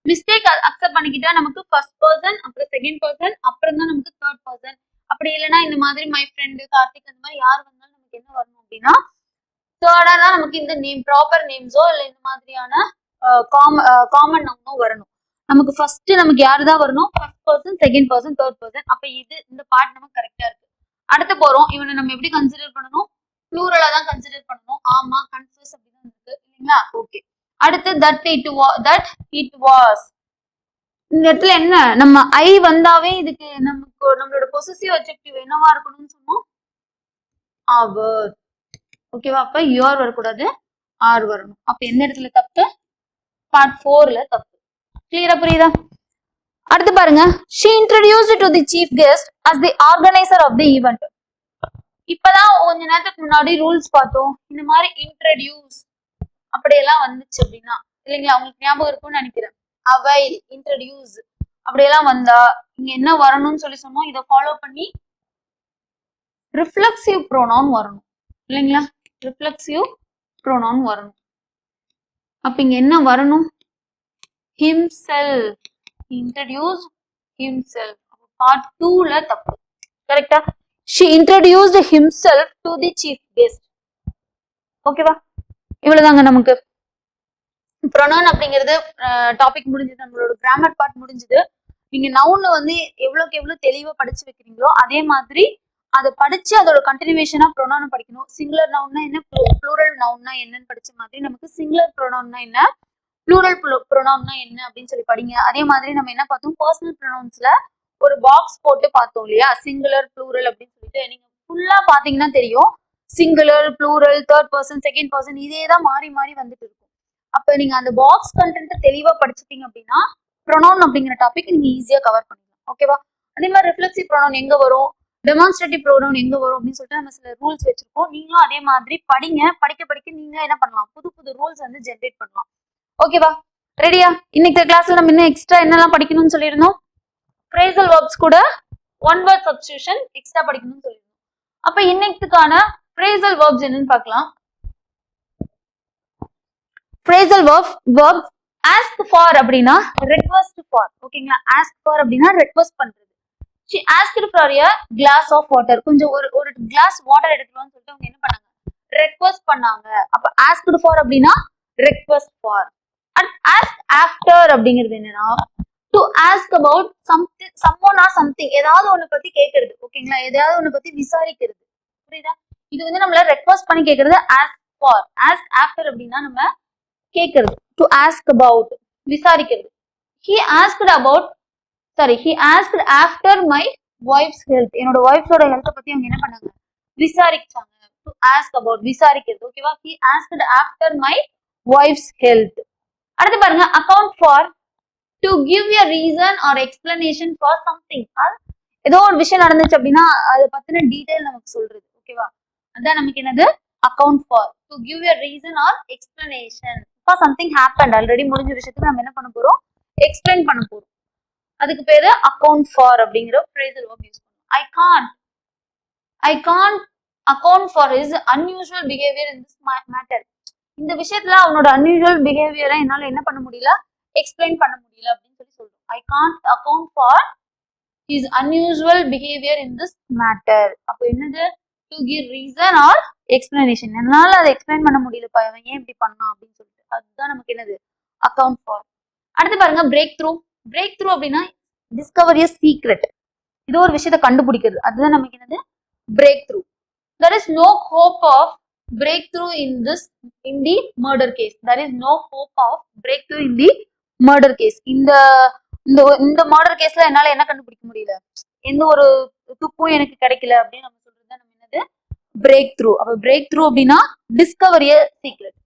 மிஸ்டேக் அக்செப்ட் பண்ணிக்கிட்டா நமக்கு ஃபர்ஸ்ட் பர்சன், அப்புறம் செகண்ட் பர்சன், அப்புறம் தான் நமக்கு தேர்ட் பர்சன். அப்படி இல்லைன்னா இந்த மாதிரி மை ஃப்ரெண்டு, கார்த்திக், அந்த மாதிரி யார் வந்தாலும் நமக்கு என்ன வரணும் அப்படின்னா தேர்டா தான் நமக்கு இந்த நேம், ப்ராப்பர் நேம்ஸோ இல்லை இந்த மாதிரியான காமன் நவுனோ வரணும். நமக்கு ஃபர்ஸ்ட் நமக்கு யாரு தான் வரணும்? First person, second person, third person. அப்ப இது இந்த பார்ட் நமக்கு கரெக்டா இருக்கு. அடுத்து போறோம், இவனை நம்ம எப்படி கன்சிடர் பண்ணணும்? ப்ளூரலா தான் கன்சிடர் பண்ணணும். ஆமா, கன்ஃபியூஸ் அப்படின்னு இருக்கு இல்லைங்களா? ஓகே. அடுத்து தட் இட் வாஸ். இந்த இடத்துல என்ன? நம்ம ஐ வந்தாவே இதுக்கு நமக்கு நம்மளோட பொசசிவ் அட்ஜெக்டிவ் என்னவா இருக்கணும்னு சொன்னோம்? அவர். ஓகேவா? அப்ப யுவர் வரக்கூடாது, ஆர் வரணும். அப்ப எந்த இடத்துல தப்பு? பார்ட் 4ல தப்பு. கிளியரா புரியுதா? அடுத்து பாருங்க, she introduced to the chief guest as the organizer of the event. இப்பதான் கொஞ்ச நேரத்துக்கு முன்னாடி ரூல்ஸ் பார்த்தோம். இந்த மாதிரி இன்ட்ரடியூஸ் அப்படியெல்லாம் வந்துச்சு அப்படின்னா இல்லைங்களா? உங்களுக்கு ஞாபகம் இருக்கும்னு நினைக்கிறேன். அவை, இன்ட்ரடியூஸ் அப்படியெல்லாம் வந்தா இங்க என்ன வரணும்னு சொல்லி சொன்னோம்? இதை ஃபாலோ பண்ணி ரிஃப்ளெக்சிவ் ப்ரோனவுன் வரணும் இல்லைங்களா? ரிஃப்ளெக்சிவ் ப்ரோனவுன் வரணும். அப்ப இங்க என்ன வரணும்? himself. introduced himself. பார்ட் 2ல தப்பு. கரெக்டா? she introduced himself to the chief guest. ஓகேவா? இவ்வளவுதாங்க நமக்கு ப்ரொனவுன் அப்படிங்கிறது டாபிக் முடிஞ்சது. நம்மளோட கிராமர் பார்ட் முடிஞ்சது. நீங்க நவுன் வந்து எவ்வளவுக்கு எவ்வளவு தெளிவா படிச்சு வைக்கிறீங்களோ அதே மாதிரி அதை படிச்சு அதோட கண்டினியூஷனா ப்ரொனவுன் படிக்கணும். சிங்குலர் நவுன்னா என்ன, ப்ளூரல் நவுன்னா என்னன்னு படிச்ச மாதிரி நமக்கு சிங்குலர் ப்ரொனவுன்னா என்ன, ப்ளூரல் ப்ரொனவுன்னா என்ன அப்படின்னு சொல்லி படிங்க. அதே மாதிரி நம்ம என்ன பார்த்தோம்? பர்சனல் ப்ரொனவுன்ஸ்ல ஒரு பாக்ஸ் போட்டு பார்த்தோம் இல்லையா? சிங்குலர், ப்ளூரல் அப்படின்னு சொல்லிட்டு நீங்க ஃபுல்லா பாத்தீங்கன்னா தெரியும். Singular, plural, third person, second person இதே தான் மாறி மாறி வந்துட்டு இருக்கும். அப்ப நீங்க அந்த பாக்ஸ் கண்டென்ட் தெளிவா படிச்சிட்டீங்க அப்படின்னா ப்ரொனவுன் அப்படிங்கிற டாபிக் நீங்க ஈஸியா கவர் பண்ணிடலாம். ஓகேவா? அதே மாதிரி ரிஃப்ளெக்சிவ் ப்ரொனவுன் எங்க வரும், டெமான்ஸ்ட்ரேட்டிவ் ப்ரொனவுன் எங்க வரும் அப்படின்னு சொல்லிட்டு நம்ம சில ரூல்ஸ் வச்சிருக்கோம். நீங்களும் அதே மாதிரி படிங்க. படிக்க படிக்க நீங்க என்ன பண்ணலாம்? புது புது ரூல்ஸ் வந்து ஜென்ரேட் பண்ணலாம். ஓகேவா? ரெடியா? இன்னைக்கு கிளாஸ்ல நம்ம இன்னும் எக்ஸ்ட்ரா என்னெல்லாம் படிக்கணும்னு சொல்லியிருந்தோம்? ஃப்ரேசல் வெர்ப்ஸ் கூட ஒன் வேர்ட் சப்ஸ்டிடியூஷன் எக்ஸ்ட்ரா படிக்கணும்னு சொல்லியிருந்தோம். அப்ப இன்னைக்குக்கான ஃப்ரேசல் வெர்ப்ஸ் என்னன்னு பார்க்கலாம். ஃப்ரேசல் வெர்ப்ஸ் ask for அப்படின்னா request for. ஓகேங்களா? ask for அப்படின்னா ரெக்வெஸ்ட் பண்றது. she asked for a glass of water. கொஞ்சம் ஒரு கிளாஸ் வாட்டர் எடுத்துருவான்னு சொல்லிட்டு அவங்க என்ன பண்ணாங்க? ரெக்வெஸ்ட் பண்ணாங்க. அப்ப asked for அப்படின்னா request for. ஆஸ்க் ஆஃப்டர் அப்படிங்கிறது என்னன்னா to ask about something சம்மோன் or something, ஏதாவது ஒண்ணு பத்தி கேட்கறது. ஓகேங்களா, எதையாவது ஒண்ணு பத்தி விசாரிக்கிறது. புரியுதா? இது வந்து நம்மள ரெக்வஸ்ட் பண்ணி கேட்கறது ஆஸ்க் ஃபார். ஆஸ்க் ஆஃப்டர் அப்படின்னா நம்ம கேட்கறது. டு ஆஸ்க் அபவுட் விசாரிக்கிறது. he asked about he asked after my wife's health. என்னோட ஒய்ஃபோட ஹெல்த் பத்தி அவங்க என்ன பண்ணாங்க, விசாரிச்சாங்க. டு ஆஸ்க் அபவுட் விசாரிக்கிறது. ஓகேவா? he asked after my wife's health. அடுத்து பாருங்க, account for to give a reason or explanation for something. ஏதோ ஒரு விஷயம் நடந்துச்சு அப்படின்னா அதை பத்தின டீடைல் நமக்கு சொல்றது. ஓகேவா? அதான் நமக்கு என்னது account for. to give a reason or explanation for something happened. Already முடிஞ்ச விஷயத்துக்கு நம்ம என்ன பண்ண போறோம், எக்ஸ்பிளைன் பண்ண போறோம். அதுக்கு பேரு account for அப்படிங்கிற phrasal verb யூஸ் பண்ணுவோம். I can't account for his unusual behavior in this matter. இந்த விஷயத்துல அவனோட unusual behavior என்னால என்ன பண்ண முடியல, எக்ஸ்பிளைன் பண்ண முடியல அப்படின்னு சொல்லி சொல்றோம். I can't account for his unusual behavior in this matter. அப்போ என்னது, to give reason or explanation. என்னால அதை எக்ஸ்பிளைன் பண்ண முடியலப்பா, அவன் ஏன் இப்படி பண்ணான் அப்படின்னு சொல்லிட்டு. அதுதான் நமக்கு என்னது, account for. அடுத்து பாருங்க, பிரேக் த்ரூ. பிரேக் த்ரூ அப்படின்னா டிஸ்கவர் எ சீக்ரெட். இது ஒரு விஷயத்தை கண்டுபிடிக்கிறது. அதுதான் நமக்கு என்னது, break through. there is no hope of breakthrough in the murder case. there is no hope of breakthrough in the murder case. இந்த மர்டர் கேஸ்ல என்னால என்ன கண்டுபிடிக்க முடியல, எந்த ஒரு துப்பும் எனக்கு கிடைக்கல அப்படின்னு நம்ம சொல்றது நம்ம என்னது, பிரேக் த்ரூ. அப்ப பிரேக் த்ரூ அப்படின்னா டிஸ்கவர் எ சீக்ரெட்.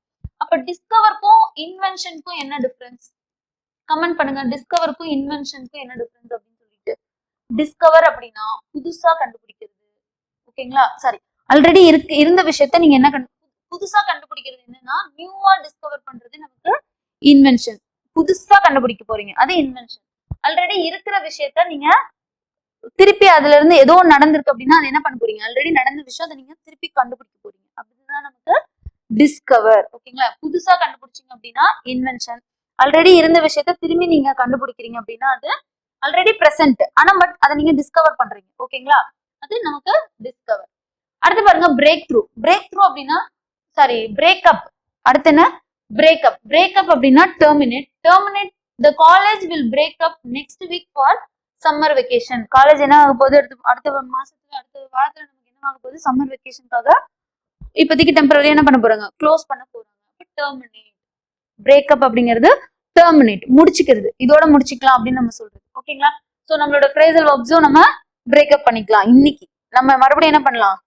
அப்ப டிஸ்கவருக்கும் இன்வென்ஷனுக்கும் என்ன டிஃபரன்ஸ், கமெண்ட் பண்ணுங்க. டிஸ்கவருக்கும் இன்வென்ஷனுக்கும் என்ன டிஃபரன்ஸ் அப்படின்னு சொல்லிட்டு. டிஸ்கவர் அப்படின்னா புதுசா கண்டுபிடிக்கிறது. ஓகேங்களா, சாரி, ஆல்ரெடி இருந்த விஷயத்த நீங்க என்ன புதுசா கண்டுபிடிக்கிறது என்னன்னா நியூவா டிஸ்கவர் பண்றது நமக்கு இன்வென்ஷன். புதுசா கண்டுபிடிக்க போறீங்க, அது இன்வென்ஷன். ஆல்ரெடி இருக்கிற விஷயத்த நீங்க திருப்பி அதுல இருந்து ஏதோ நடந்திருக்கு அப்படின்னா அது என்ன பண்ண போறீங்க, ஆல்ரெடி நடந்த விஷயம் அதை நீங்க திருப்பி கண்டுபிடிக்க போறீங்க. அப்படிதான் நமக்கு டிஸ்கவர். ஓகேங்களா, புதுசா கண்டுபிடிச்சீங்க அப்படின்னா இன்வென்ஷன். ஆல்ரெடி இருந்த விஷயத்த திரும்பி நீங்க கண்டுபிடிக்கிறீங்க அப்படின்னா அது ஆல்ரெடி பிரசன்ட், ஆனா பட் அதை நீங்க டிஸ்கவர் பண்றீங்க. ஓகேங்களா, அது நமக்கு டிஸ்கவர். அடுத்து பாருங்க, பிரேக் த்ரூ. பிரேக் த்ரூ அப்படின்னா பிரேக்அப். அடுத்து என்ன, பிரேக்அப். பிரேக்அப் அப்படின்னா terminate. Terminate the college will break up next week for summer vacation. College என்ன ஆக போகுது, அடுத்த மாசத்துல அடுத்த வாரத்துல நமக்கு என்ன ஆக போகுது, சம்மர் வெக்கேஷனுக்காக இப்போதைக்கு டெம்பரரியா என்ன பண்ண போறாங்க, க்ளோஸ் பண்ண போறாங்க. டெர்மினேட். பிரேக்அப் அப்படிங்கிறது டெர்மினேட், முடிச்சுக்கிறது. இதோட முடிச்சுக்கலாம் அப்படின்னு நம்ம சொல்றது. ஓகேங்களா, சோ நம்மளோட phrasal verbs-உம் நம்ம பிரேக்அப் பண்ணிக்கலாம். இன்னைக்கு நம்ம மறுபடியும் என்ன பண்ணலாம்,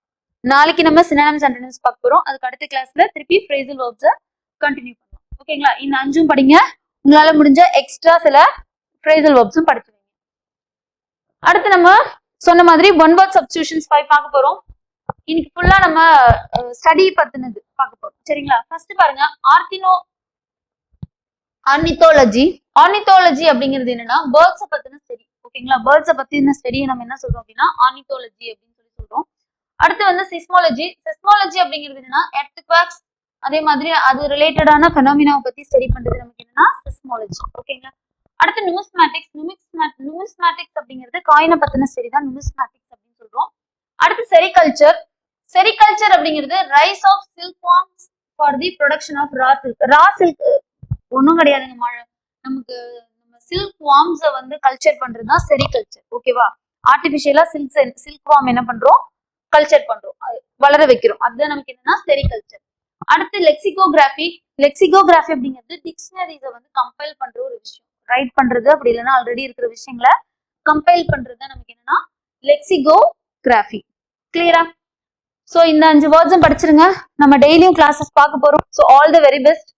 நாளைக்கு நம்ம synonyms and antonyms பார்க்க போறோம். அதுக்கு அடுத்த கிளாஸ்ல திருப்பி phrasal verbs-அ கண்டினியூ பண்ணலாம். ஓகேங்களா, இந்த 5 படிங்க. உங்களால முடிஞ்ச எக்ஸ்ட்ரா சில phrasal verbs-உம் படிச்சுங்க. அடுத்து நம்ம சொன்ன மாதிரி ஒன் வேர்ட் சப்ஸ்டிடியூஷன்ஸ் 5 பார்க்க போறோம். இன்னைக்கு ஃபுல்லா நம்ம ஸ்டடி பத்தினது பார்க்க போறோம். சரிங்களா, ஃபர்ஸ்ட் பாருங்க, ஆர்னித்தாலஜி. ஆர்னித்தாலஜி அப்படிங்கிறது என்னன்னா பேர்ட்ஸை பத்தின ஸ்டடி. ஓகேங்களா, பேர்ட்ஸை பத்தின ஸ்டடியை நம்ம என்ன சொல்றோம் அப்படின்னா ஆர்னித்தாலஜி அப்படின்னு சொல்லி சொல்றோம். அடுத்து வந்து சிஸ்மாலஜி. சிஸ்மாலஜி அப்படிங்கிறது என்னன்னா எர்த்குவேக்ஸ், அதே மாதிரி அது ரிலேட்டடான ஃபெனோமினாவை பத்தி ஸ்டடி பண்றது நமக்கு என்னன்னா சிஸ்மாலஜி. ஓகேங்களா, அடுத்து நுமிஸ்மேட்டிக்ஸ். நுமிஸ்மேட்டிக்ஸ் அப்படிங்கிறது காயினை பத்தின ஸ்டடி தான் நுமிஸ்மேட்டிக்ஸ் அப்படின்னு சொல்றோம். அடுத்து செரிகல்ச்சர். செரிகல்ச்சர் அப்படிங்கிறது rise of silk worms for the production of raw silk. Raw silk ஒன்றும் கிடையாதுங்க, நமக்கு நம்ம சில்க் வார்ம்ஸை வந்து கல்ச்சர் பண்றது தான் செரிகல்ச்சர். ஓகேவா, ஆர்டிபிஷியலா சில்க் வார்ம் என்ன பண்றோம், கல்ச்சர் பண்றோம், வளர வைக்கிறோம். அதுதான் நமக்கு என்னன்னா செரிகல்ச்சர். அடுத்து லெக்சிகோகிராஃபி. லெக்சிகோகிராஃபி அப்படிங்கிறது டிக்ஷனரிஸை வந்து கம்பைல் பண்ற ஒரு விஷயம், ரைட் பண்றது. அப்படி இல்லைன்னா ஆல்ரெடி இருக்கிற விஷயங்களை கம்பைல் பண்றது தான் நமக்கு என்னன்னா லெக்சிகோகிராஃபி. கிளியரா? ஸோ இந்த 5 வேர்ட்ஸும் படிச்சிருங்க. நம்ம டெய்லியும் கிளாஸஸ் பார்க்க போறோம். So all the very best.